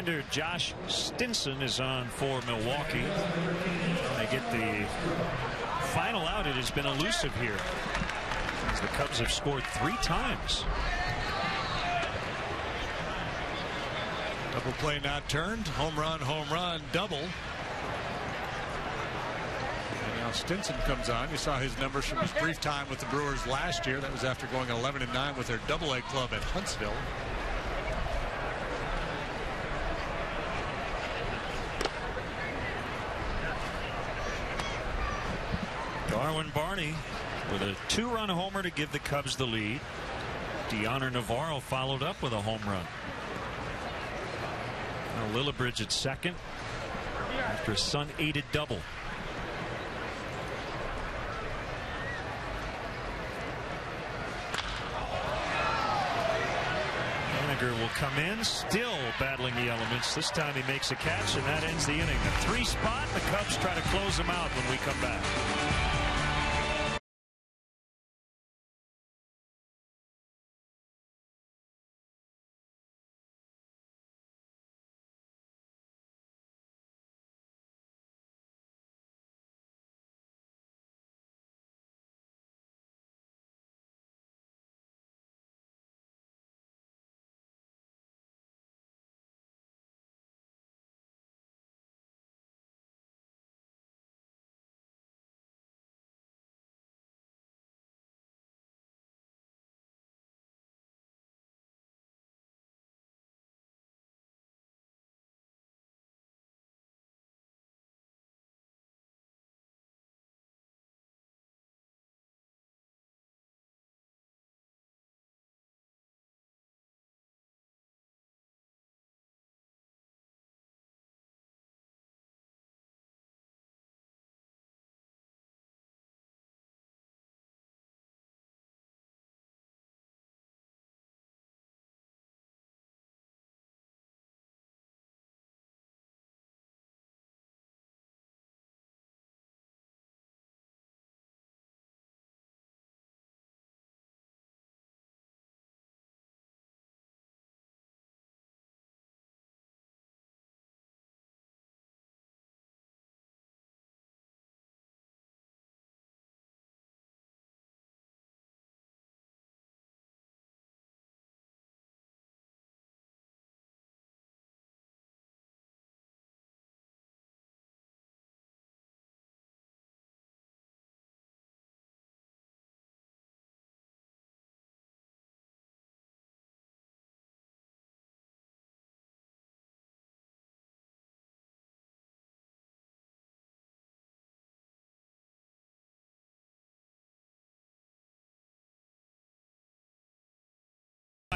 Right-hander Josh Stinson is on for Milwaukee. They get the final out. It has been elusive here, as the Cubs have scored 3 times. Double play not turned. Home run, double. And now Stinson comes on. You saw his numbers from his brief time with the Brewers last year. That was after going 11-9 with their Double-A club at Huntsville. Darwin Barney with a 2-run homer to give the Cubs the lead. Deoner Navarro followed up with a home run. Now Lillibridge at second after a Sun-aided double. Haniger will come in, still battling the elements. This time he makes a catch, and that ends the inning. A 3 spot. The Cubs try to close them out when we come back.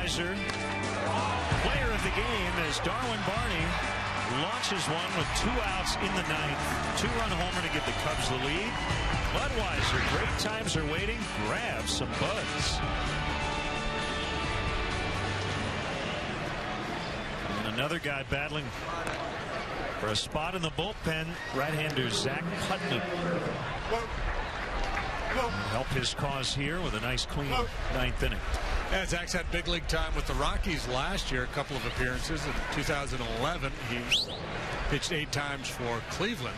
Player of the game as Darwin Barney launches one with 2 outs in the 9th. 2-run homer to give the Cubs the lead. Budweiser, great times are waiting. Grab some buds. And another guy battling for a spot in the bullpen, right-hander Zach Putnam. Help his cause here with a nice clean 9th inning. Yeah, Zach's had big league time with the Rockies last year, a couple of appearances. In 2011, he pitched 8 times for Cleveland.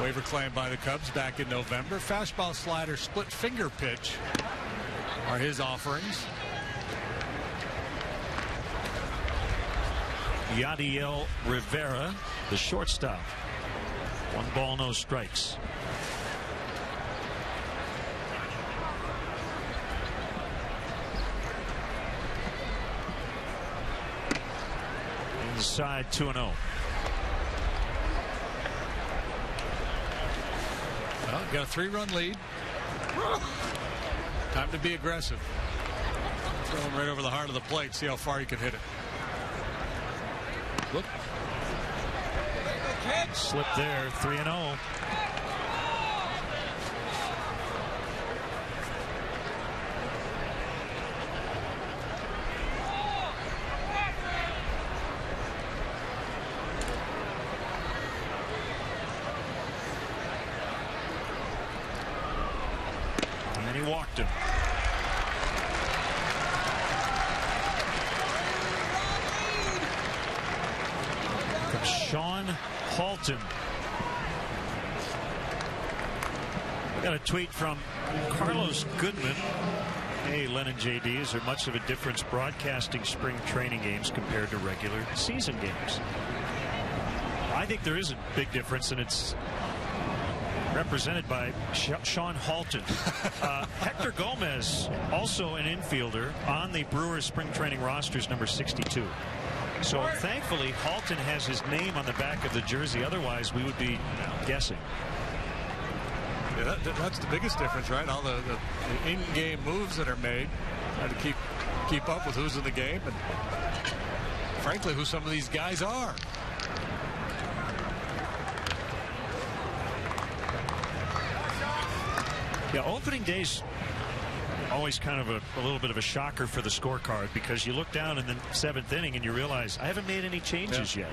Waiver claim by the Cubs back in November. Fastball, slider, split finger pitch are his offerings. Yadiel Rivera, the shortstop. 1 ball, no strikes. Inside 2-0. Well, got a 3-run lead. Time to be aggressive. Throw him right over the heart of the plate. See how far you can hit it. Look. Slip there. 3-0. And he walked him. Halton. Got a tweet from Carlos Goodman. Hey, Len and JD, is there much of a difference broadcasting spring training games compared to regular season games? I think there is a big difference, and it's represented by Sean Halton. Hector Gomez, also an infielder on the Brewers spring training rosters, number 62. So thankfully Halton has his name on the back of the jersey. Otherwise we would be guessing. Yeah, that's the biggest difference, right? All the in-game moves that are made, trying to keep up with who's in the game and frankly who some of these guys are. Yeah, opening day's always kind of a little bit of a shocker for the scorecard, because you look down in the 7th inning and you realize I haven't made any changes yet.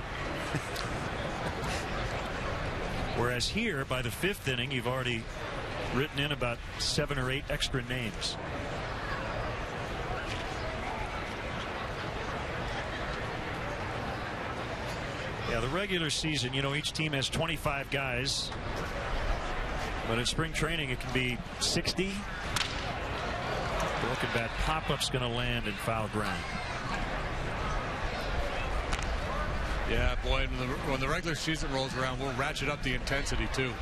Whereas here, by the 5th inning, you've already written in about 7 or 8 extra names. Yeah, the regular season, you know, each team has 25 guys. But in spring training, it can be 60. Broken bat pop-up's going to land in foul ground. Yeah, boy, when the regular season rolls around, we'll ratchet up the intensity, too.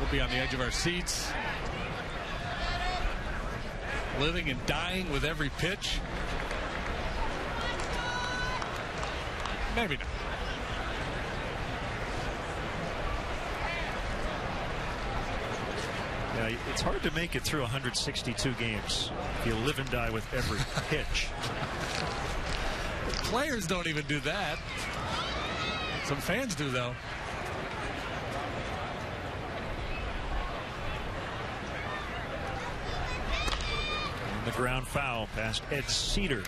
We'll be on the edge of our seats, living and dying with every pitch. Maybe not. Yeah, it's hard to make it through 162 games if you live and die with every pitch. Players don't even do that. Some fans do, though. And the ground foul past Ed Cedar.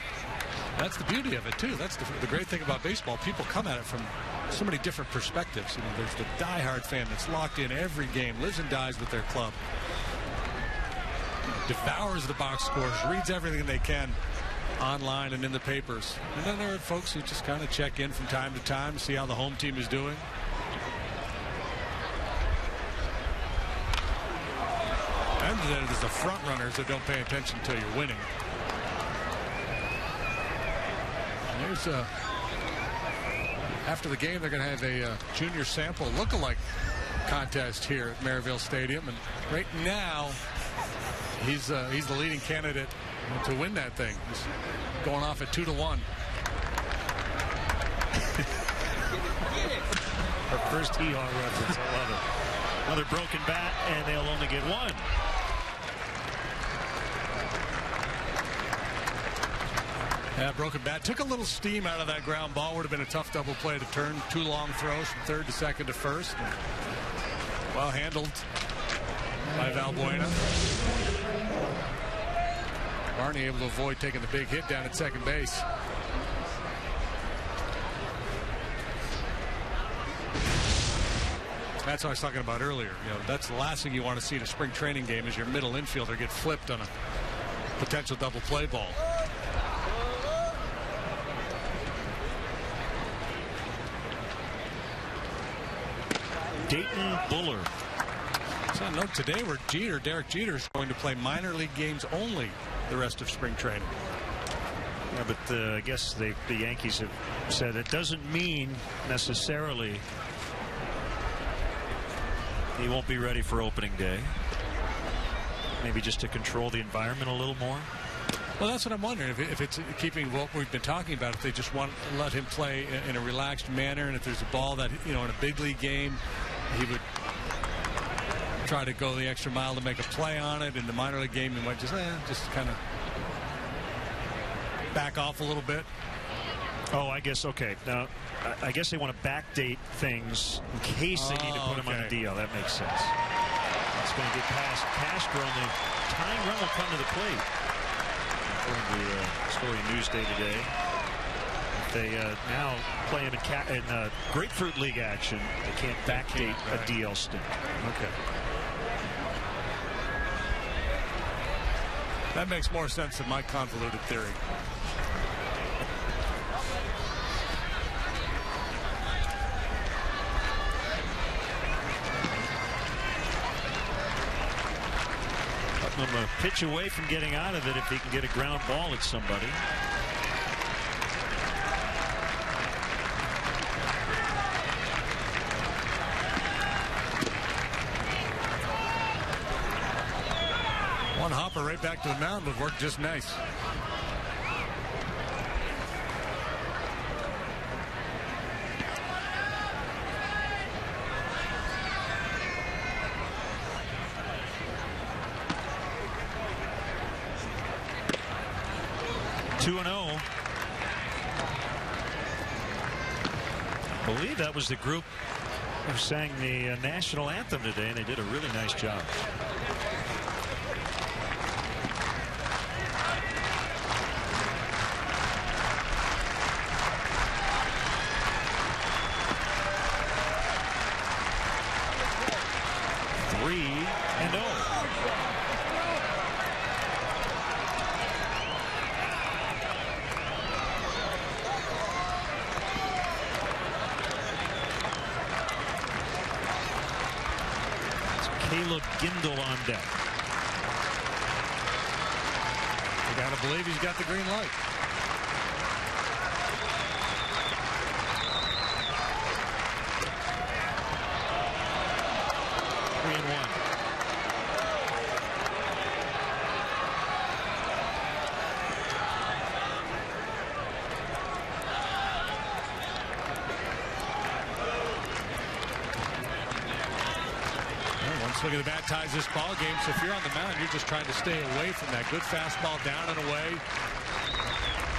That's the beauty of it, too. That's the great thing about baseball. People come at it from so many different perspectives. You know, there's the diehard fan that's locked in every game, lives and dies with their club, devours the box scores, reads everything they can online and in the papers. And then there are folks who just kind of check in from time to time, see how the home team is doing. And then there's the front runners that don't pay attention until you're winning. And there's after the game, they're going to have a junior sample look-alike contest here at Maryville Stadium, and right now he's the leading candidate to win that thing. He's going off at 2-1. Our first hee-haw reference. I love it. Another broken bat, and they'll only get one. Yeah, broken bat. Took a little steam out of that ground ball. Would have been a tough double play to turn. 2 long throws from 3rd to 2nd to 1st. Well handled by Valbuena. Barney able to avoid taking the big hit down at second base. That's what I was talking about earlier. You know, that's the last thing you want to see in a spring training game is your middle infielder get flipped on a potential double play ball. Dayton Buller. So note today where Derek Jeter is going to play minor league games only the rest of spring training. Yeah, but I guess the Yankees have said it doesn't mean necessarily he won't be ready for opening day. Maybe just to control the environment a little more. Well, that's what I'm wondering. If it's keeping what we've been talking about, if they just want to let him play in a relaxed manner, and if there's a ball that, you know, in a big league game, he would try to go the extra mile to make a play on it. In the minor league game, he might just kind of back off a little bit. Oh, I guess, okay. Now, I guess they want to backdate things in case they need to put him on a DL. That makes sense. It's going to get past Castro, and the tying run will come to the plate. According to Story Newsday today, if they now play him in Grapefruit League action, they can't backdate a DL stint. Okay. That makes more sense than my convoluted theory. him a pitch away from getting out of it if he can get a ground ball at somebody. One hopper right back to the mound would work just nice. I believe that was the group who sang the national anthem today, and they did a really nice job. Gindle on deck. You got to believe he's got the green light. Look at the bat, ties this ball game. So if you're on the mound, you're just trying to stay away from that. Good fastball down and away.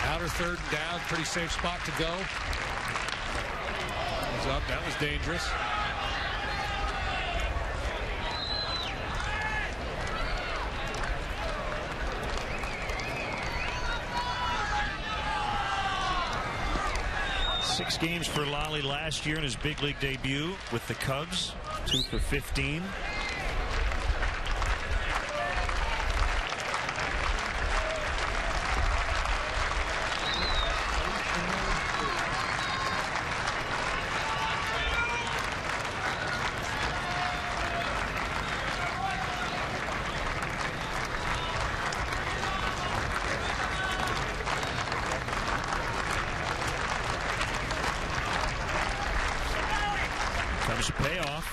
Outer third and down. Pretty safe spot to go. He's up. That was dangerous. Six games for Lally last year in his big league debut with the Cubs. 2 for 15. Comes a payoff.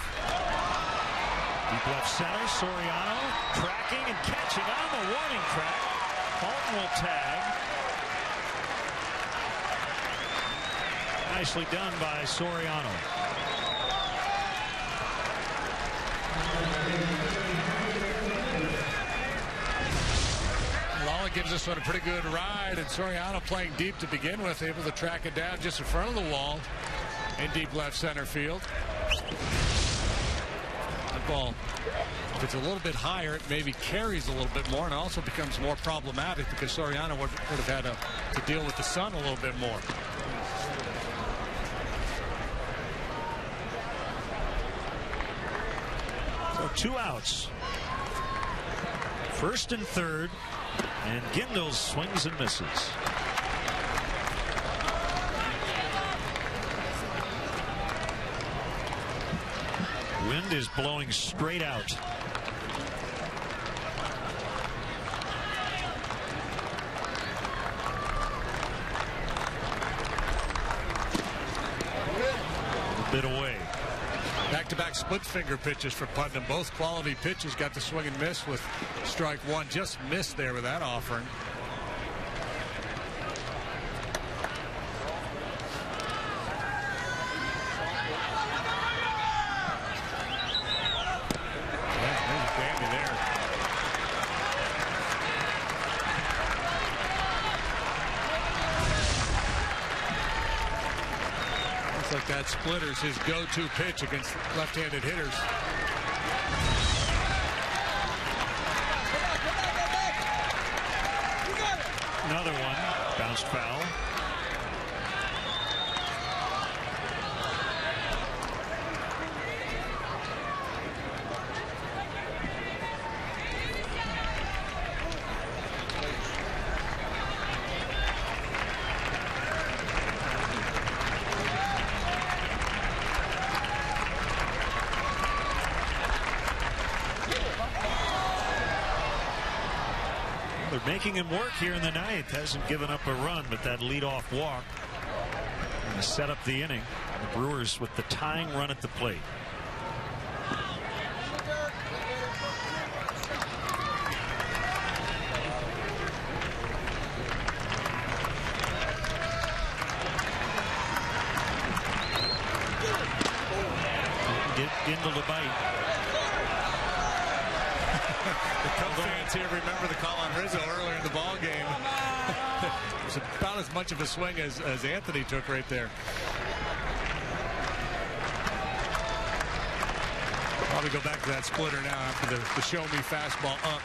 Deep left center, Soriano tracking and catching on the warning track. Halton will tag. Nicely done by Soriano. Lala gives this one a pretty good ride, and Soriano playing deep to begin with, able to track it down just in front of the wall in deep left center field. That ball, if it's a little bit higher, it maybe carries a little bit more and also becomes more problematic because Soriano would have had to deal with the sun a little bit more. So 2 outs. First and third, and Gindle swings and misses. Wind is blowing straight out. A bit away. Back-to-back split finger pitches for Putnam. Both quality pitches. Got the swing and miss with strike one. Just missed there with that offering. Like that splitter's his go-to pitch against left-handed hitters. Another one bounced foul. Well, they're making him work here in the ninth. Hasn't given up a run, but that leadoff walk going to set up the inning. The Brewers with the tying run at the plate. Into the bite. The Cubs fans here remember the call on Rizzo earlier in the ball game. It was about as much of a swing as Anthony took right there. Probably go back to that splitter now after the show me fastball up.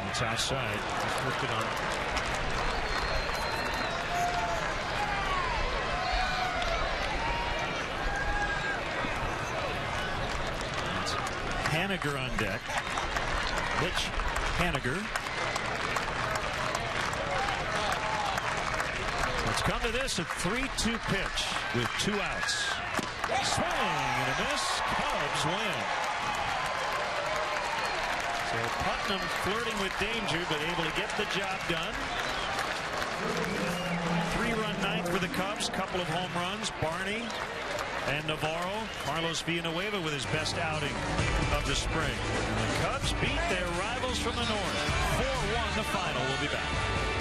It's outside. He's working on it. Haniger on deck. Mitch Haniger. Let's come to this, a 3-2 pitch with 2 outs. Swing and a miss. Cubs win. So Putnam flirting with danger, but able to get the job done. 3-run ninth for the Cubs. Couple of home runs. Barney and Navarro. Carlos Villanueva with his best outing of the spring. And the Cubs beat their rivals from the north. 4-1 the final. We'll be back.